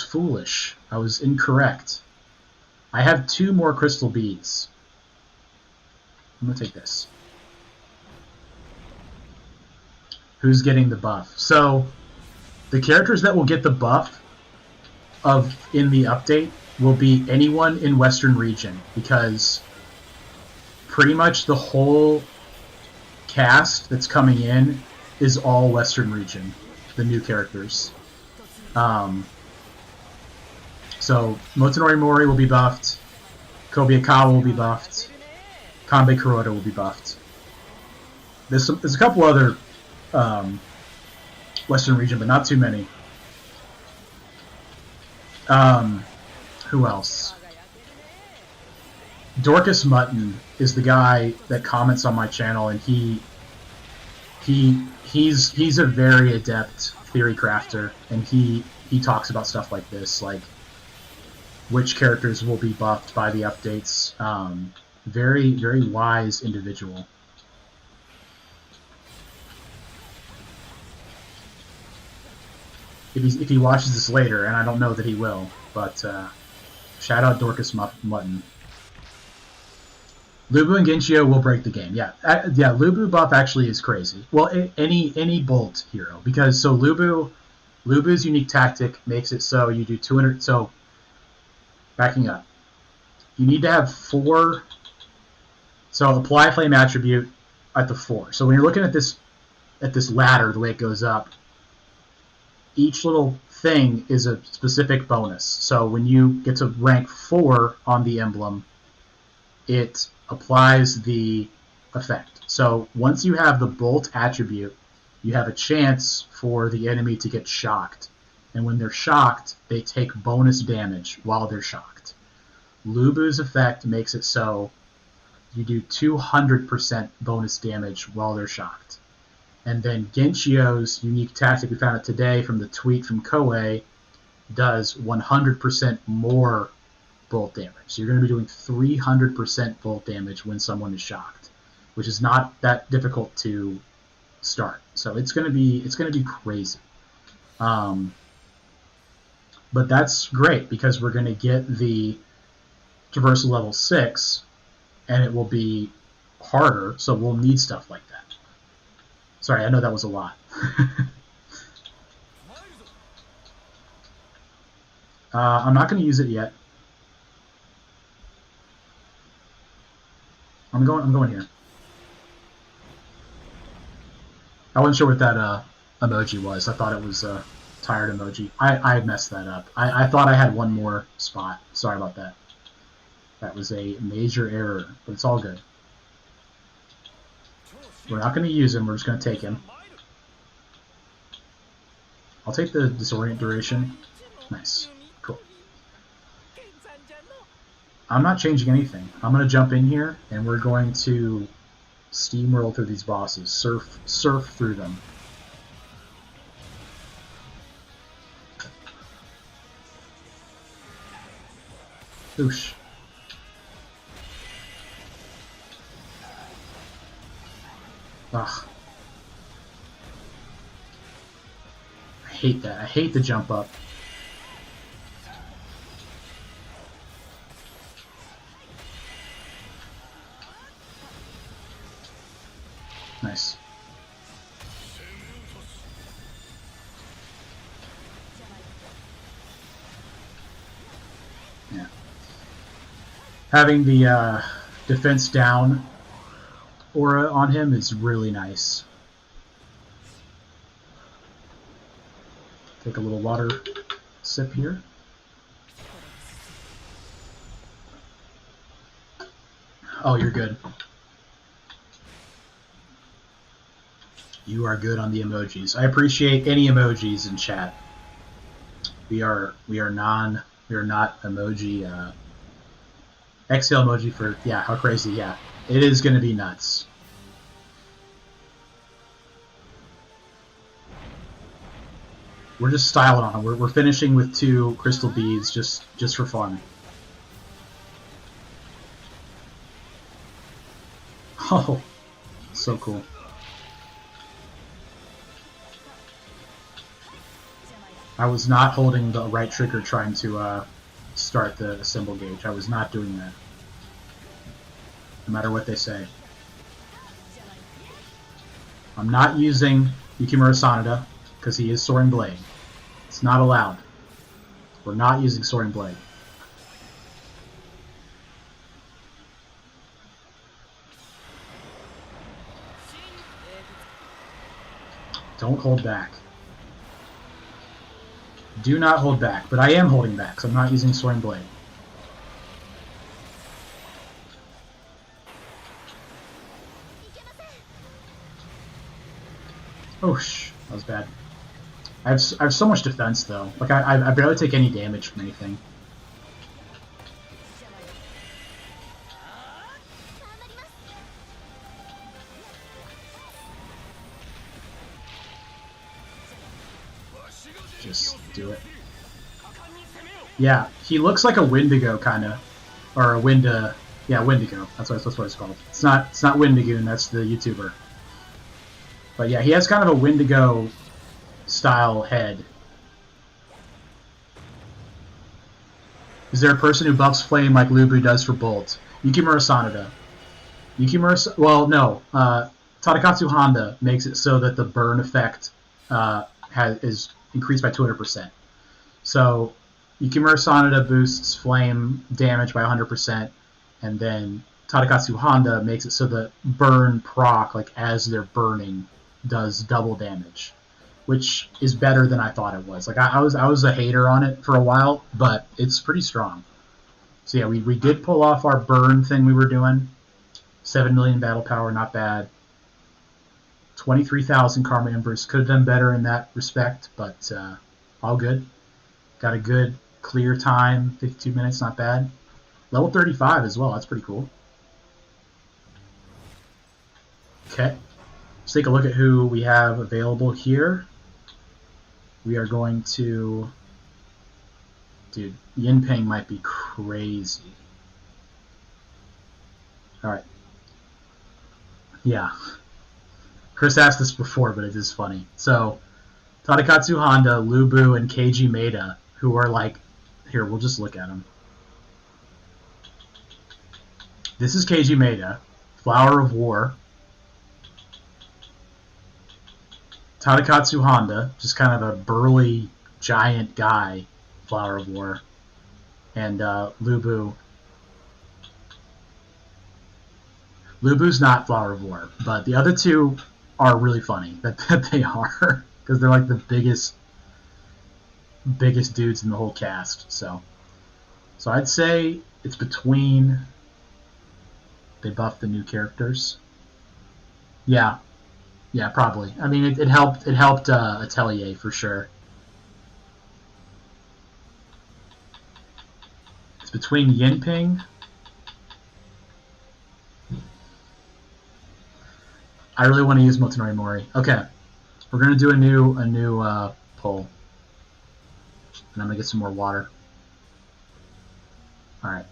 foolish. I was incorrect. I have 2 more crystal beads. I'm gonna take this. Who's getting the buff? So the characters that will get the buff in the update will be anyone in Western region, because pretty much the whole cast that's coming in is all Western region, the new characters. So Motonori Mori will be buffed, Kobayakawa will be buffed, Kanbei Kuroda will be buffed. There's a couple other Western region, but not too many. Who else? Dorcas Mutton is the guy that comments on my channel, and he's a very adept theory crafter, and he talks about stuff like this, like which characters will be buffed by the updates. Very, very wise individual. If he watches this later, and I don't know that he will, but shout out Dorcas Mutton. Lubu and Genshio will break the game. Yeah, Lubu buff actually is crazy. Well, any Bolt hero, because so Lubu's unique tactic makes it so you do 200. So backing up, you need to have 4. So apply flame attribute at the 4. So when you're looking at this ladder, the way it goes up, each little thing is a specific bonus. So when you get to rank 4 on the emblem, it applies the effect. So once you have the Bolt attribute, you have a chance for the enemy to get shocked. And when they're shocked, they take bonus damage while they're shocked. Lubu's effect makes it so you do 200% bonus damage while they're shocked. And then Genshio's unique tactic, we found it today from the tweet from Koei, does 100% more bolt damage. So you're going to be doing 300% bolt damage when someone is shocked, which is not that difficult to start. So it's going to be crazy. But that's great because we're going to get the traversal level 6, and it will be harder. So we'll need stuff like that. Sorry, I know that was a lot. I'm not going to use it yet. I'm going here. I wasn't sure what that emoji was. I thought it was a tired emoji. I messed that up. I thought I had one more spot. Sorry about that. That was a major error, but it's all good. We're not going to use him. We're just going to take him. I'll take the disorient duration. Nice. Cool. I'm not changing anything. I'm going to jump in here, and we're going to steamroll through these bosses. Surf through them. Oosh. Ugh. I hate that. I hate the jump up. Nice. Yeah. Having the defense down aura on him is really nice. Take a little water sip here. Oh, you're good. You are good on the emojis. I appreciate any emojis in chat. We are not emoji. Exhale emoji for, yeah, how crazy, yeah. It is going to be nuts. We're just styling on them. We're finishing with 2 crystal beads just for fun. Oh, so cool. I was not holding the right trigger trying to start the symbol gauge. I was not doing that. No matter what they say. I'm not using Yukimura Sanada because he is Soaring Blade. It's not allowed. We're not using Soaring Blade. Don't hold back. Do not hold back, but I am holding back because I'm not using Soaring Blade. Oh, that was bad. I have so much defense though. Like I barely take any damage from anything. Just do it. Yeah, he looks like a Wendigo kind of, or a yeah, Wendigo. That's what it's called. It's not Wendigoon. That's the YouTuber. But yeah, he has kind of a Wendigo style head. Is there a person who buffs Flame like Lubu does for Bolt? Yukimura Sanada. Well, no. Tadakatsu Honda makes it so that the burn effect is increased by 200%. So Yukimura Sanada boosts Flame damage by 100%, and then Tadakatsu Honda makes it so that burn proc, like as they're burning, does double damage, which is better than I thought it was. Like I was a hater on it for a while, but it's pretty strong. So yeah, we did pull off our burn thing we were doing. 7 million battle power, not bad. 23,000 Karma Embers. Could have done better in that respect, but all good. Got a good clear time, 52 minutes, not bad. Level 35 as well, that's pretty cool. Okay, let's take a look at who we have available here. We are going to... Dude, Yinping might be crazy. Alright. Yeah. Chris asked this before, but it is funny. So, Tadakatsu Honda, Lubu, and Keiji Maeda, who are like... Here, we'll just look at them. This is Keiji Maeda, Flower of War. Tadakatsu Honda, just kind of a burly, giant guy, Flower of War. And Lubu. Lubu's not Flower of War, but the other two are really funny. That they are, because they're like the biggest dudes in the whole cast. So I'd say it's between. They buffed the new characters. Yeah, probably. I mean, it helped. It helped Atelier for sure. It's between Yinping. I really want to use Motonori Mori. Okay, we're gonna do a new poll, and I'm gonna get some more water. All right.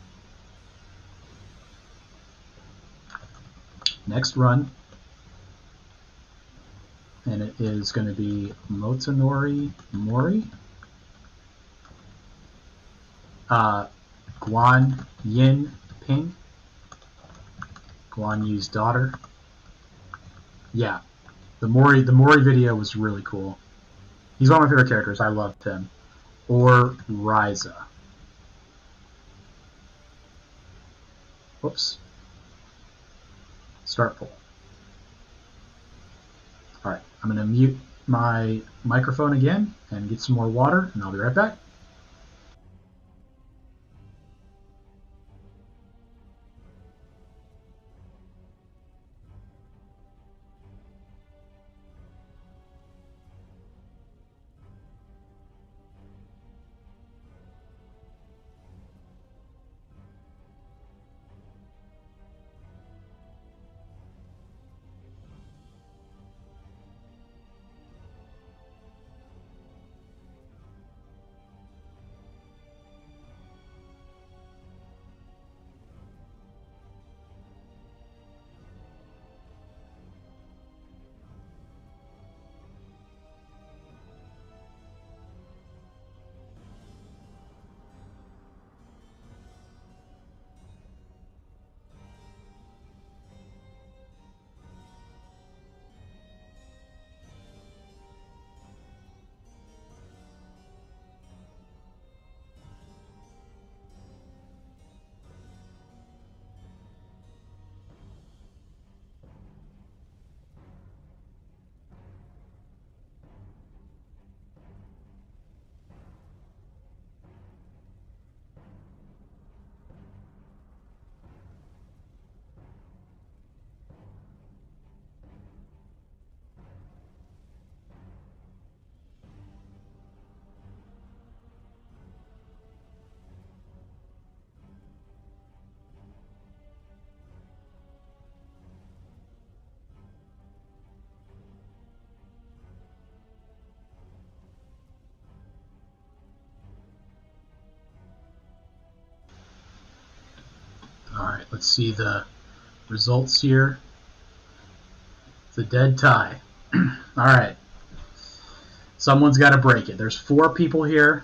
Next run, and it is going to be Motonori Mori, Guan Yin Ping, Guan Yu's daughter. Yeah, the Mori video was really cool. He's one of my favorite characters. I loved him. Or Ryza. Whoops. Start poll. Alright, I'm going to mute my microphone again and get some more water, and I'll be right back. Alright, let's see the results here. It's a dead tie. Alright. Someone's got to break it. There's 4 people here.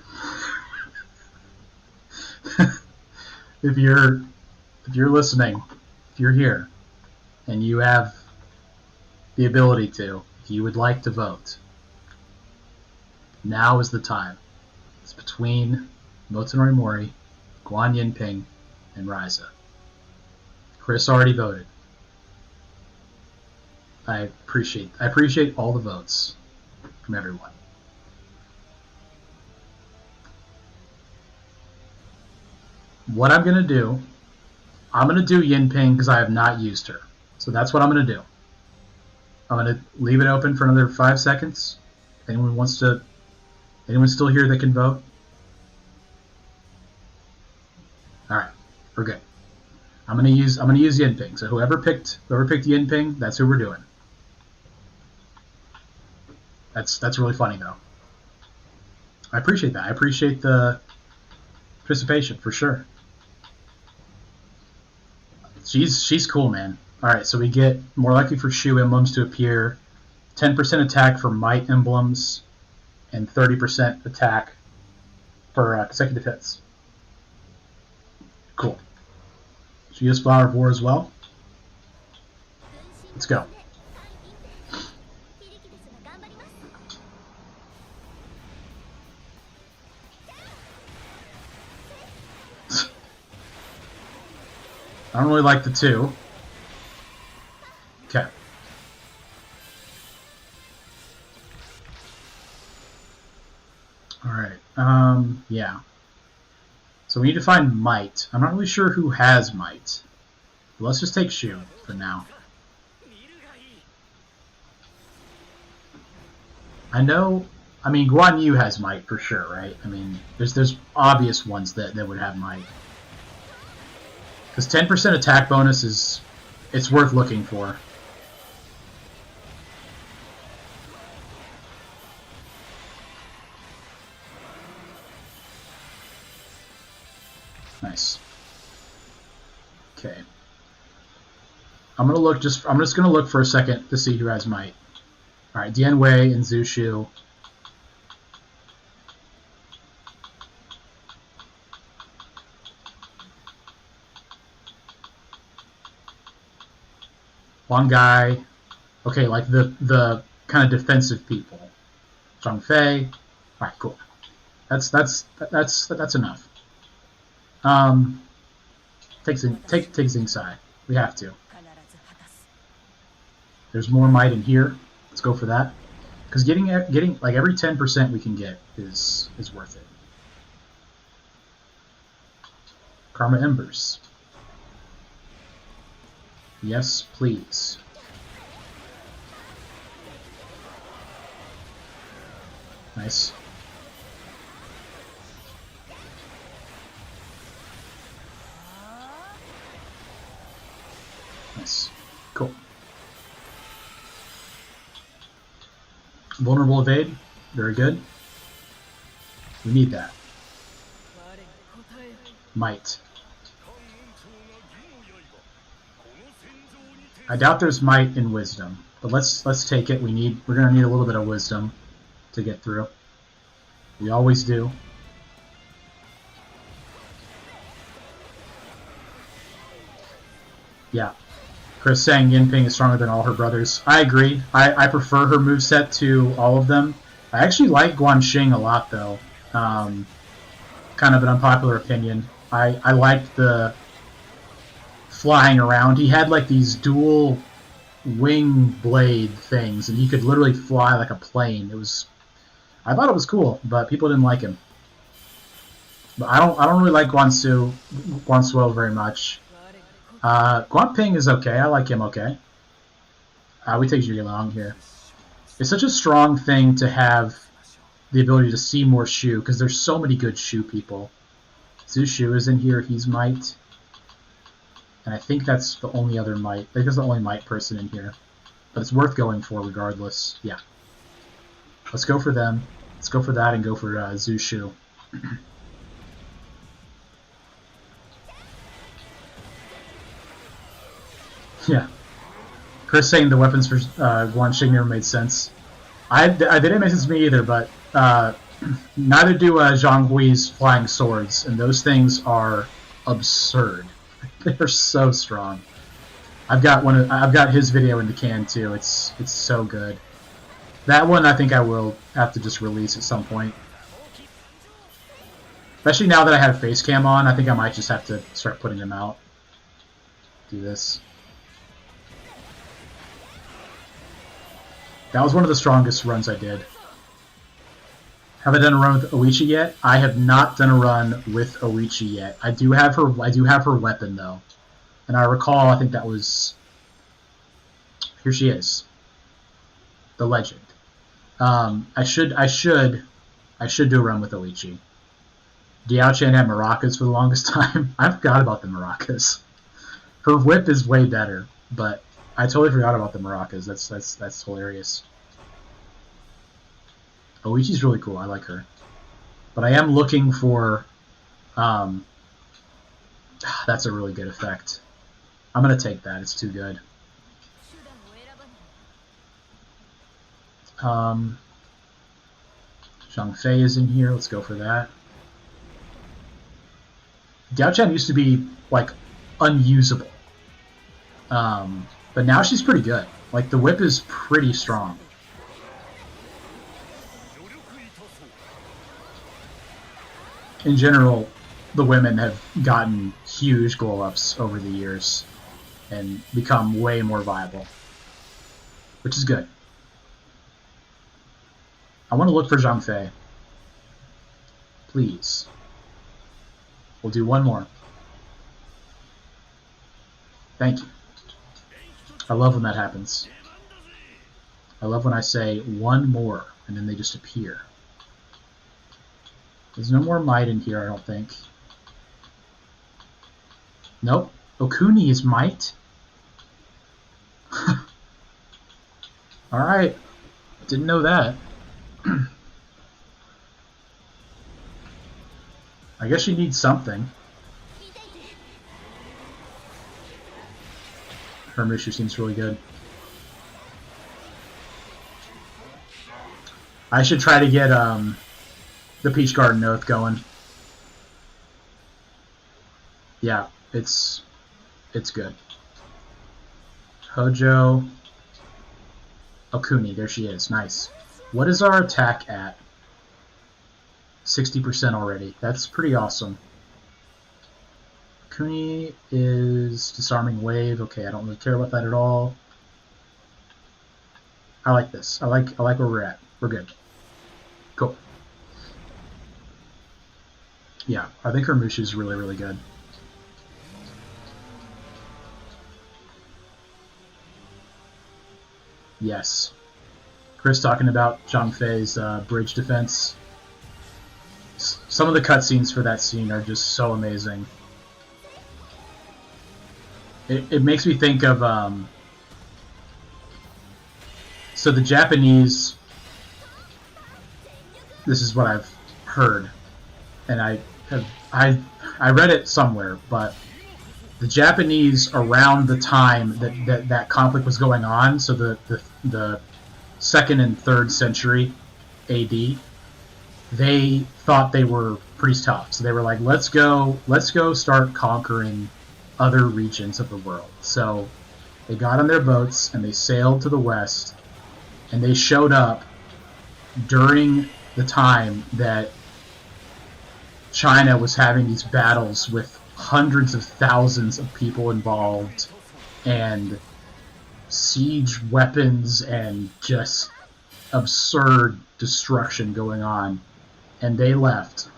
If you're listening, if you're here, and you have the ability to, if you would like to vote, now is the time. It's between Motonori Mori, Guan Yinping, and Ryza. Chris already voted. I appreciate all the votes from everyone. What I'm gonna do Yinping because I have not used her. So that's what I'm gonna do. I'm gonna leave it open for another 5 seconds. If anyone still here that can vote? Alright, we're good. I'm gonna use Yinping. So whoever picked Yinping, that's who we're doing. That's really funny though. I appreciate that. I appreciate the participation for sure. She's cool, man. Alright, so we get more likely for Shu emblems to appear, 10% attack for Might emblems, and 30% attack for consecutive hits. Cool. She has Flower of War as well. Let's go. I don't really like the 2. Okay. Alright, yeah. So we need to find Might. I'm not really sure who has Might. But let's just take Shu for now. I mean, Guan Yu has Might for sure, right? I mean, there's obvious ones that would have Might. Because 10% attack bonus it's worth looking for. Nice. Okay. I'm just gonna look for a second to see who has Might. Alright, Dian Wei and Zhu Shu. One guy. Okay, like the kind of defensive people. Zhang Fei. Alright, cool. That's enough. Take Xing Sai. We have to. There's more Might in here. Let's go for that. Because getting like every 10% we can get is worth it. Karma Embers. Yes, please. Nice. Nice. Cool. Vulnerable evade. Very good. We need that. Might. I doubt there's Might in Wisdom, but let's take it. We're gonna need a little bit of Wisdom to get through. We always do. Yeah. Chris saying Yinping is stronger than all her brothers. I agree. I prefer her moveset to all of them. I actually like Guanxing a lot, though. Kind of an unpopular opinion. I liked the flying around. He had like these dual wing blade things, and he could literally fly like a plane. I thought it was cool, but people didn't like him. But I don't really like Guansuo very much. Guanping is okay. I like him okay. We take Zhuge Liang here. It's such a strong thing to have the ability to see more Shu, because there's so many good Shu people. Zhu Shu is in here. He's Might. And I think that's the only other Might. I think that's the only Might person in here. But it's worth going for regardless. Yeah. Let's go for them. Let's go for that and go for Zhu Shu. Yeah. Chris saying the weapons for Guan Xing never made sense. I didn't make sense to me either, but neither do Zhang Hui's flying swords, and those things are absurd. They're so strong. I've got his video in the can too. It's so good. That one I think I will have to just release at some point. Especially now that I have face cam on, I think I might just have to start putting them out. Do this. That was one of the strongest runs I did. Have I done a run with Oichi yet? I have not done a run with Oichi yet. I do have her weapon though. And I recall, I think that was... Here she is. The legend. I should do a run with Oichi. Diao Chen had maracas for the longest time. I forgot about the maracas. Her whip is way better, but I totally forgot about the maracas. That's hilarious. Oichi's really cool. I like her. But I am looking for... that's a really good effect. I'm going to take that. It's too good. Zhang Fei is in here. Let's go for that. Diao Chen used to be, like, unusable. But now she's pretty good. Like, the whip is pretty strong. In general, the women have gotten huge glow-ups over the years and become way more viable, which is good. I want to look for Zhang Fei. Please. We'll do one more. Thank you. I love when that happens. I love when I say one more and then they just appear. There's no more might in here, I don't think. Nope. Okuni is might? Alright. Didn't know that. I guess you need something. Her Mushu seems really good. I should try to get the Peach Garden Oath going. Yeah, it's good. Hojo Okuni, there she is. Nice. What is our attack at? 60% already. That's pretty awesome. Okuni is Disarming Wave. Okay, I don't really care about that at all. I like this. I like where we're at. We're good. Cool. Yeah, I think her Mushu is really, really good. Yes. Chris talking about Zhang Fei's bridge defense. Some of the cutscenes for that scene are just so amazing. It makes me think of so the Japanese. This is what I've heard, and I read it somewhere, but the Japanese around the time that conflict was going on, so the 2nd and 3rd century AD, they thought they were pretty tough. So they were like, let's go start conquering other regions of the world. So they got on their boats and they sailed to the west, and they showed up during the time that China was having these battles with hundreds of thousands of people involved and siege weapons and just absurd destruction going on, and they left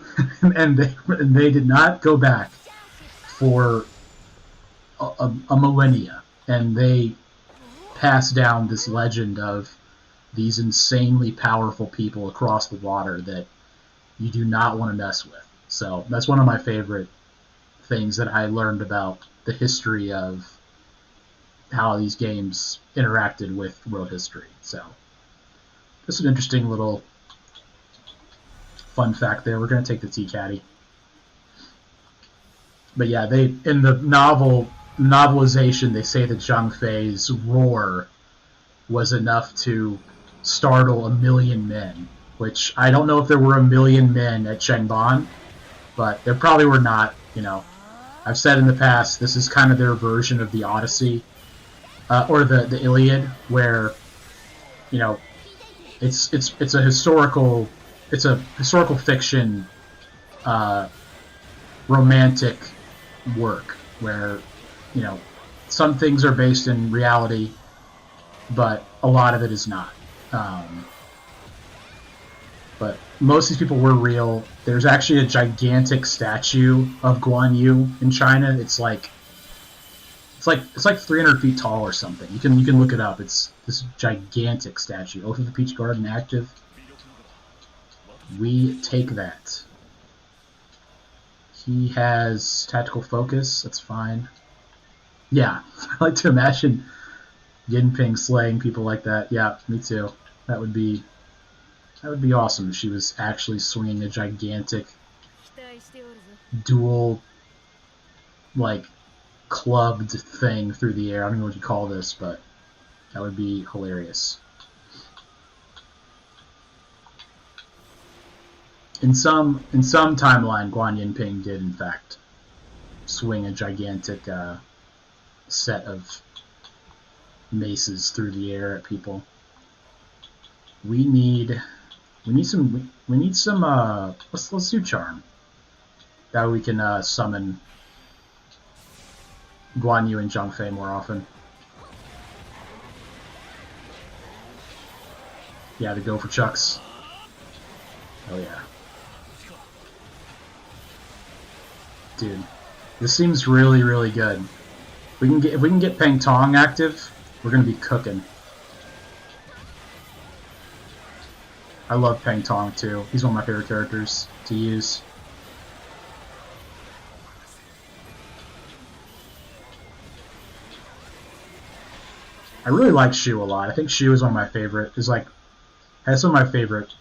and they did not go back for a millennia, and they passed down this legend of these insanely powerful people across the water that you do not want to mess with. So that's one of my favorite things that I learned about the history of how these games interacted with world history. So just an interesting little fun fact there. We're going to take the Tea Caddy. But yeah, they in the novel novelization, they say that Zhang Fei's roar was enough to startle 1,000,000 men, which I don't know if there were 1,000,000 men at Shenban, but there probably were not. You know, I've said in the past, this is kind of their version of the Odyssey, or the Iliad, where, you know, it's a historical fiction, romantic work where, you know, some things are based in reality, but a lot of it is not. But most of these people were real. There's actually a gigantic statue of Guan Yu in China. It's like 300 feet tall or something. You can look it up. It's this gigantic statue. Oath of the Peach Garden active. We take that. He has tactical focus. That's fine. Yeah, I like to imagine Yinping slaying people like that. Yeah, me too. That would be awesome if she was actually swinging a gigantic dual, like, clubbed thing through the air. I don't know what you call this, but that would be hilarious. In some timeline, Guan Yinping did in fact swing a gigantic set of maces through the air at people. We need some. Let's do charm. That way we can summon Guan Yu and Zhang Fei more often. Yeah, the go for chucks. Oh yeah. Dude, this seems really, really good. If we can get Peng Tong active, we're gonna be cooking. I love Peng Tong too. He's one of my favorite characters to use. I really like Shu a lot. I think Shu is one of my favorite. Has some of my favorite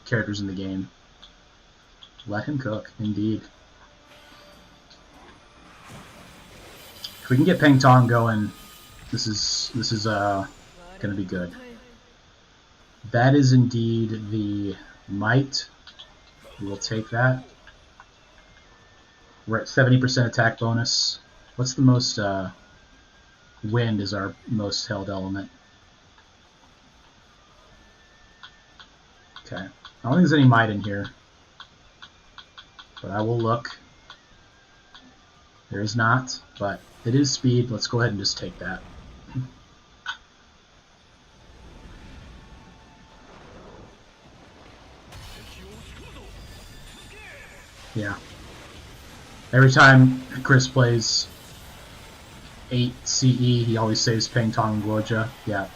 characters in the game. Let him cook, indeed. If we can get Peng Tong going, this is gonna be good. That is indeed the might. We will take that. We're at 70% attack bonus. What's the most? Wind is our most held element. Okay. I don't think there's any might in here, but I will look. There is not, but it is speed. Let's go ahead and just take that. Yeah. Every time Chris plays 8 CE, he always saves Peng Tong and Guoja. Yeah.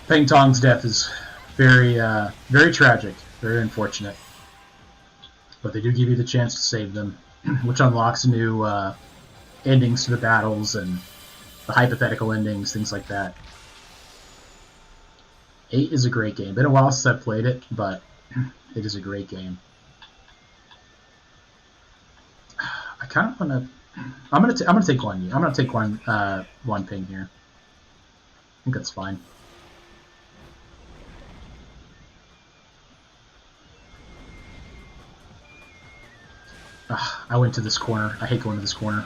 Peng Tong's death is very, very tragic, very unfortunate. But they do give you the chance to save them, which unlocks new endings to the battles and the hypothetical endings, things like that. 8 is a great game. Been a while since I've played it, but it is a great game. I kind of want to. I'm gonna take Guan Yu. I'm gonna take Guan Ping here. I think that's fine. I went to this corner. I hate going to this corner.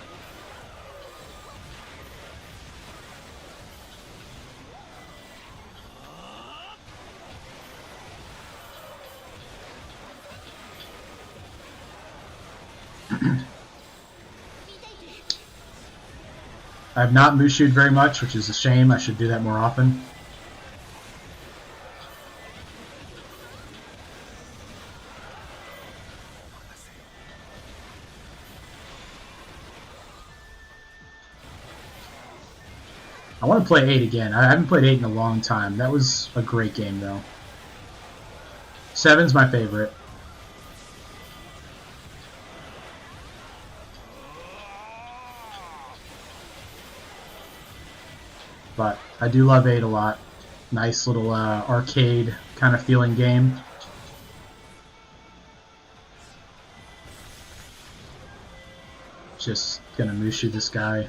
I have not Mushu'd very much, which is a shame. I should do that more often. I want to play 8 again. I haven't played 8 in a long time. That was a great game, though. 7's my favorite. But I do love 8 a lot. Nice little arcade kind of feeling game. Just gonna Mushu this guy.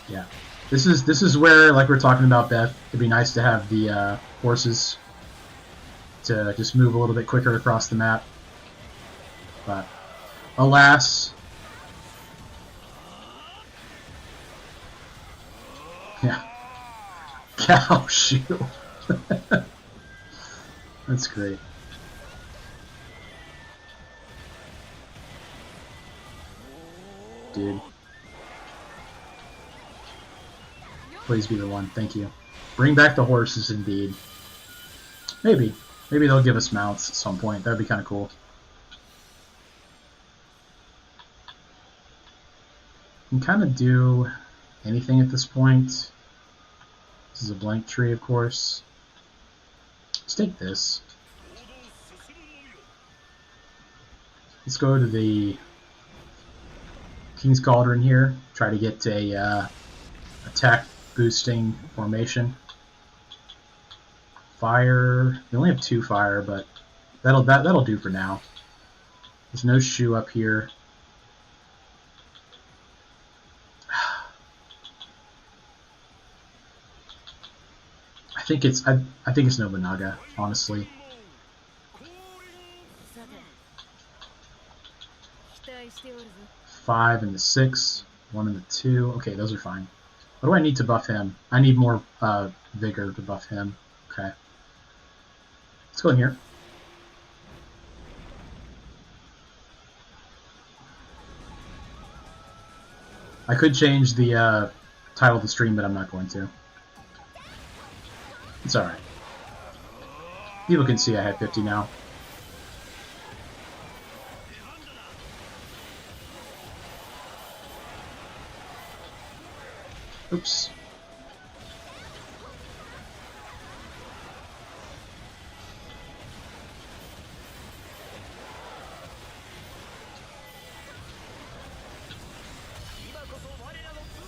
Yeah. This is where, like we're talking about, Beth, it'd be nice to have the horses to just move a little bit quicker across the map. But alas, yeah. Cow shoe. That's great. Dude. Please be the one. Thank you. Bring back the horses, indeed. Maybe. Maybe they'll give us mounts at some point. That'd be kind of cool. You can kind of do anything at this point. This is a blank tree, of course. Let's take this. Let's go to the King's Cauldron here. Try to get a attack boosting formation. Fire. We only have 2 fire, but that'll do for now. There's no shoe up here. I think it's Nobunaga, honestly. 5 and the 6, 1 and the 2. Okay, those are fine. What do I need to buff him? I need more vigor to buff him. Okay. Let's go in here. I could change the title of the stream, but I'm not going to. It's alright. People can see I had 50 now. Oops.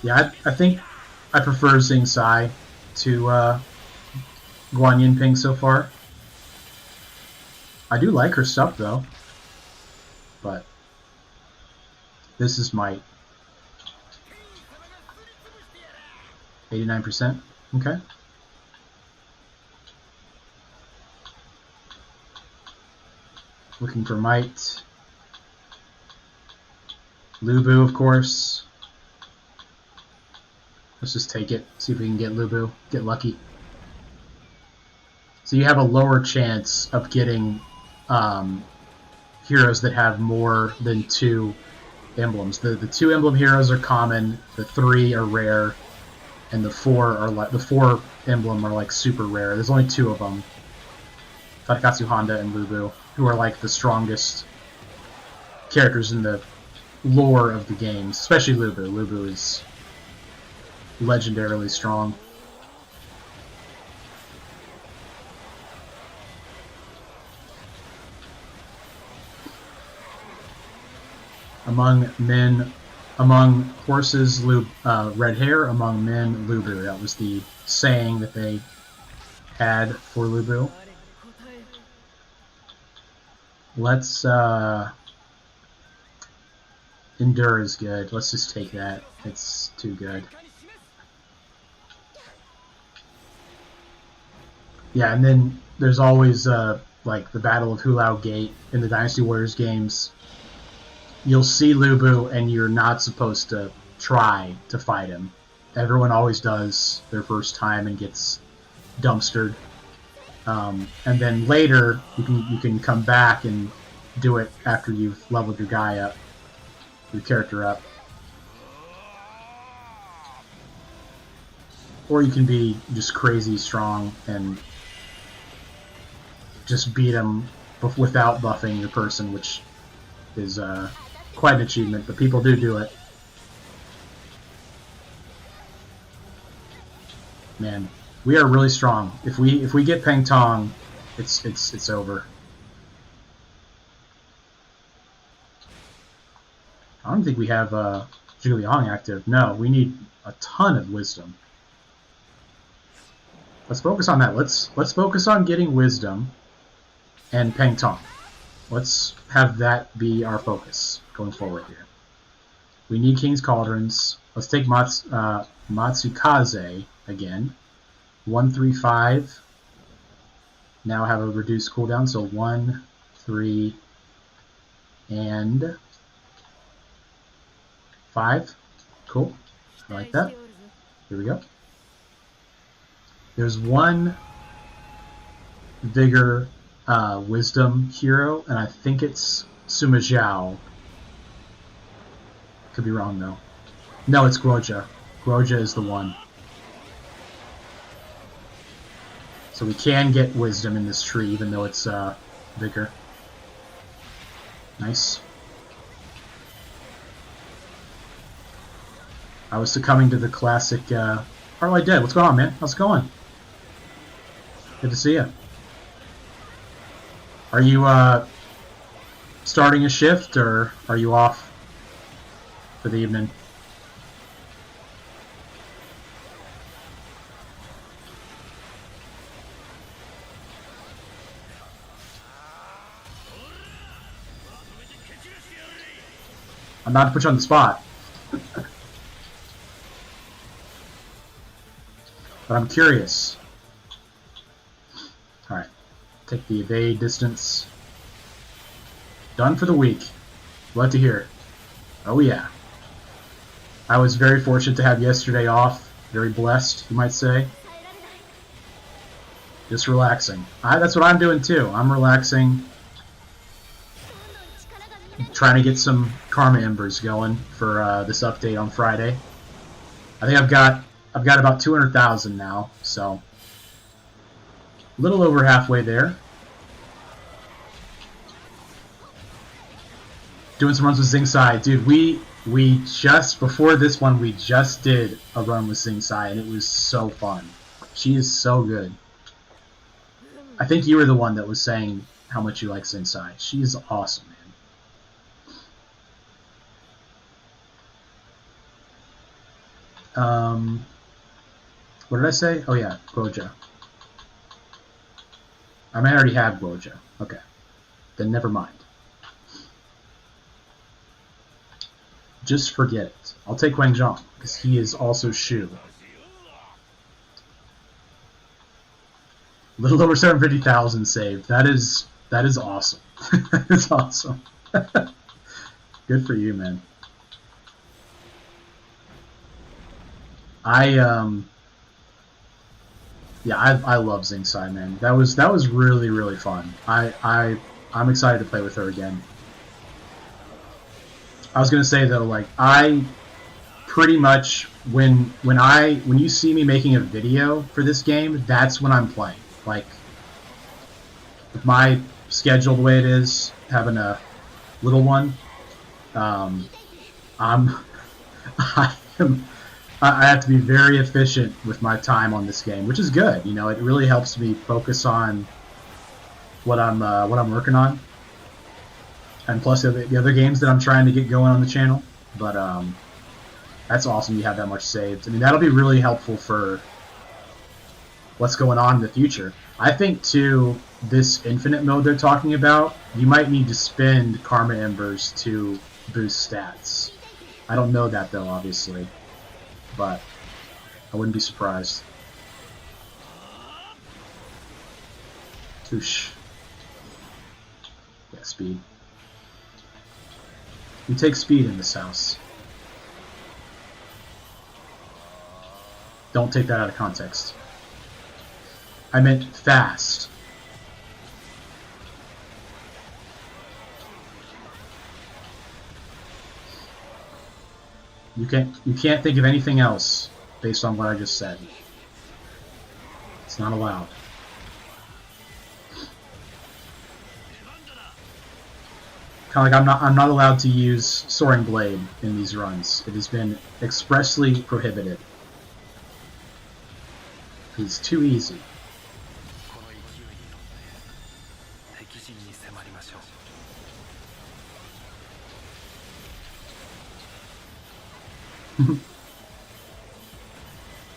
Yeah, I think I prefer Xing Sai to Guan Yinping so far. I do like her stuff though, but this is might. 89%. Okay. Looking for might. Lubu, of course. Let's just take it. See if we can get Lubu. Get lucky. So you have a lower chance of getting heroes that have more than 2 emblems. The 2 emblem heroes are common. The 3 are rare. And the 4 are like the 4 emblem are like super rare. There's only 2 of them, Tadakatsu Honda and Lubu, who are like the strongest characters in the lore of the games. Especially Lubu. Lubu is legendarily strong. Among horses, red hair. Among men, Lubu. That was the saying that they had for Lubu. Let's Endure is good. Let's just take that. It's too good. Yeah, and then there's always like the Battle of Hulao Gate in the Dynasty Warriors games. You'll see Lubu and you're not supposed to try to fight him. Everyone always does their first time and gets dumpstered. And then later you can come back and do it after you've leveled your guy up, your character up. Or you can be just crazy strong and just beat him without buffing your person, which is quite an achievement, but people do it. Man, we are really strong. If we get Peng Tong, it's over. I don't think we have Zhuge Liang active. No, we need a ton of wisdom. Let's focus on that. Let's focus on getting wisdom and Peng Tong. Let's have that be our focus. going forward here. We need King's Cauldrons. Let's take Matsukaze again. 1-3-5. Now have a reduced cooldown, so 1, 3, and 5. Cool. I like that. Here we go. There's one Vigor Wisdom hero, and I think it's Sumajao. Could be wrong, though. No, it's Groja. Groja is the one. So we can get Wisdom in this tree, even though it's Vigor. Nice. I was succumbing to the classic... Harley Dead, what's going on, man? How's it going? Good to see you. Are you starting a shift, or are you off for the evening? I'm not to put you on the spot. But I'm curious. Alright. Take the evade distance. Done for the week. Love to hear it. Oh yeah. I was very fortunate to have yesterday off. Very blessed, you might say. Just relaxing. That's what I'm doing too. I'm relaxing. Trying to get some Karma Embers going for this update on Friday. I think I've got about 200,000 now, so a little over halfway there. Doing some runs with Xing Sai. Dude, we just, before this one, we just did a run with Xing Sai, and it was so fun. She is so good. I think you were the one that was saying how much you like Xing Sai. She is awesome, man. What did I say? Oh yeah, Groja. I might already have Groja. Okay. Then never mind. Just forget it. I'll take Wang Zhang, because he is also Shu. A little over 750,000 saved. That is awesome. That is awesome. Good for you, man. Yeah, I love Xing Sai, man. That was really, really fun. I'm excited to play with her again. I was gonna say though, like, I pretty much when you see me making a video for this game, that's when I'm playing. Like, with my schedule the way it is, having a little one, I have to be very efficient with my time on this game, which is good. You know, it really helps me focus on what I'm working on, and plus the other games that I'm trying to get going on the channel. But that's awesome. You have that much saved. I mean, that'll be really helpful for what's going on in the future. I think too, this infinite mode they're talking about, you might need to spend Karma Embers to boost stats. I don't know that though, obviously. But I wouldn't be surprised. Oosh. Yeah, speed. We take speed in this house. Don't take that out of context. I meant fast. You can't think of anything else based on what I just said. It's not allowed. Kind of like I'm not allowed to use Soaring Blade in these runs. It has been expressly prohibited. It's too easy.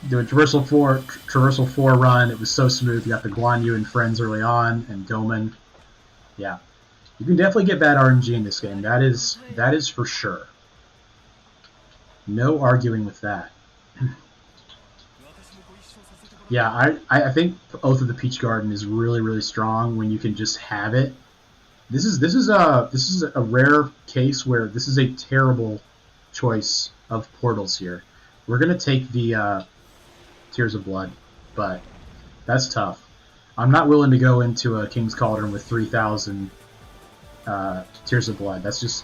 Do a Traversal 4 run. It was so smooth. You got the Guan Yu and friends early on, and Goman. Yeah. You can definitely get bad RNG in this game. That is for sure. No arguing with that. Yeah, I think Oath of the Peach Garden is really, really strong when you can just have it. This is a rare case where this is a terrible choice of portals here. We're gonna take the Tears of Blood, but that's tough. I'm not willing to go into a King's Cauldron with 3,000 Tears of Blood. That's just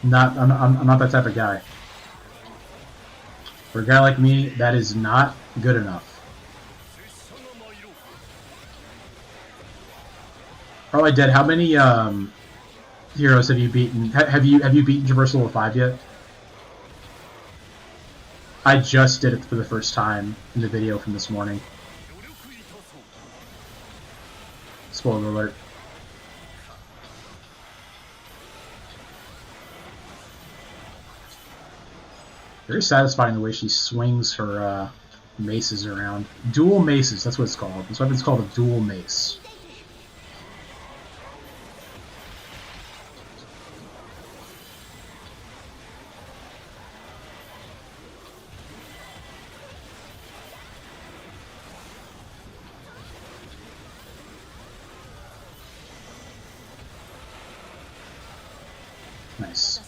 not. I'm not that type of guy. For a guy like me, that is not good enough. Probably dead. How many heroes have you beaten? Have you beaten Traversal Level 5 yet? I just did it for the first time in the video from this morning. Spoiler alert. Very satisfying the way she swings her maces around. Dual maces, that's what it's called. This weapon's called a dual mace. Nice.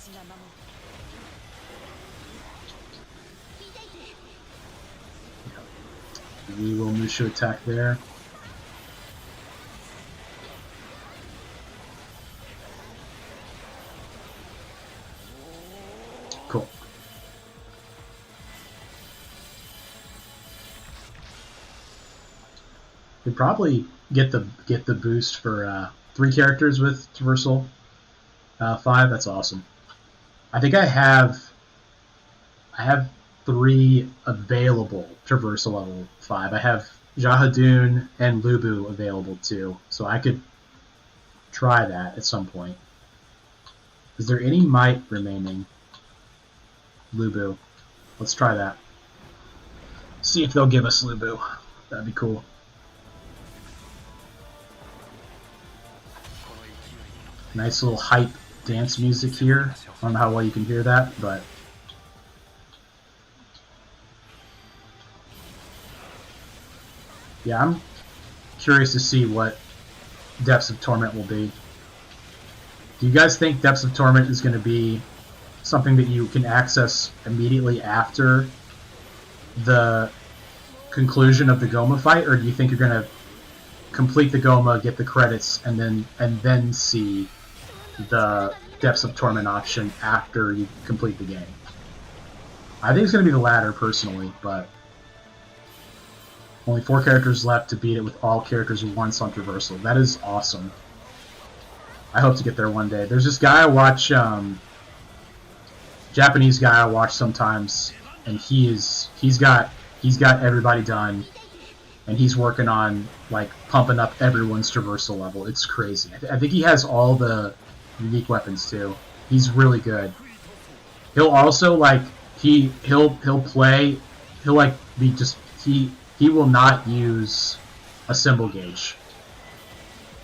We will Mushu attack there. Cool. We'd probably get the boost for 3 characters with Traversal 5. That's awesome. I think I have 3 available Traversal level 5. I have Jahadun and Lubu available too, so I could try that at some point. Is there any might remaining? Lubu. Let's try that. See if they'll give us Lubu. That'd be cool. Nice little hype dance music here. I don't know how well you can hear that, but yeah, I'm curious to see what Depths of Torment will be. Do you guys think Depths of Torment is going to be something that you can access immediately after the conclusion of the Goma fight, or do you think you're going to complete the Goma, get the credits, and then see the Depths of Torment option after you complete the game? I think it's going to be the latter, personally, but only 4 characters left to beat it with all characters once on Traversal. That is awesome. I hope to get there one day. There's this guy I watch, Japanese guy I watch sometimes, and he's got everybody done, and he's working on like pumping up everyone's Traversal level. It's crazy. I think he has all the unique weapons too. He's really good. He'll also like he'll like be just he will not use a symbol gauge.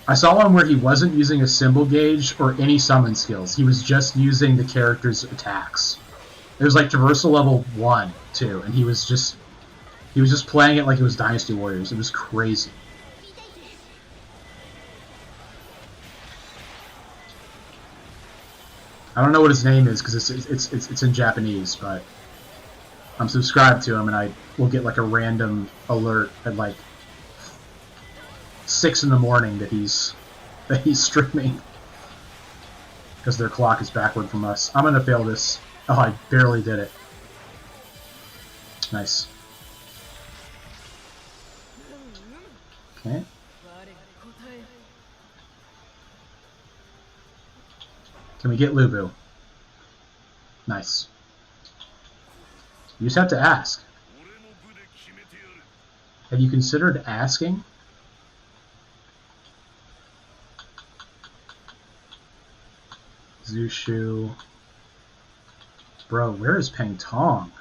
I saw one where he wasn't using a symbol gauge or any summon skills. He was just using the character's attacks. It was like Traversal level 1, too, and he was just playing it like it was Dynasty Warriors. It was crazy. I don't know what his name is because it's in Japanese, but I'm subscribed to him, and I will get like a random alert at like 6 in the morning that he's streaming because their clock is backward from us. I'm gonna fail this. Oh, I barely did it. Nice. Okay. Can we get Lubu? Nice. You just have to ask. Have you considered asking? Zushu. Bro, where is Peng Tong?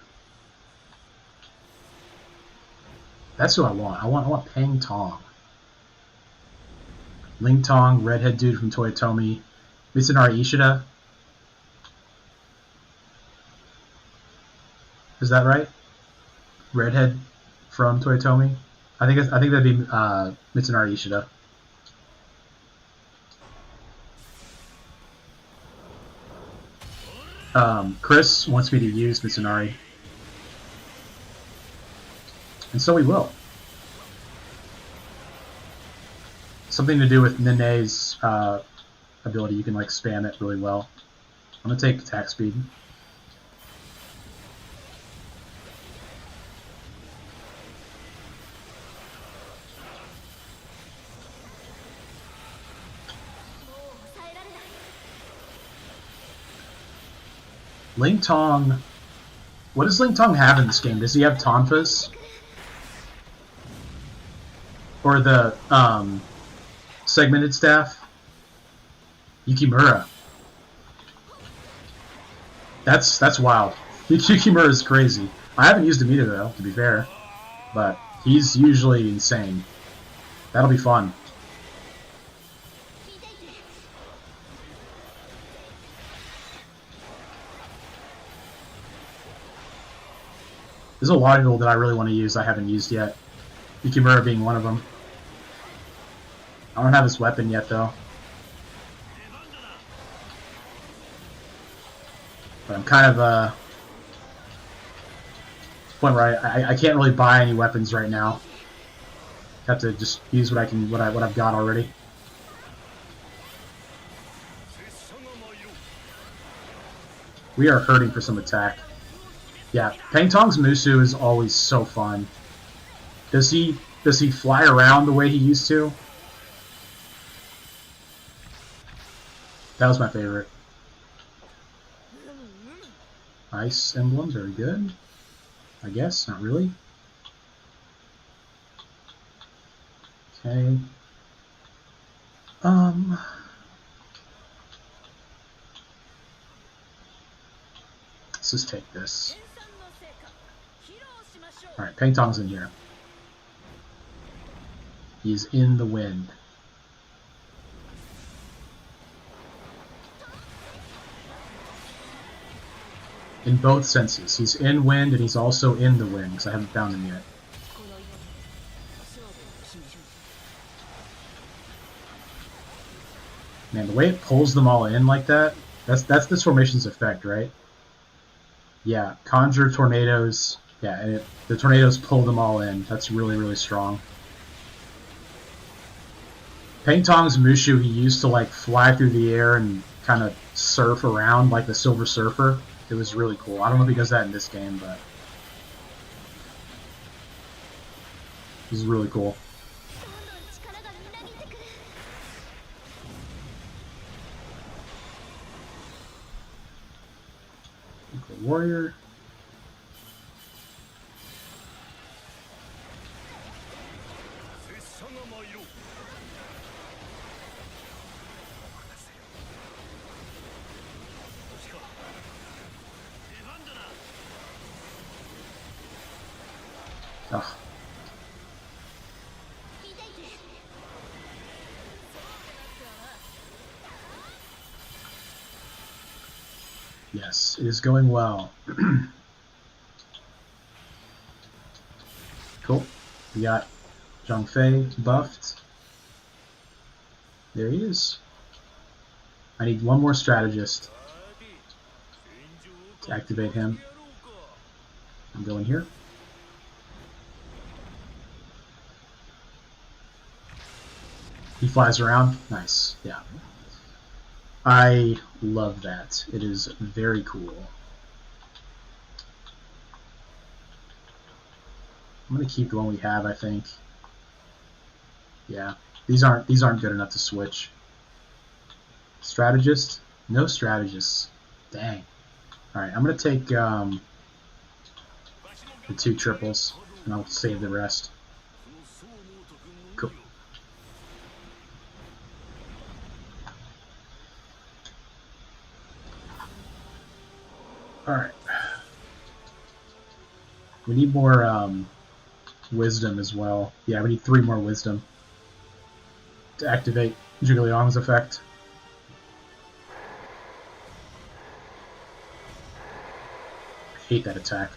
That's who I want. I want Peng Tong. Ling Tong, redhead dude from Toyotomi. Mitsunari Ishida. Is that right? Redhead from Toyotomi. I think that'd be Mitsunari Ishida. Chris wants me to use Mitsunari, and so we will. Something to do with Nene's ability. You can like spam it really well. I'm gonna take attack speed. Ling Tong. What does Ling Tong have in this game? Does he have Tonfas? Or the segmented staff? Yukimura. That's wild. Yukimura is crazy. I haven't used him either though, to be fair. But he's usually insane. That'll be fun. There's a lot of people that I really want to use I haven't used yet. Yukimura being one of them. I don't have his weapon yet though. But I'm kind of point where I can't really buy any weapons right now. Have to just use what I've got already. We are hurting for some attack. Yeah, Peng Tong's Musu is always so fun. Does he fly around the way he used to? That was my favorite. Ice emblem, very good. I guess, not really. Okay. Let's just take this. Alright, Peng Tong's in here. He's in the wind. In both senses. He's in wind and he's also in the wind, because I haven't found him yet. Man, the way it pulls them all in like that, that's this formation's effect, right? Yeah, conjure tornadoes. Yeah, and the tornadoes pull them all in. That's really, really strong. Peng Tong's Mushu, he used to like fly through the air and kind of surf around like the Silver Surfer. It was really cool. I don't know if he does that in this game, but this is really cool. Warrior. Ugh. Yes, it is going well. Cool. We got Zhang Fei buffed. There he is. I need one more strategist to activate him. I'm going here. He flies around. Nice. Yeah. I love that. It is very cool. I'm gonna keep the one we have, I think. Yeah. These aren't good enough to switch. Strategist? No strategists. Dang. Alright, I'm gonna take the 2 triples and I'll save the rest. Cool. Alright. We need more wisdom as well. Yeah, we need 3 more wisdom to activate Zhuge effect. I hate that attack.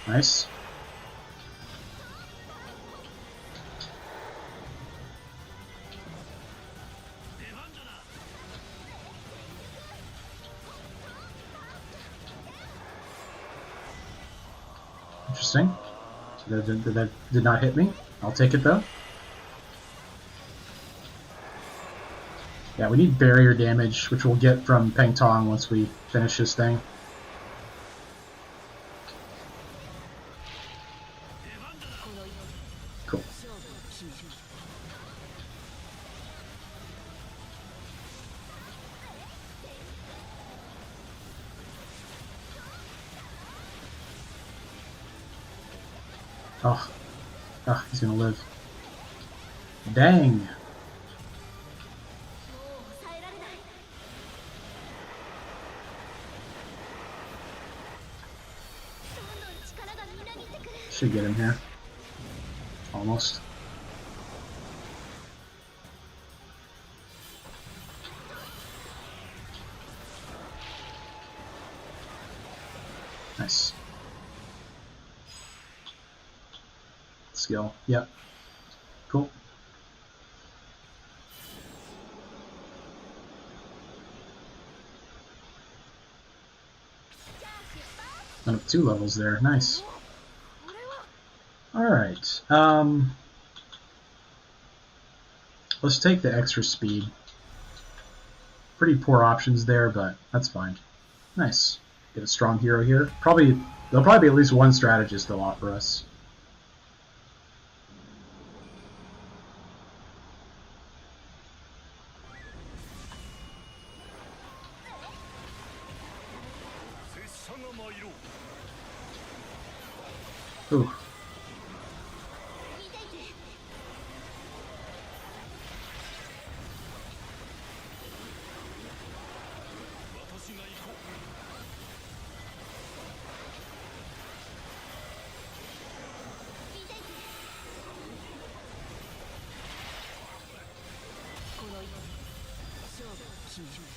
Nice. Interesting. So that did not hit me. I'll take it though. Yeah, we need barrier damage, which we'll get from Peng Tong once we finish this thing. Cool. Oh, he's gonna live. Dang. Should get him here. Almost. Nice. Skill. Yep. Cool. Went up 2 levels there. Nice. Alright. Let's take the extra speed. Pretty poor options there, but that's fine. Nice. Get a strong hero here. There'll probably be at least one strategist they'll offer us. Ooh.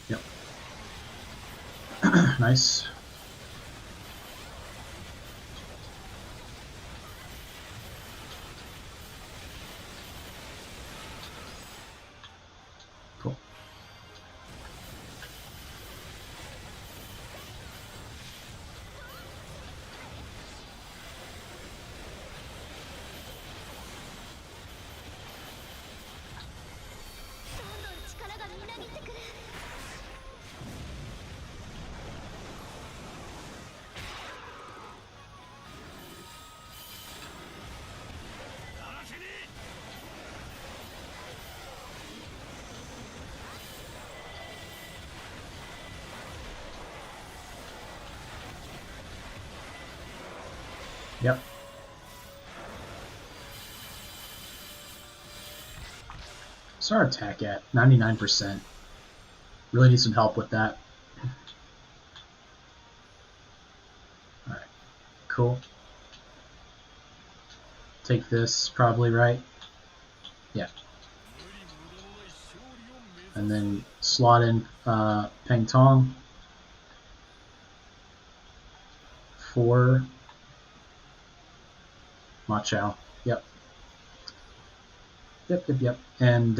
Yep. Nice. Cool. Yep. What's our attack at? 99%. Really need some help with that. Alright. Cool. Take this, probably, right? Yeah. And then slot in Peng Tong for Ma Chao. Yep. Yep. And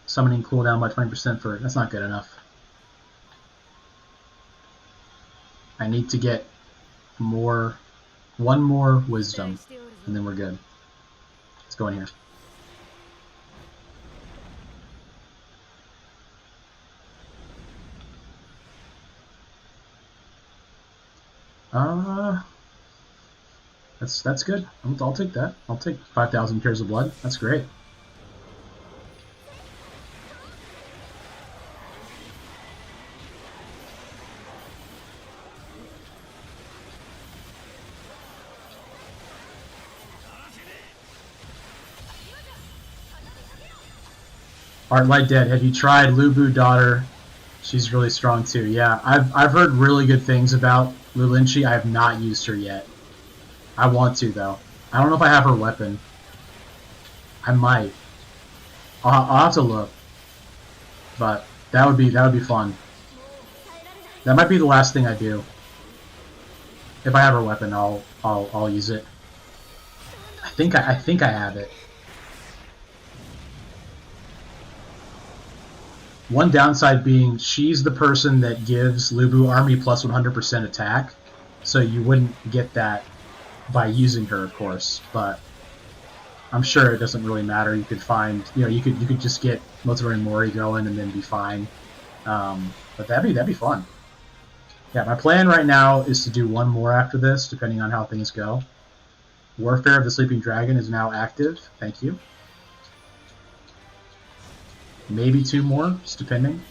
summoning cooldown by 20% for... That's not good enough. I need to get one more wisdom, and then we're good. Let's go in here. That's good. I'll take that. I'll take 5,000 pairs of blood. That's great. Art Light Dead, have you tried Lubu Daughter? She's really strong too. Yeah, I've heard really good things about Lulinchi. I have not used her yet. I want to though. I don't know if I have her weapon. I might. I'll have to look. But that would be fun. That might be the last thing I do. If I have her weapon, I'll use it. I think I have it. One downside being she's the person that gives Lubu Army plus 100% attack, so you wouldn't get that by using her, of course. But I'm sure it doesn't really matter. You could find, you could just get Motori Mori going and then be fine. But that'd be fun. Yeah, my plan right now is to do one more after this, depending on how things go. Warfare of the Sleeping Dragon is now active. Thank you. Maybe two more, just depending.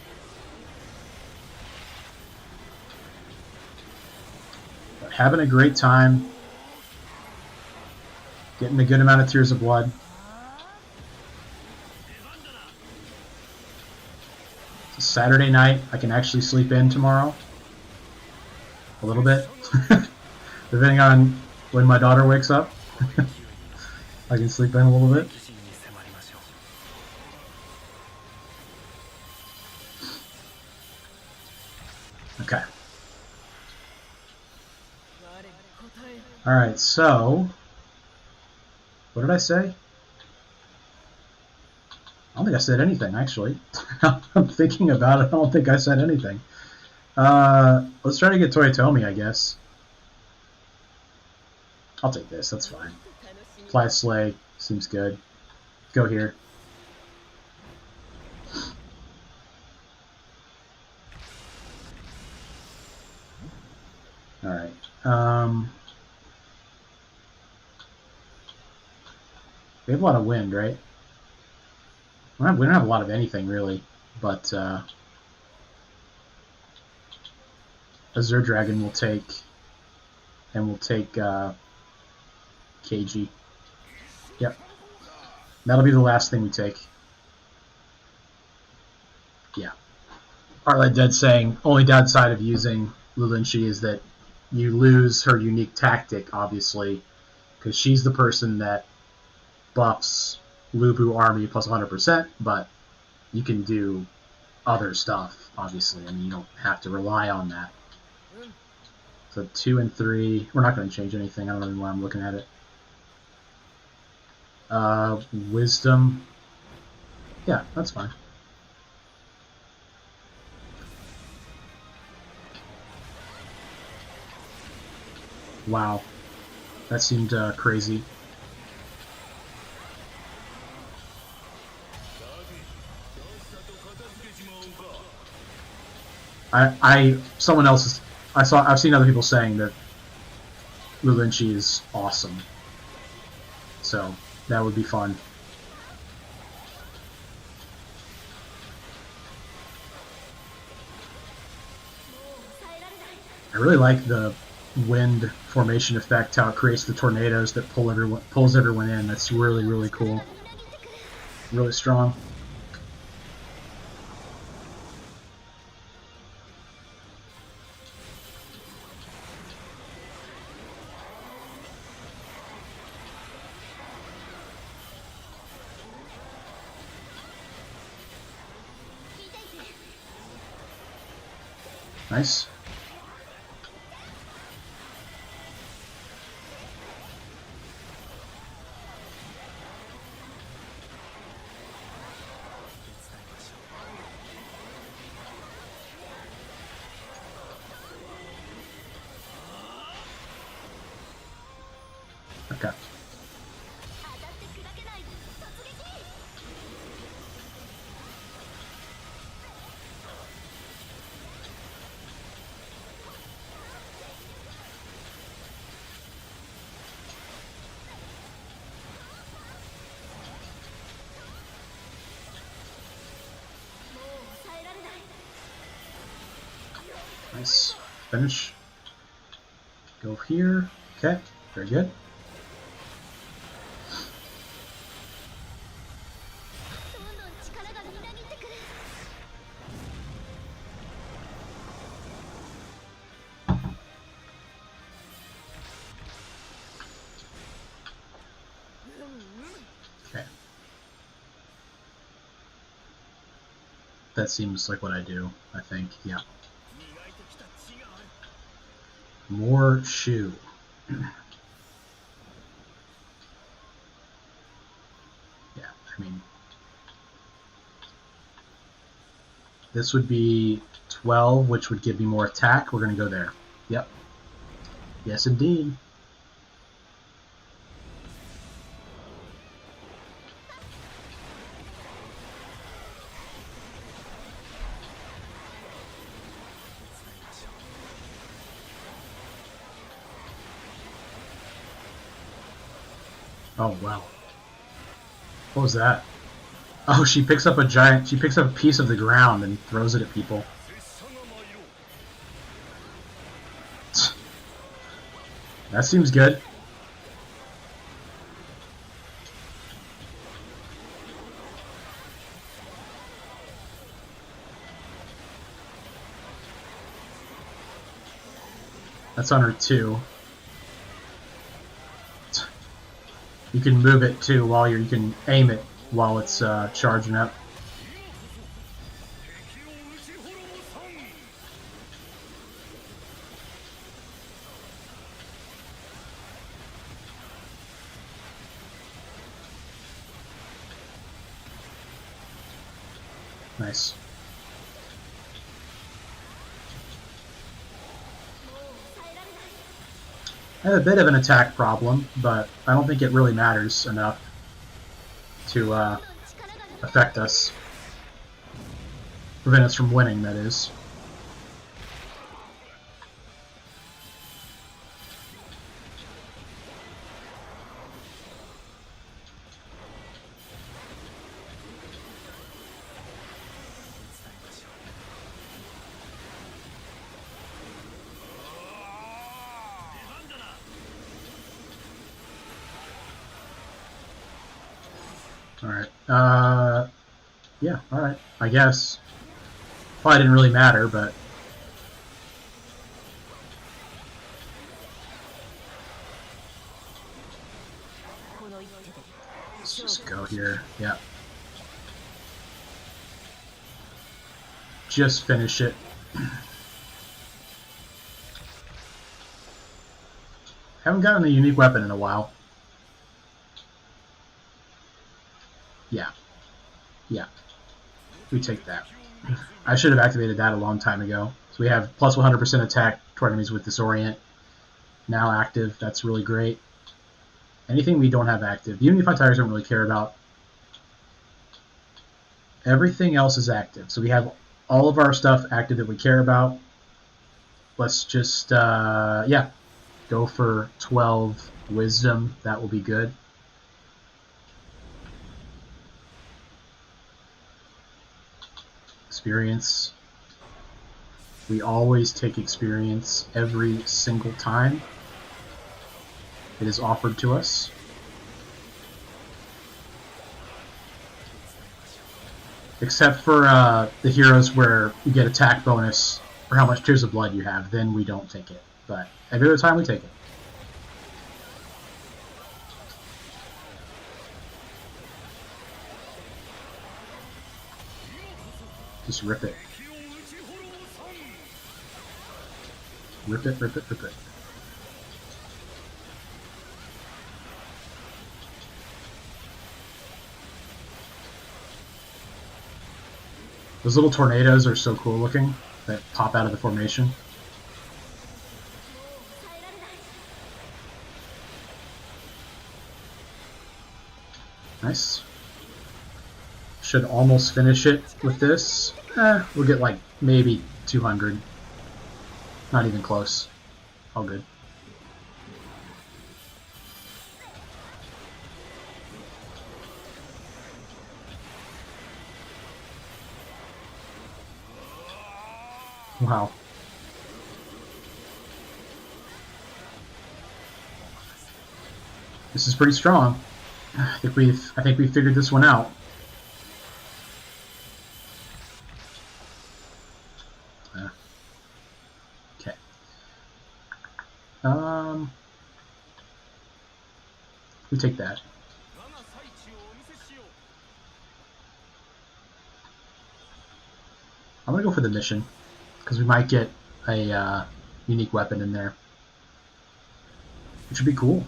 But having a great time. Getting a good amount of Tears of Blood. It's a Saturday night. I can actually sleep in tomorrow. A little bit. Depending on when my daughter wakes up. I can sleep in a little bit. Okay. Alright, so... What did I say? I don't think I said anything, actually. I'm thinking about it. I don't think I said anything. Let's try to get Toyotomi, I guess. I'll take this. That's fine. Fly Slay seems good. Go here. Alright. We have a lot of wind, right? We don't have a lot of anything, really. But, Azure Dragon will take... And we'll take, KG. Yep. That'll be the last thing we take. Yeah. Artlight Dead saying, only downside of using Lulinchi is that you lose her unique tactic, obviously, because she's the person that buffs Lubu Army plus 100%, but you can do other stuff, obviously. I mean, you don't have to rely on that. So 2 and 3, we're not going to change anything. I don't know why I'm looking at it. Wisdom. Yeah, that's fine. Wow. That seemed crazy. I've seen other people saying that Lulinchi is awesome. So that would be fun. I really like the wind formation effect, how it creates the tornadoes that pulls everyone in. That's really, really cool. Really strong. Nice. Okay. Nice. Finish. Go here. Okay. Very good. That seems like what I do, I think. Yeah. More shoe. Yeah, I mean, this would be 12, which would give me more attack. We're going to go there. Yep. Yes, indeed. Oh, wow. What was that? Oh, she picks up she picks up a piece of the ground and throws it at people. That seems good. That's on her 2. You can move it too while you can aim it while it's charging up. Nice. I have a bit of an attack problem, but I don't think it really matters enough to affect us. Prevent us from winning, that is. Alright. Yeah, alright. I guess. Probably didn't really matter, but... Let's just go here. Yeah. Just finish it. Haven't gotten a unique weapon in a while. Yeah. Yeah. We take that. I should have activated that a long time ago. So we have plus 100% attack toward enemies with Disorient. Now active. That's really great. Anything we don't have active. Unify Tigers don't really care about. Everything else is active. So we have all of our stuff active that we care about. Let's just, yeah, go for 12 Wisdom. That will be good. Experience. We always take experience every single time it is offered to us. Except for the heroes where you get attack bonus for how much Tears of Blood you have, then we don't take it. But every other time we take it. Just rip it. Rip it, rip it, rip it. Those little tornadoes are so cool looking that pop out of the formation. Nice. Should almost finish it with this. We'll get like maybe 200. Not even close. All good. Wow. This is pretty strong. I think we figured this one out. Okay. We take that. I'm gonna go for the mission because we might get a unique weapon in there, which would be cool.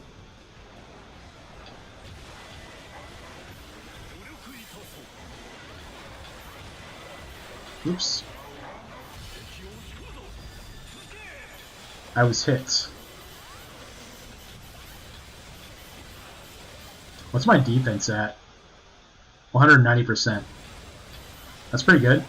Oops. I was hit. What's my defense at? 190%. That's pretty good.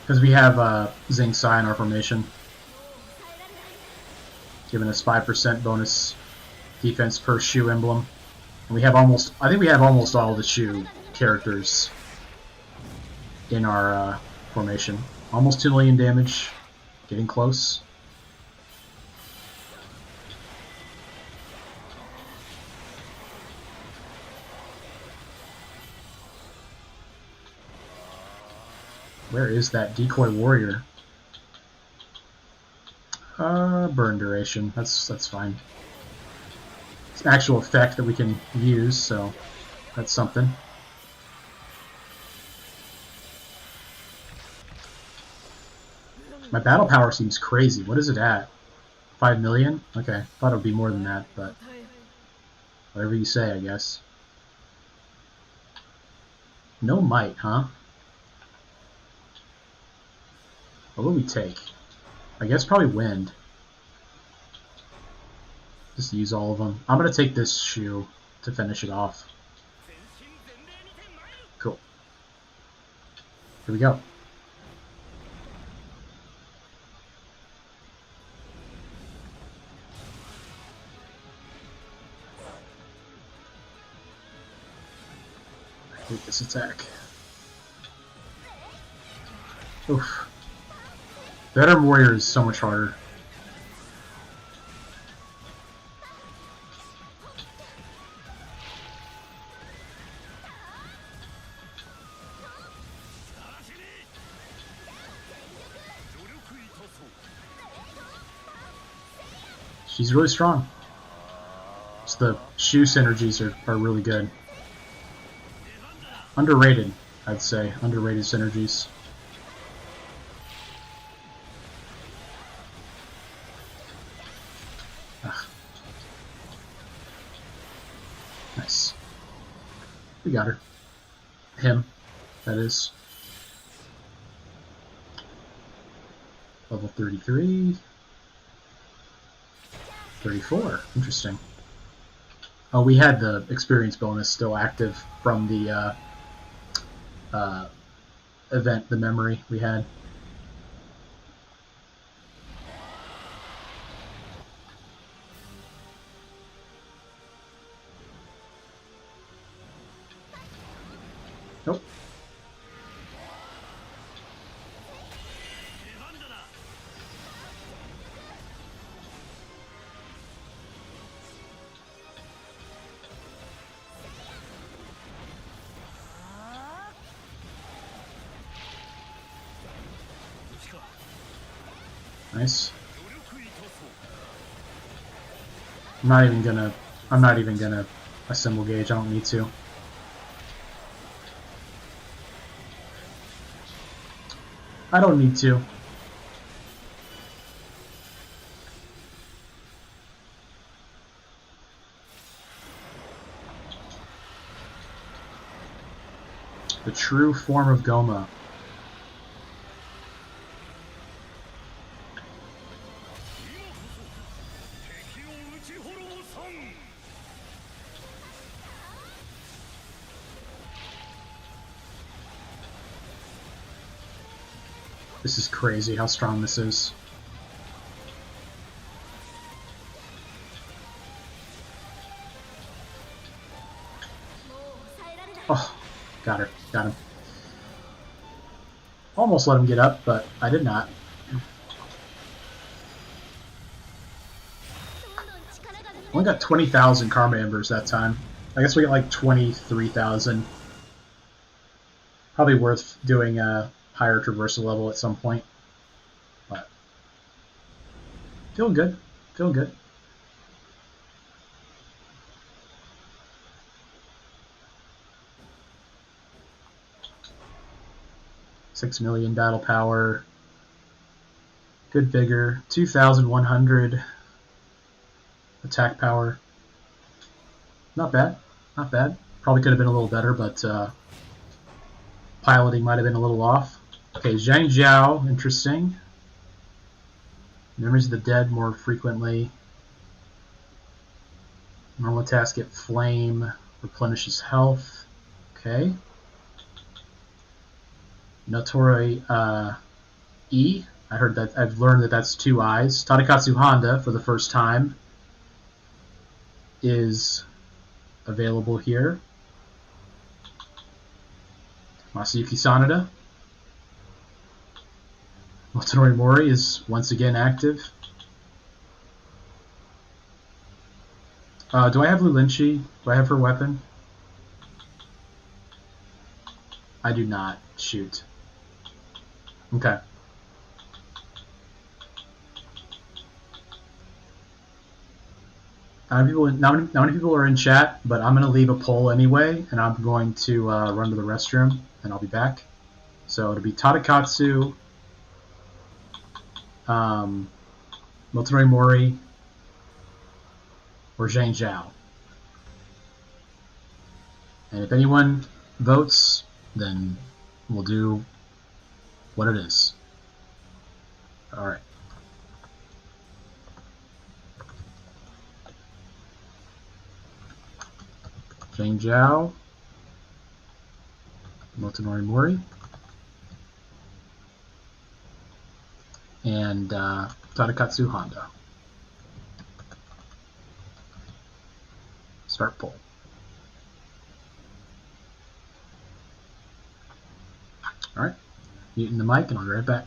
Because we have Zing Sai in our formation, giving us 5% bonus defense per Shu emblem. And we have almost, I think we have almost all the Shu characters in our formation. Almost 2 million damage, getting close. Where is that decoy warrior? Burn duration. That's fine. It's an actual effect that we can use, so that's something. My battle power seems crazy. What is it at? 5 million? Okay, thought it would be more than that, but whatever you say, I guess. No might, huh? What will we take? I guess probably wind. Just use all of them. I'm gonna take this Shu to finish it off. Cool. Here we go. I hate this attack. Oof. Veteran Warrior is so much harder. She's really strong. So the Shu synergies are really good. Underrated, I'd say. Underrated synergies. Ugh. Nice. We got her. Him, that is. Level 33. 34. Interesting. Oh, we had the experience bonus still active from the event, the memory we had. Nope. Nice. I'm not even gonna assemble gauge, I don't need to. I don't need to. The true form of Goma. This is crazy how strong this is. Oh, got her. Got him. Almost let him get up, but I did not. Only got 20,000 Karma Embers that time. I guess we got like 23,000. Probably worth doing a higher traversal level at some point. But feeling good. Feeling good. 6 million battle power. Good vigor. 2,100 attack power. Not bad. Not bad. Probably could have been a little better, but piloting might have been a little off. Okay, Zhang Jiao, interesting. Memories of the dead more frequently. Normal task, get flame, replenishes health. Okay. Notori E. I heard that. I've learned that that's 2 eyes. Tadakatsu Honda, for the first time, is available here. Masayuki Sanada. Motonori Mori is once again active. Do I have Lulinchi? Do I have her weapon? I do not. Shoot. Okay. Not many people are in chat, but I'm going to leave a poll anyway, and I'm going to run to the restroom, and I'll be back. So it'll be Tadakatsu, Motonori Mori, or Zhang Jiao. And if anyone votes, then we'll do what it is. Alright. Zhang Jiao, Motonori Mori, and Tadakatsu Honda. Start poll. Alright, muting the mic and I'll be right back.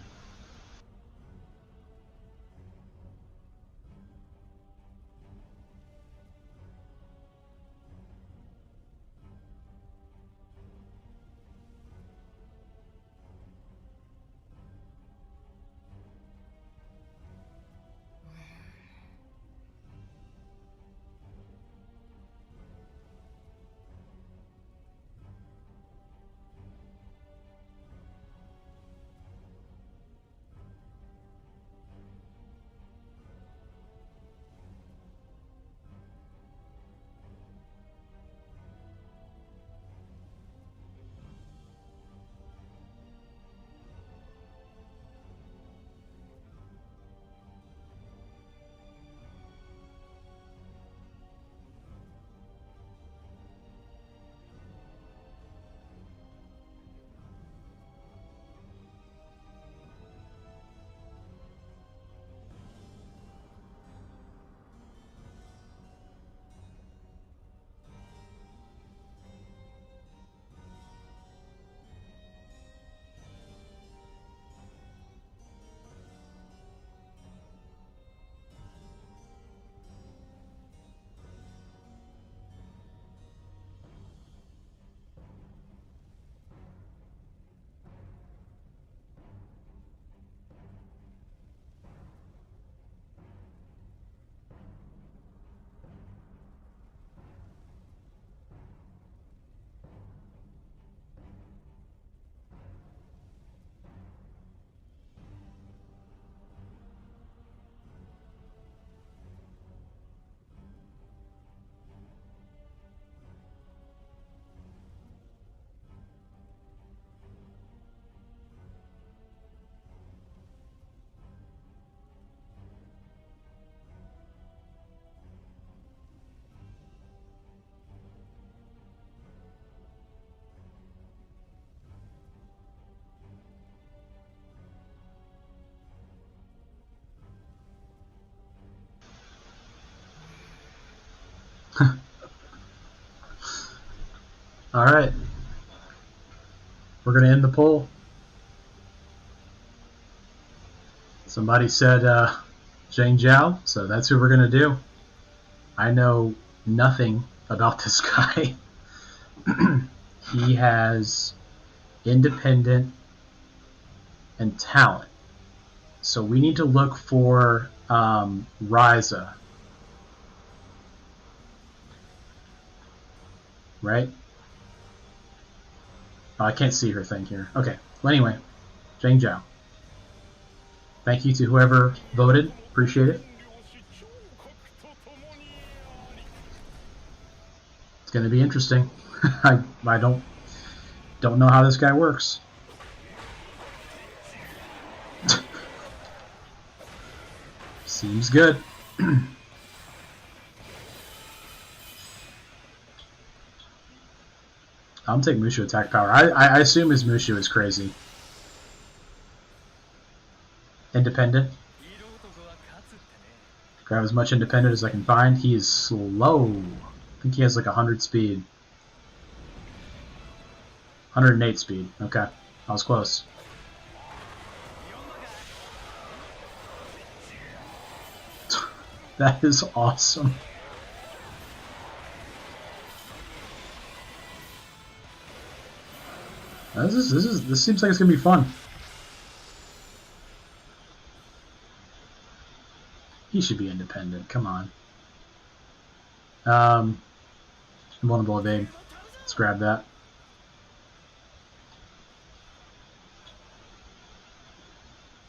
Alright. We're going to end the poll. Somebody said Zhang Jiao, so that's who we're going to do. I know nothing about this guy. He has independent and talent. So we need to look for Ryza. Right? Oh, I can't see her thing here. Okay. Well, anyway, Zhang Zhao. Thank you to whoever voted. Appreciate it. It's going to be interesting. I don't know how this guy works. Seems good. I'm taking Mushu attack power. I assume his Mushu is crazy. Independent. Grab as much independent as I can find. He is slow. I think he has like 100 speed. 108 speed. Okay. I was close. That is awesome. This seems like it's gonna be fun. He should be independent. Come on. Vulnerable evade. Let's grab that.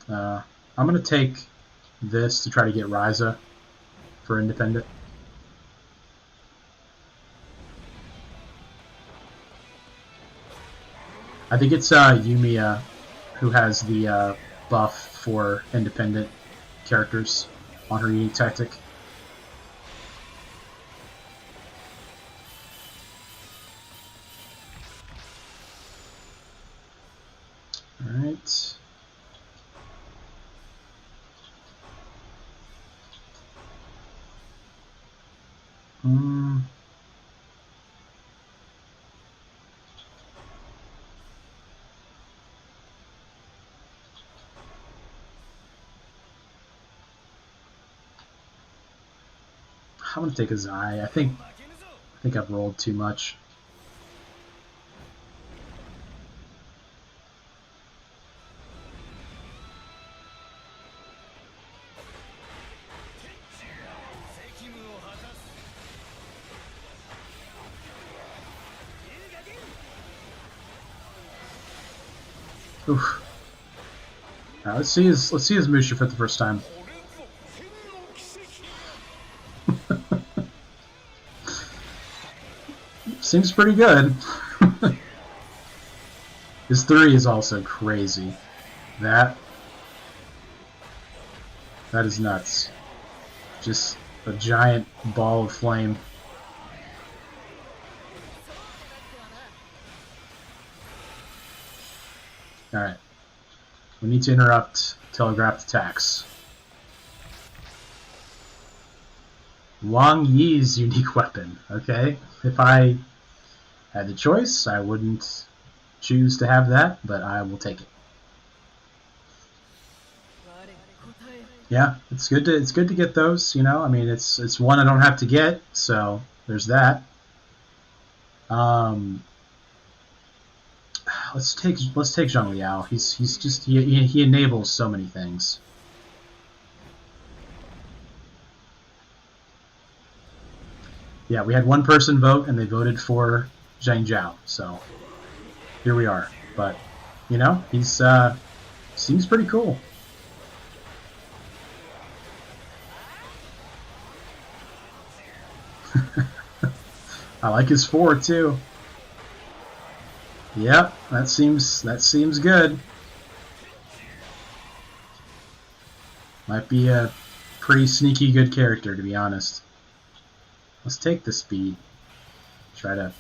I'm gonna take this to try to get Ryza for independent. I think it's Yumiya who has the buff for independent characters on her unique tactic. Alright. I'm gonna take a Zai. I think I've rolled too much. Oof. Now let's see his Mushu for the first time. Seems pretty good. His 3 is also crazy. That is nuts. Just a giant ball of flame. Alright. We need to interrupt telegraphed attacks. Wang Yi's unique weapon. Okay? If I had the choice, I wouldn't choose to have that, but I will take it. Yeah, it's good to get those, you know. I mean, it's one I don't have to get, so there's that. Let's take Zhang Liao. He enables so many things. Yeah, we had one person vote, and they voted for Zhang Zhao. So here we are. But you know, he's seems pretty cool. I like his 4 too. Yep, that seems good. Might be a pretty sneaky good character, to be honest. Let's take the speed. Try to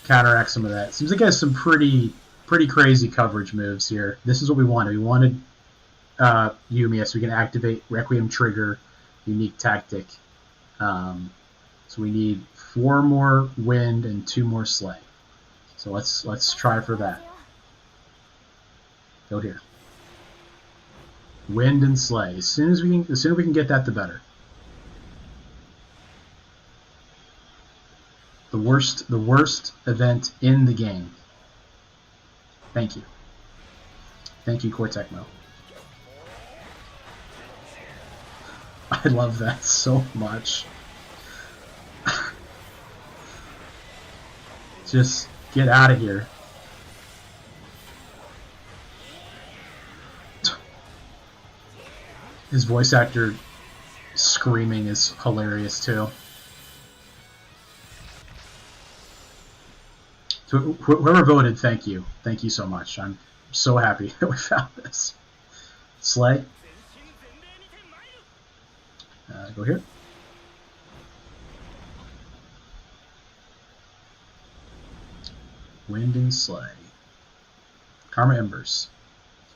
counteract some of that. Seems like he has some pretty crazy coverage moves here. This is what we wanted. We wanted Yumiya so we can activate Requiem Trigger, unique tactic. So we need 4 more wind and 2 more slay. So let's try for that. Go here. Wind and slay. The sooner we can get that, the better. The worst event in the game. Thank you. Thank you, Cortecmo. I love that so much. Just get out of here. His voice actor screaming is hilarious too. So whoever voted, thank you. Thank you so much. I'm so happy that we found this. Slay. Go here. Wind and Slay. Karma Embers.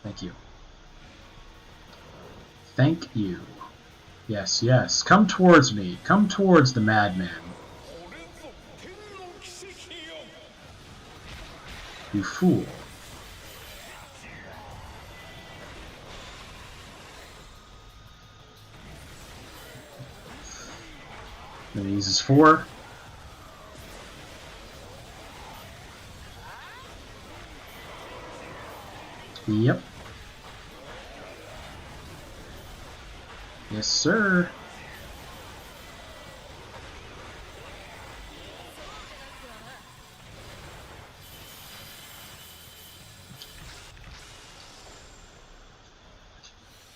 Thank you. Thank you. Yes, yes. Come towards me. Come towards the madman. You fool. Then he uses 4. Yep. Yes, sir.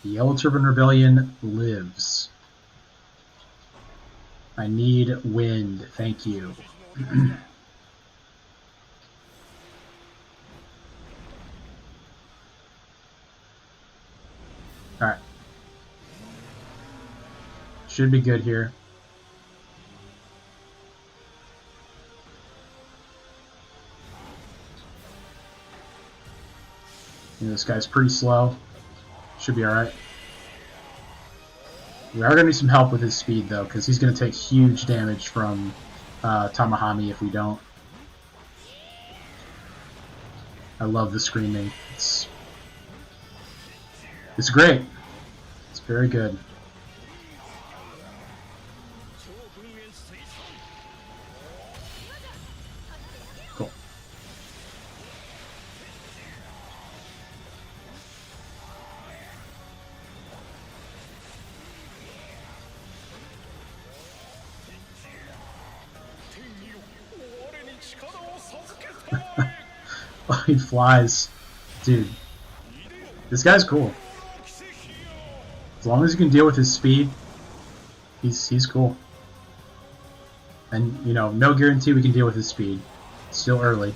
The Yellow Turban Rebellion lives. I need wind. Thank you. Alright. Should be good here. This guy's pretty slow. Should be alright. We are going to need some help with his speed, though, because he's going to take huge damage from Tamahami if we don't. I love the screaming. It's great. It's very good. Cool. Oh, he flies. Dude. This guy's cool. As long as you can deal with his speed, he's cool. And, you know, no guarantee we can deal with his speed. It's still early.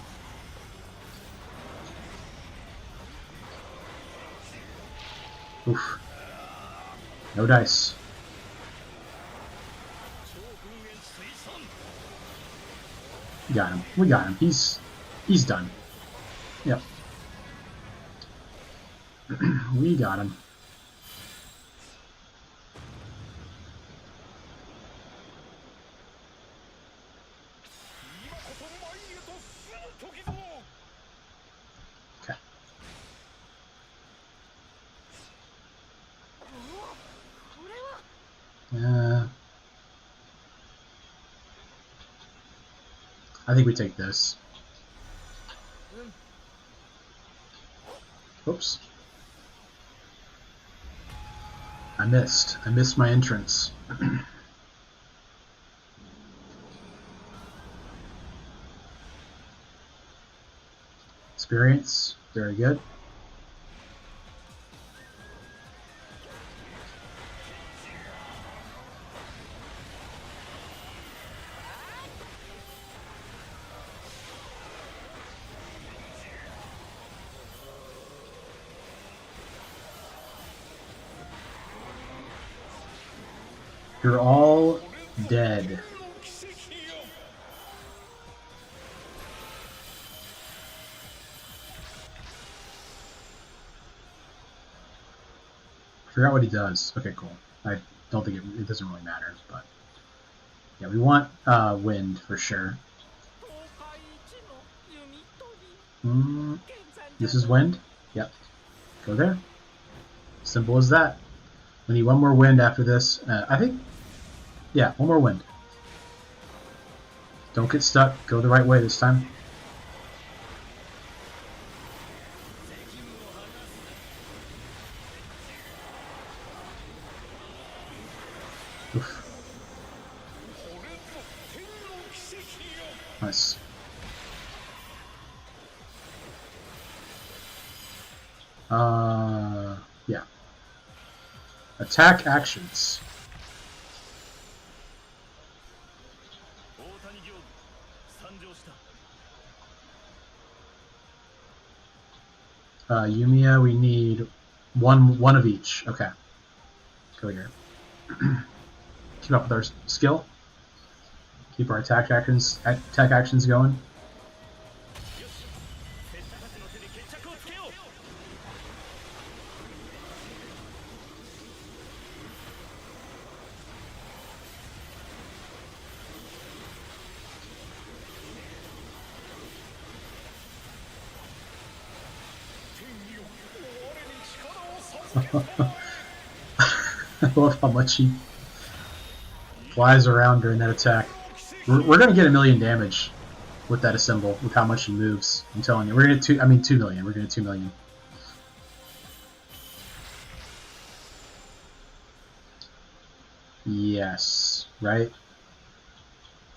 Oof. No dice. We got him. We got him. He's done. Yep. We got him. Okay. I think we take this. Oops. I missed. I missed my entrance. Experience. Very good. You're all dead. I forgot what he does. Okay, cool. I don't think it doesn't really matter, but yeah, we want wind for sure. This is wind. Yep. Go there. Simple as that. We need one more wind after this. I think. Yeah, one more wind. Don't get stuck. Go the right way this time. Oof. Nice. Yeah. Attack actions. Yumiya, we need one of each. Okay. Go here. Keep up with our skill. Keep our attack actions going. I love how much he flies around during that attack. We're gonna get 1,000,000 damage with that assemble, with how much he moves. I'm telling you, we're gonna 2 million. We're gonna 2 million. Yes, right?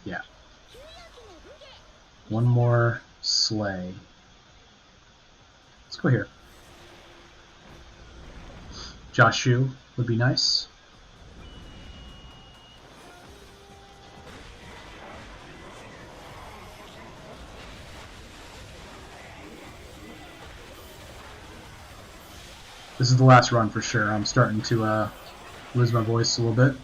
Yeah. One more slay. Let's go here. Joshu would be nice. This is the last run for sure. I'm starting to lose my voice a little bit.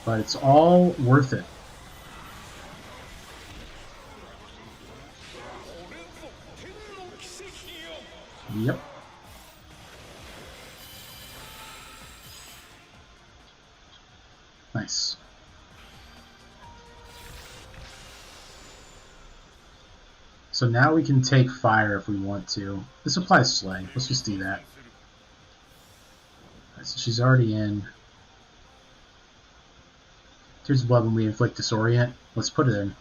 But it's all worth it. Yep. Nice. So now we can take fire if we want to. This applies slay. Let's just do that. Right, so she's already in. Here's blood when we inflict disorient. Let's put it in.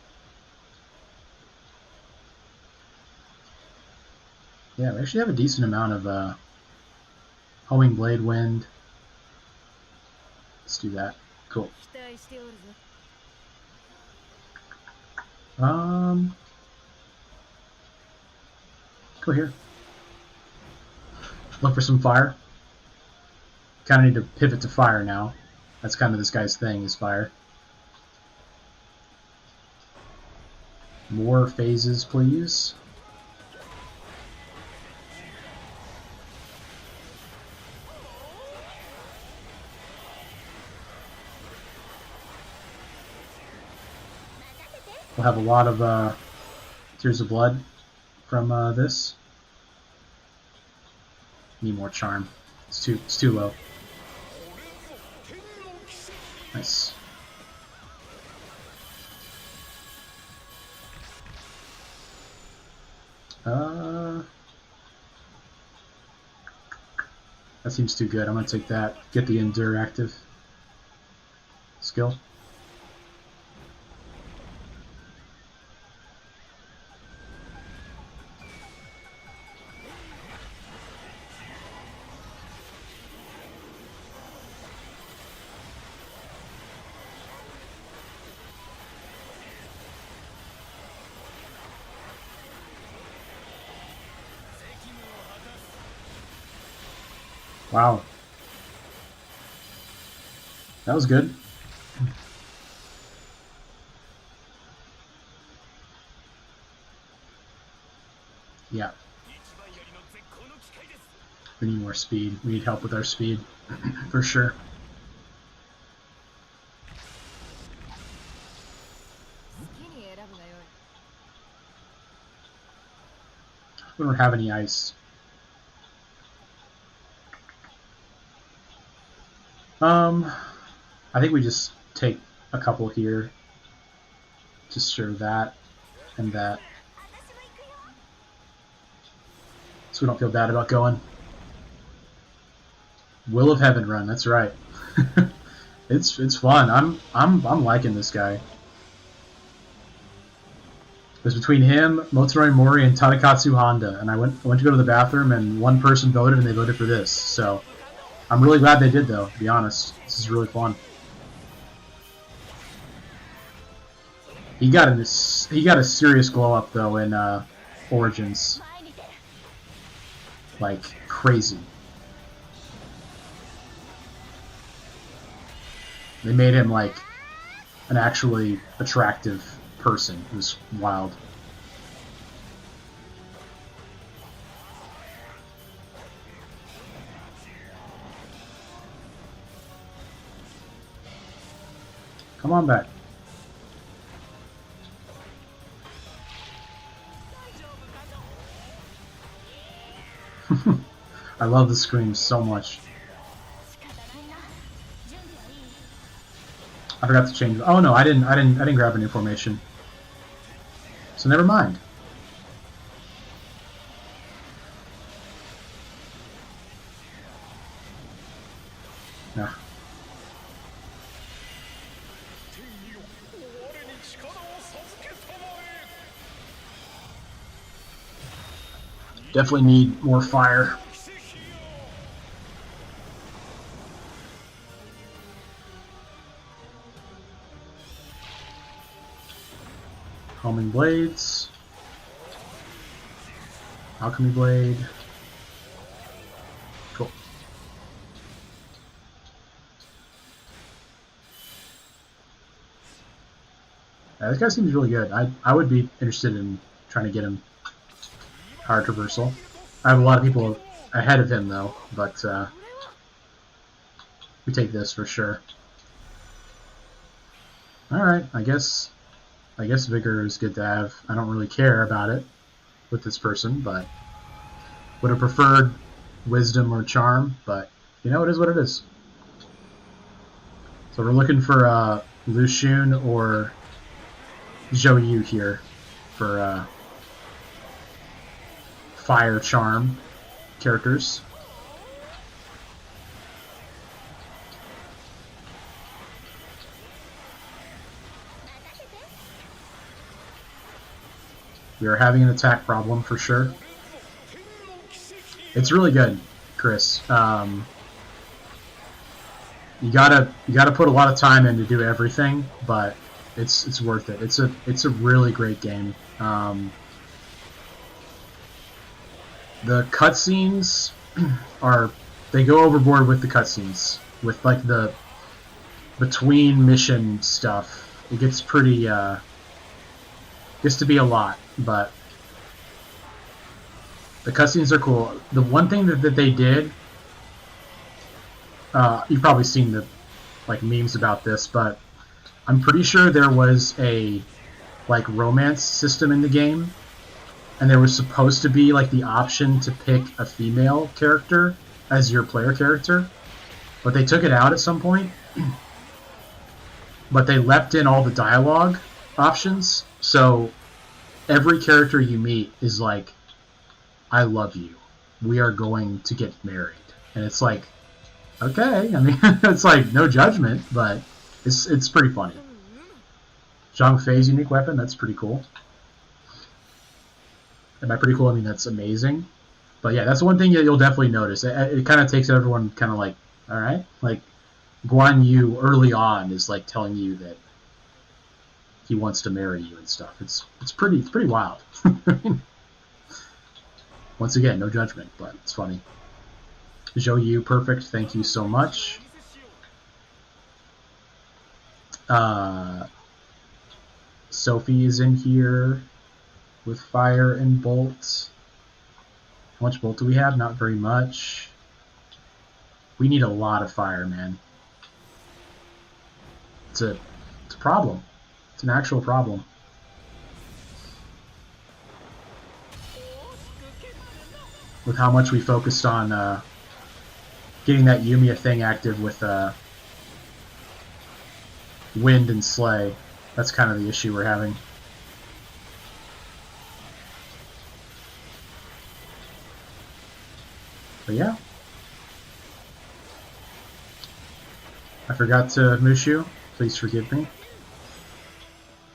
Yeah, we actually have a decent amount of homing blade wind. Let's do that. Cool. Go here. Look for some fire. Kind of need to pivot to fire now. That's kind of this guy's thing, is fire. More phases, please. We'll have a lot of Tears of Blood from this. Need more charm. It's too low. Nice. That seems too good. I'm gonna take that. Get the Endure active skill. Wow. That was good. Yeah. We need more speed. We need help with our speed. For sure. We don't have any ice. I think we just take a couple here. Just sure that and that. So we don't feel bad about going. Will of Heaven run, that's right. It's fun. I'm liking this guy. It was between him, Motoroi Mori, and Tadakatsu Honda, and I went to go to the bathroom, and one person voted, and they voted for this. So I'm really glad they did, though. To be honest, this is really fun. He got a serious glow up though in Origins, like crazy. They made him like an actually attractive person. It was wild. Come on back. I love the screams so much. I forgot to change. Oh no, I didn't grab a new formation. So never mind. Nah. Definitely need more fire. Homing blades. Alchemy blade. Cool. Yeah, this guy seems really good. I would be interested in trying to get him hard traversal. I have a lot of people ahead of him though, but we take this for sure. Alright, I guess Vigor is good to have. I don't really care about it with this person, but would have preferred Wisdom or Charm, but you know, it is what it is. So we're looking for Lu Xun or Zhou Yu here for Fire Charm characters. We are having an attack problem for sure. It's really good, Chris. You gotta put a lot of time in to do everything, but it's worth it. It's a really great game. The cutscenes they go overboard with the cutscenes with like the between mission stuff. It gets pretty gets to be a lot, but the cutscenes are cool. The one thing that they did, you've probably seen the like memes about this, but I'm pretty sure there was a like romance system in the game, and there was supposed to be like the option to pick a female character as your player character, but they took it out at some point. But they left in all the dialogue options, so every character you meet is like, I love you, we are going to get married. And it's like, okay, I mean, it's like no judgment, but it's pretty funny. Zhang Fei's unique weapon, that's pretty cool. And by pretty cool, I mean that's amazing. But yeah, that's one thing you'll definitely notice. It kind of takes everyone kind of like, all right, like Guan Yu early on is like telling you that he wants to marry you and stuff. It's pretty wild. Once again, no judgment, but it's funny. Zhou Yu, perfect. Thank you so much. Sophie is in here with fire and bolt. How much bolt do we have? Not very much. We need a lot of fire, man. It's a problem. It's an actual problem. With how much we focused on getting that Yumiya thing active with Wind and Slay. That's kind of the issue we're having. But yeah. I forgot to Mushu. Please forgive me.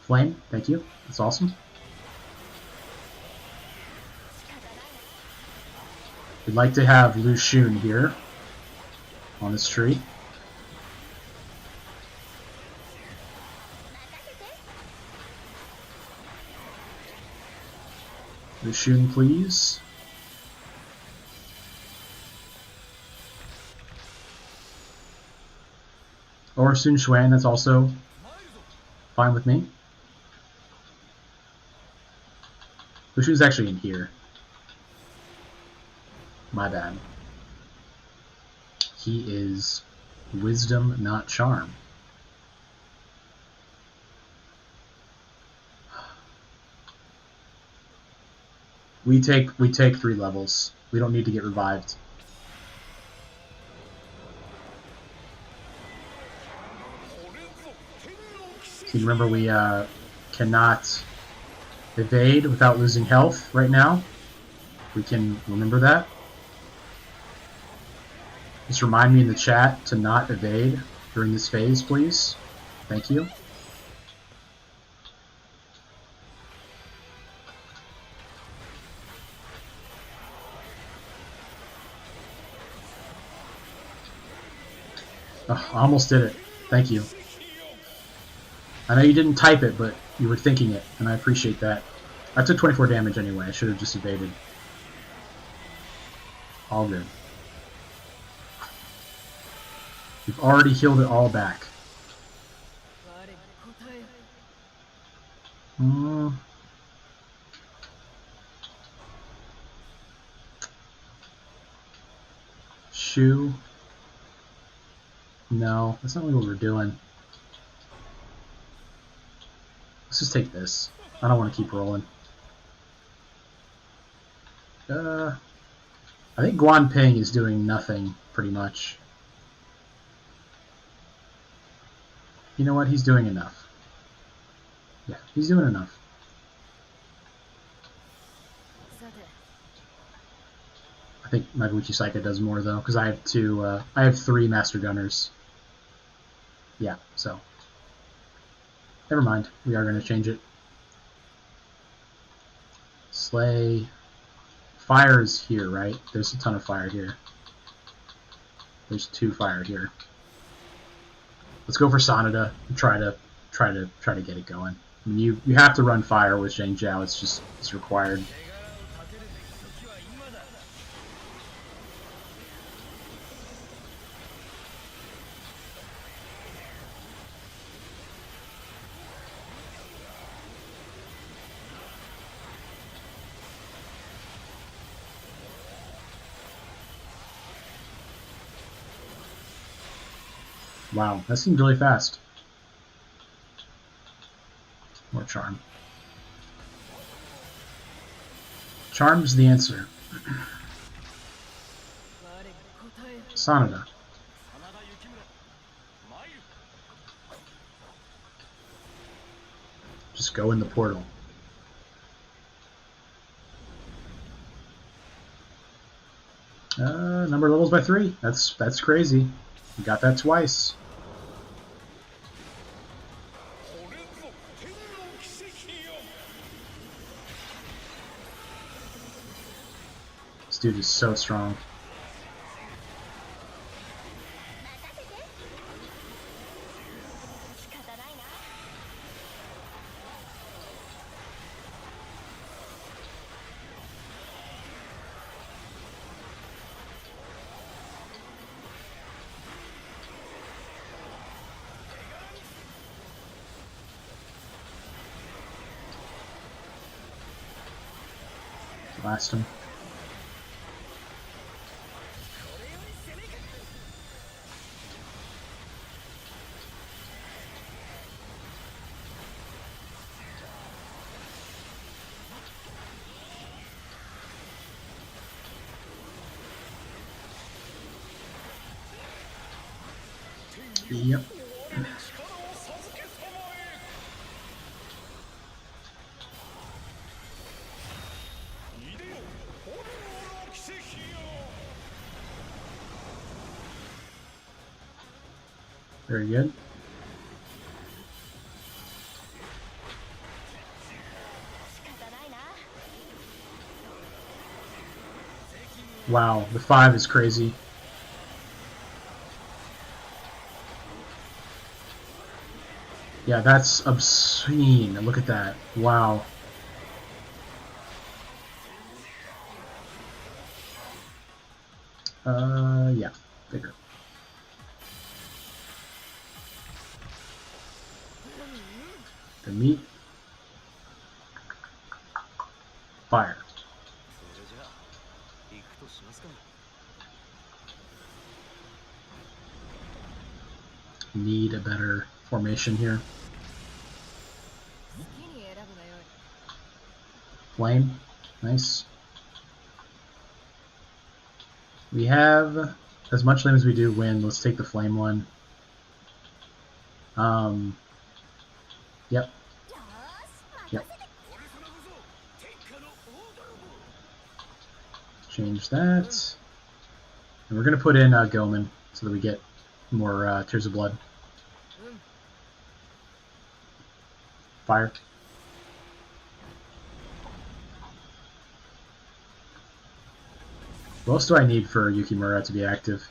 Flame, thank you. That's awesome. We'd like to have Lu Xun here on this tree. Lucian, please. Or Sun Xuan, that's also fine with me. Lucian's actually in here. My bad. He is Wisdom, not Charm. We take 3 levels. We don't need to get revived. So you remember we cannot evade without losing health right now. We can remember that. Just remind me in the chat to not evade during this phase, please. Thank you. Oh, I almost did it. Thank you. I know you didn't type it, but you were thinking it, and I appreciate that. I took 24 damage anyway. I should have just evaded. All good. We've already healed it all back. Shu. No, that's not really what we're doing. Let's just take this. I don't want to keep rolling. I think Guan Ping is doing nothing, pretty much. You know what? He's doing enough. Yeah, he's doing enough. I think my Wuchisaika does more, though, because I have 2, I have 3 Master Gunners. Yeah, so. Never mind. We are going to change it. Slay. Fire is here, right? There's a ton of fire here. There's 2 fire here. Let's go for Sanada and try to get it going. I mean, you have to run fire with Zheng Jiao. It's required. Wow, that seemed really fast. More charm. Charm's the answer. Sanada. Just go in the portal. Number levels by 3. That's crazy. We got that twice. This dude is so strong. Blast him. Yep. Very good. Wow, the 5 is crazy. Yeah, that's obscene. Look at that. Wow. Yeah, bigger. The meat. Fire. Need a better formation here. Flame. Nice. We have as much flame as we do wind. Let's take the flame one. Yep. Yep. Change that. And we're going to put in Goman so that we get more Tears of Blood. Fire. What else do I need for Yukimura to be active?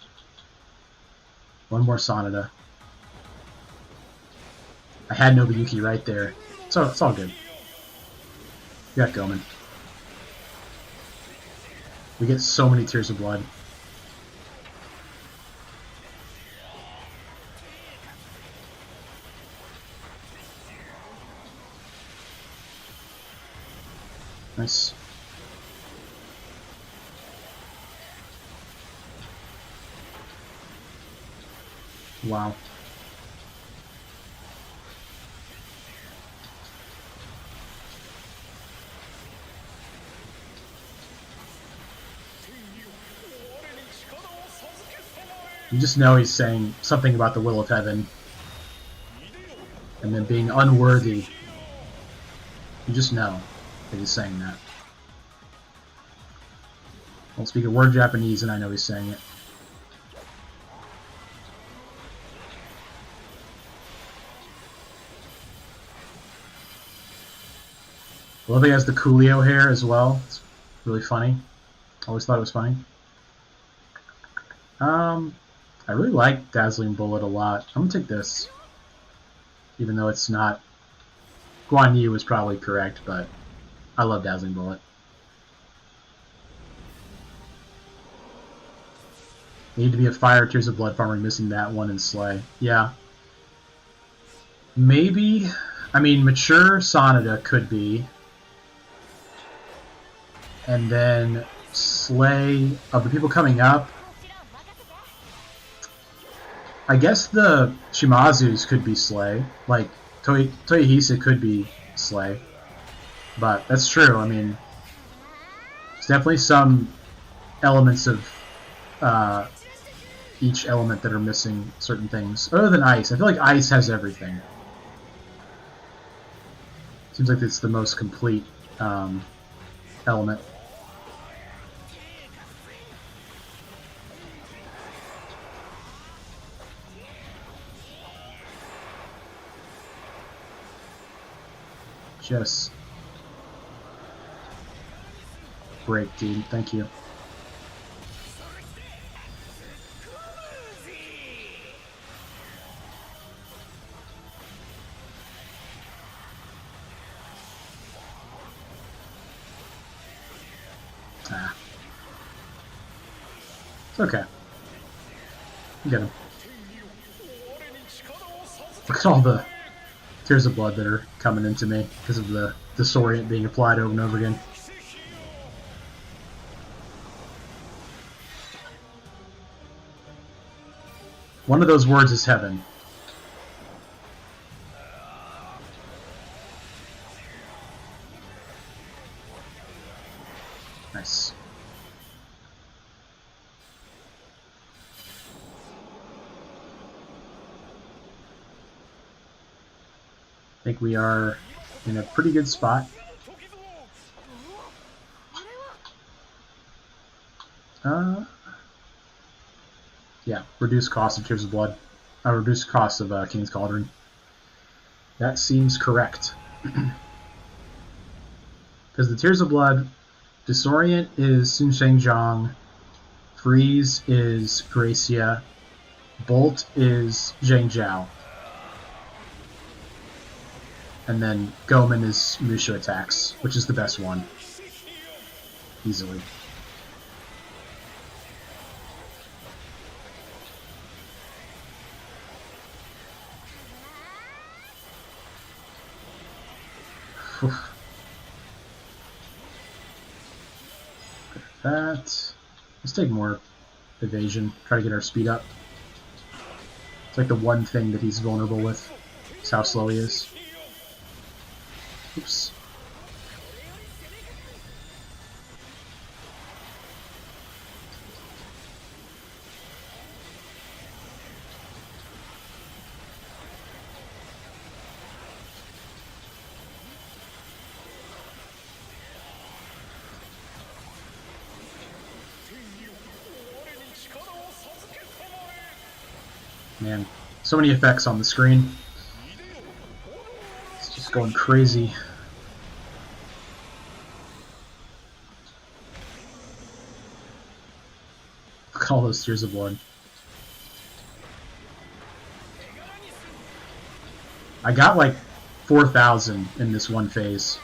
One more Sonata. I had Nobuyuki right there. So it's all good. We got Goman. We get so many Tears of Blood. Nice. Wow. You just know he's saying something about the will of heaven. And then being unworthy. You just know that he's saying that. I don't speak a word Japanese and I know he's saying it. I love he has the Coolio hair as well. It's really funny. Always thought it was funny. I really like Dazzling Bullet a lot. I'm gonna take this. Even though it's not... Guan Yu was probably correct, but I love Dazzling Bullet. Need to be a Fire Tears of Blood farmer, missing that one in Slay. Yeah. Maybe... I mean, Mature Sonata could be. And then Slay of the people coming up. I guess the Shimazus could be Slay. Like, Toyohisa could be Slay. But that's true. I mean, there's definitely some elements of each element that are missing certain things. Other than Ice. I feel like Ice has everything. Seems like it's the most complete element. Just break, dude. Thank you. Ah. It's okay. Get him. Look at all the Tears of Blood that are coming into me because of the disorient being applied over and over again. One of those words is heaven. Nice. I think we are in a pretty good spot. Yeah, reduce cost of Tears of Blood. Reduce cost of King's Cauldron. That seems correct. Because the Tears of Blood, Disorient is Sun Shengzhong, Freeze is Gracia, Bolt is Zhang Zhao. And then Goman is Mushu attacks, which is the best one. Easily. That. Let's take more evasion. Try to get our speed up. It's like the one thing that he's vulnerable with. Is how slow he is. Oops. Man, so many effects on the screen. It's just going crazy. Look at all those tears of blood. I got like 4,000 in this one phase.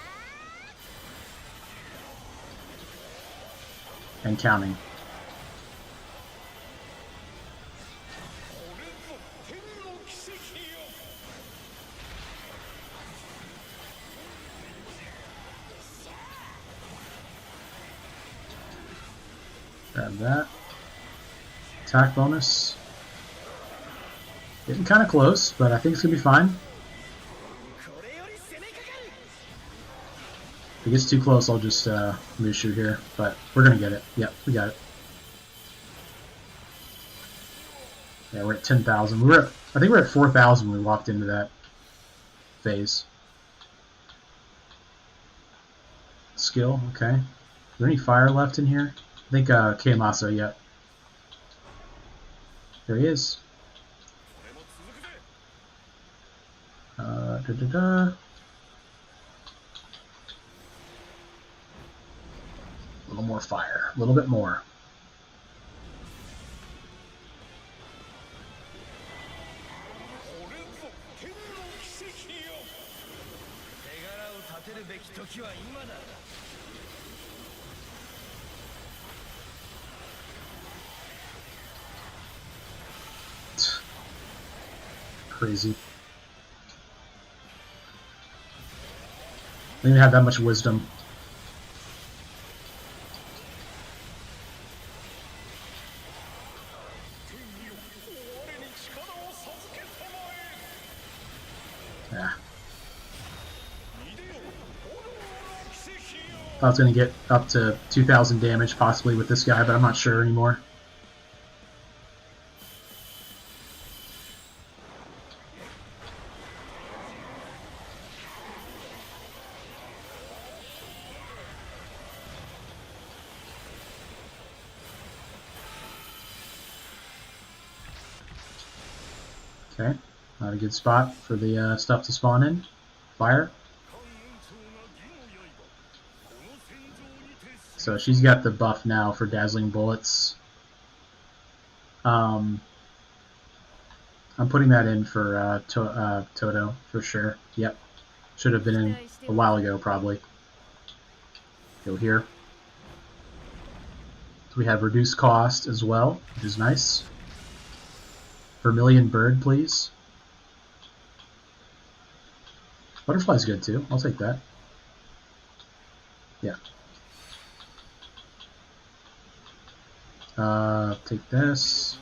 And counting. Grab that. Attack bonus. Getting kind of close, but I think it's going to be fine. If it gets too close, I'll just Mushu here, but we're going to get it. Yep, we got it. Yeah, we're at 10,000. I think we're at 4,000 when we walked into that phase. Skill, okay. Is there any fire left in here? I think Kiyomasa, yep. There he is. A little more fire, a little bit more. Crazy. I didn't even have that much wisdom. Yeah. Thought I was going to get up to 2,000 damage possibly with this guy, but I'm not sure anymore. Okay, not a good spot for the stuff to spawn in. Fire. So she's got the buff now for dazzling bullets. I'm putting that in for Toto for sure. Yep, should have been in a while ago probably. Go here. So we have reduced cost as well, which is nice. Vermilion bird, please. Butterfly's good too. I'll take that. Yeah. Take this.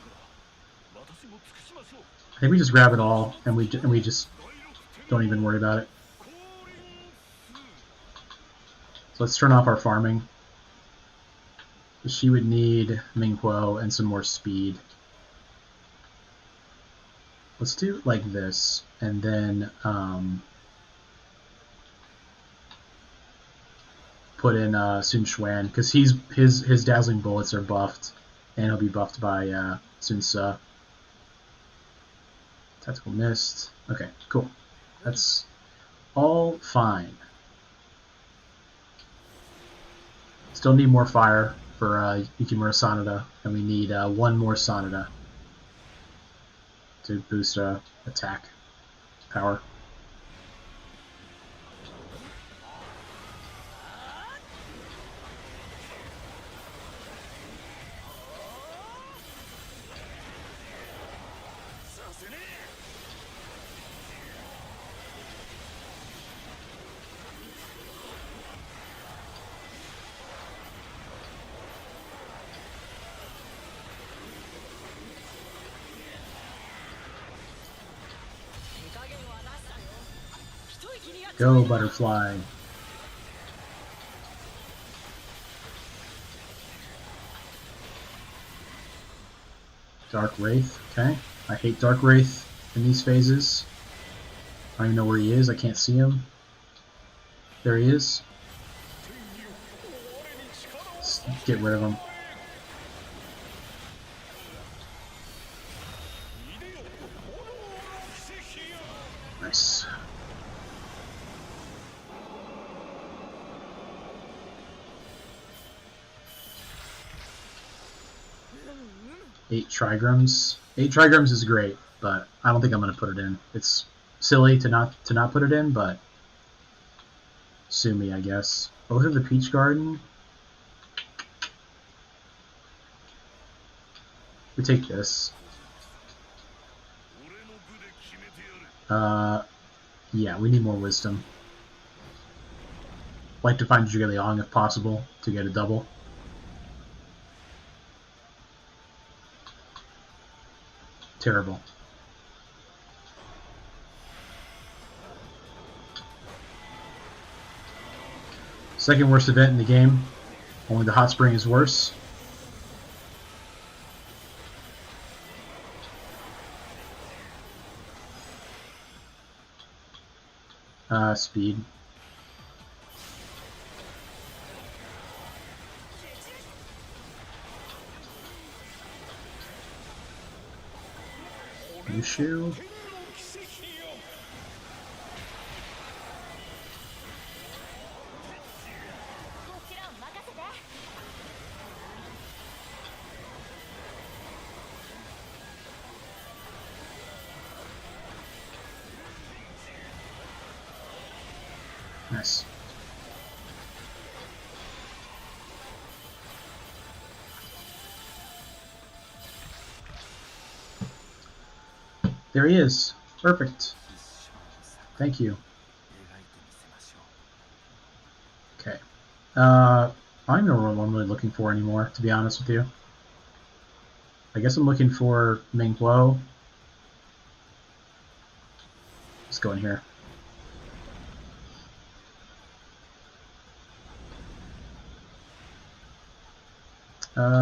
I think we just grab it all, and we just don't even worry about it. So let's turn off our farming. She would need Mingguo and some more speed. Let's do it like this, and then put in Sun Xuan, because his dazzling bullets are buffed, and he'll be buffed by Sun Ce. Tactical mist. Okay, cool. That's all fine. Still need more fire for Yukimura Sanada, and we need one more Sanada to boost attack power. Go, butterfly. Dark Wraith, okay. I hate Dark Wraith in these phases. I don't even know where he is, I can't see him. There he is. Let's get rid of him. Nice. Eight trigrams. 8 trigrams is great, but I don't think I'm going to put it in. It's silly to not put it in, but sue me, I guess. Both of the Peach Garden. We take this. Yeah, we need more wisdom. Like to find Zhuge if possible to get a double. Terrible. Second worst event in the game. Only the hot spring is worse. Speed. Mushu. Nice. There he is. Perfect. Thank you. Okay. I don't know what I'm really looking for anymore, to be honest with you. I guess I'm looking for Ming Guo. Let's go in here.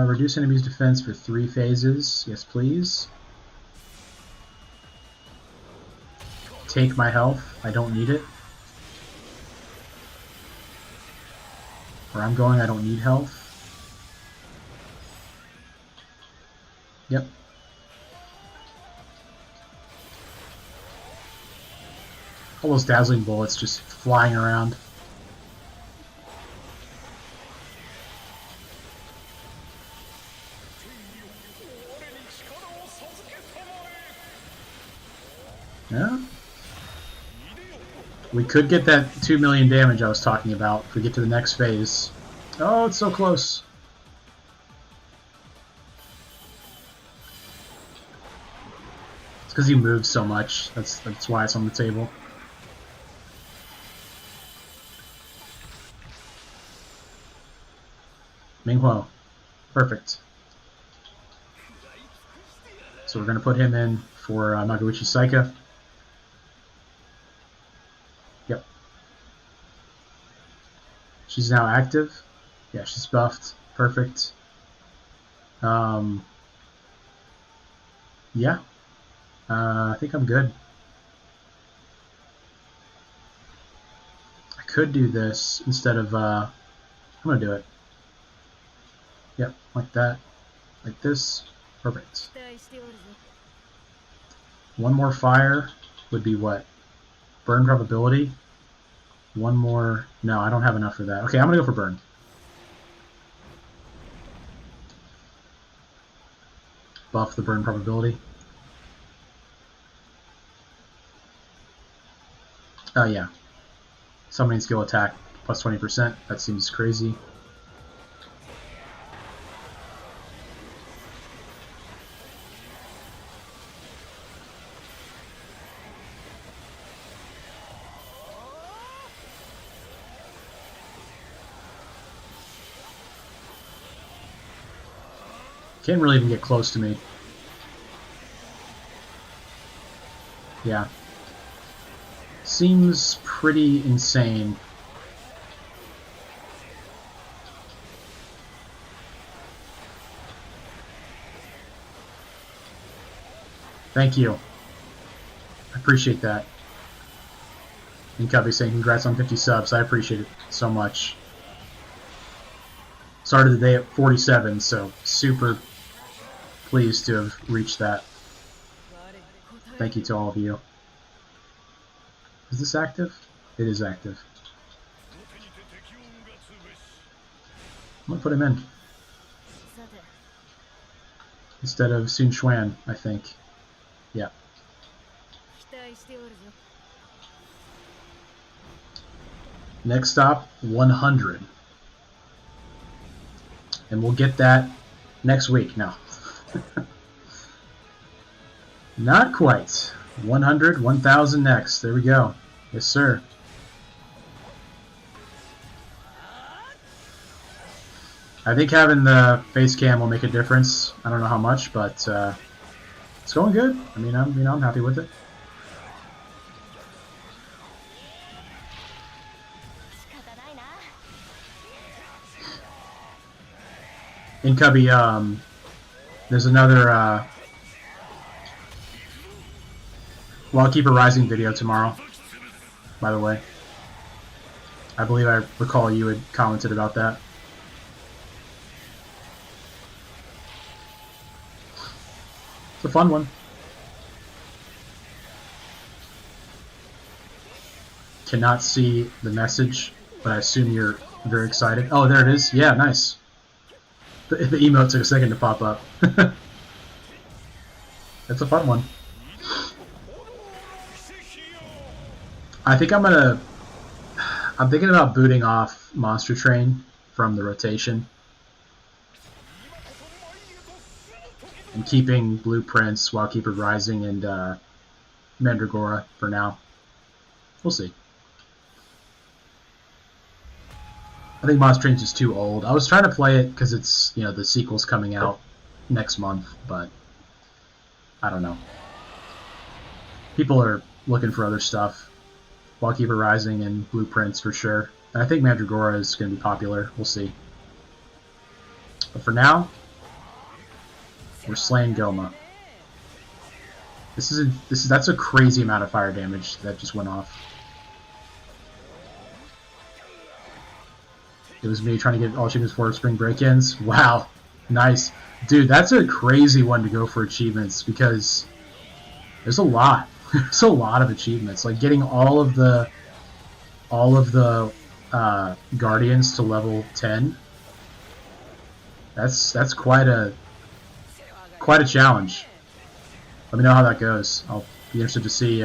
Reduce enemy's defense for 3 phases. Yes, please. Take my health. I don't need it. Where I'm going, I don't need health. Yep. All those dazzling bullets just flying around. Yeah. We could get that 2 million damage I was talking about if we get to the next phase. Oh, it's so close. It's because he moves so much. That's why it's on the table. Minghuo. Perfect. So we're going to put him in for Magoichi Saika. Yep. She's now active. Yeah, she's buffed. Perfect. Yeah. I think I'm good. I could do this instead of... I'm going to do it. Yep, like that. Like this. Perfect. One more fire would be what? Burn probability. One more... No, I don't have enough for that. Okay, I'm going to go for burn. Buff the burn probability. Oh, yeah. Summoning skill attack plus 20%. That seems crazy. Can't really even get close to me. Yeah. Seems pretty insane. Thank you. I appreciate that. And Cubby saying congrats on 50 subs. I appreciate it so much. Started the day at 47, so super pleased to have reached that. Thank you to all of you. Is this active? It is active. I'm gonna put him in instead of Sun Xuan, I think. Yeah. Next stop, 100. And we'll get that next week. No. Not quite. 100, 1,000 next. There we go. Yes, sir. I think having the face cam will make a difference. I don't know how much, but it's going good. I mean, I'm happy with it. In Cubby, there's another Wildkeeper Rising video tomorrow, by the way. I believe I recall you had commented about that. It's a fun one. Cannot see the message, but I assume you're very excited. Oh, there it is. Yeah, nice. The emote took a second to pop up. It's a fun one. I think I'm thinking about booting off Monster Train from the rotation and keeping Blueprints, Wildkeeper Rising, and Mandragora for now. We'll see. I think Monster Train's just too old. I was trying to play it because it's, you know, the sequel's coming out next month, but I don't know. People are looking for other stuff. Wildkeeper Rising and Blueprints for sure. And I think Mandragora is going to be popular. We'll see. But for now, we're slaying Goma. That's a crazy amount of fire damage that just went off. It was me trying to get all achievements for spring break-ins. Wow, nice, dude. That's a crazy one to go for achievements because there's a lot. There's a lot of achievements. Like getting all of the Guardians to level 10. That's quite a challenge. Let me know how that goes. I'll be interested to see.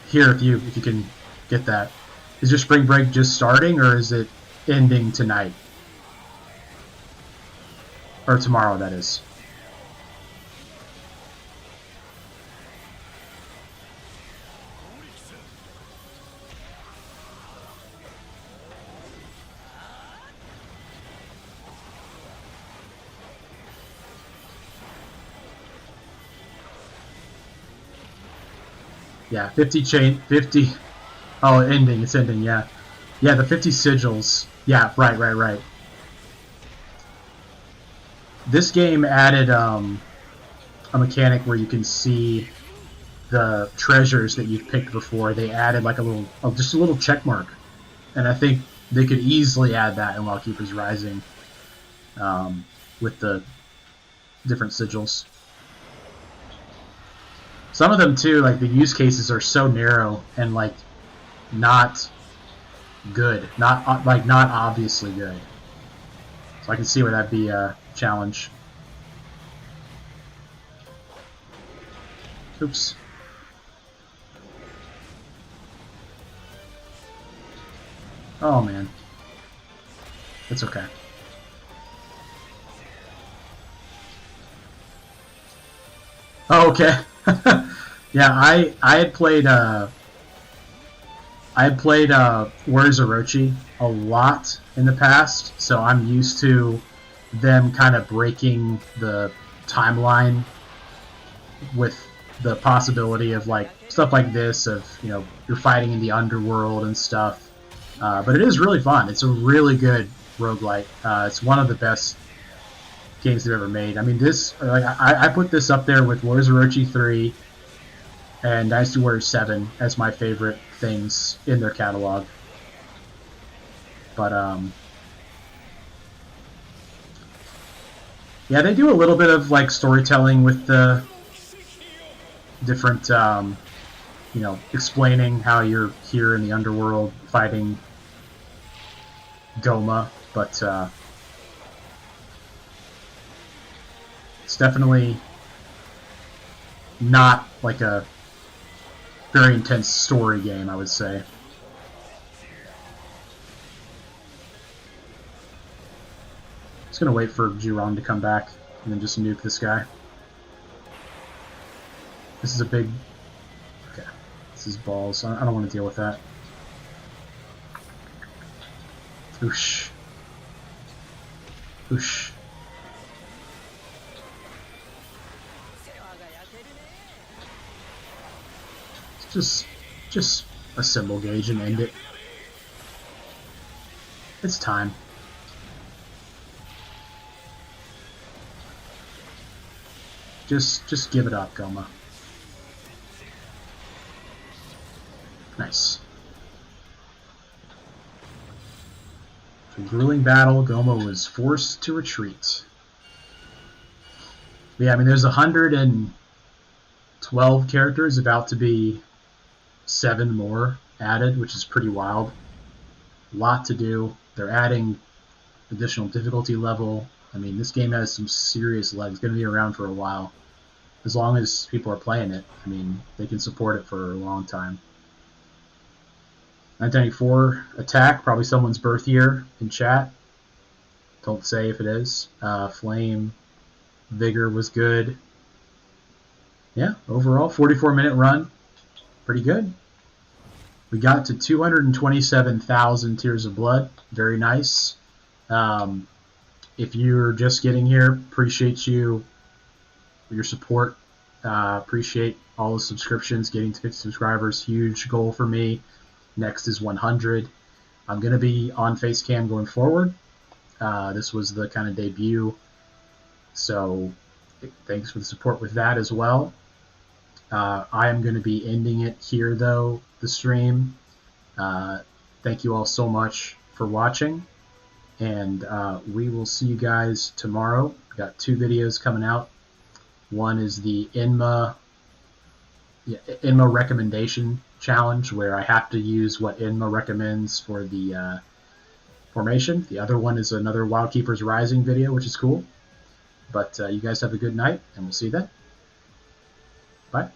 Hear if you can get that. Is your spring break just starting or is it ending tonight? Or tomorrow, that is. Yeah, 50 chain, 50. Oh, ending. It's ending. Yeah, yeah. The 50 sigils. Yeah, right. This game added a mechanic where you can see the treasures that you've picked before. They added like just a little check mark, and I think they could easily add that in Wildkeeper's Rising with the different sigils. Some of them too, like the use cases are so narrow and like not good, not obviously good. So I can see where that'd be a challenge. Oops. Oh man, it's okay. Oh, okay. Yeah, I had played Warriors of Orochi a lot in the past, so I'm used to them kind of breaking the timeline with the possibility of like stuff like this, of you're fighting in the underworld and stuff. But it is really fun. It's a really good roguelike. It's one of the best games they've ever made. I mean, this I put this up there with Warriors of Orochi 3 and Dynasty Warriors 7 as my favorite things in their catalog. But yeah, they do a little bit of like storytelling with the different, explaining how you're here in the underworld fighting Goma, but it's definitely not like a very intense story game, I would say. Just gonna wait for Jiron to come back and then just nuke this guy. This is a big... Okay, this is balls. I don't want to deal with that. Oosh. Oosh. Just a symbol gauge and end it. It's time. Just give it up, Goma. Nice. In a grueling battle, Goma was forced to retreat. But yeah, I mean, there's 112 characters, about to be 7 more added, which is pretty wild. A lot to do. They're adding additional difficulty level. I mean, this game has some serious legs. It's going to be around for a while. As long as people are playing it, I mean, they can support it for a long time. 1994 attack, probably someone's birth year in chat. Don't say if it is. Flame Vigor was good. Yeah, overall, 44-minute run. Pretty good. We got to 227,000 Tears of Blood. Very nice. If you're just getting here, appreciate your support. Appreciate all the subscriptions. Getting to 50 subscribers, huge goal for me. Next is 100. I'm going to be on Facecam going forward. This was the kind of debut. So thanks for the support with that as well. I am going to be ending it here, though, the stream. Thank you all so much for watching. And we will see you guys tomorrow. We've got 2 videos coming out. One is the INMA recommendation challenge, where I have to use what INMA recommends for the formation. The other one is another Wild Keepers Rising video, which is cool. But you guys have a good night, and we'll see you then. Bye.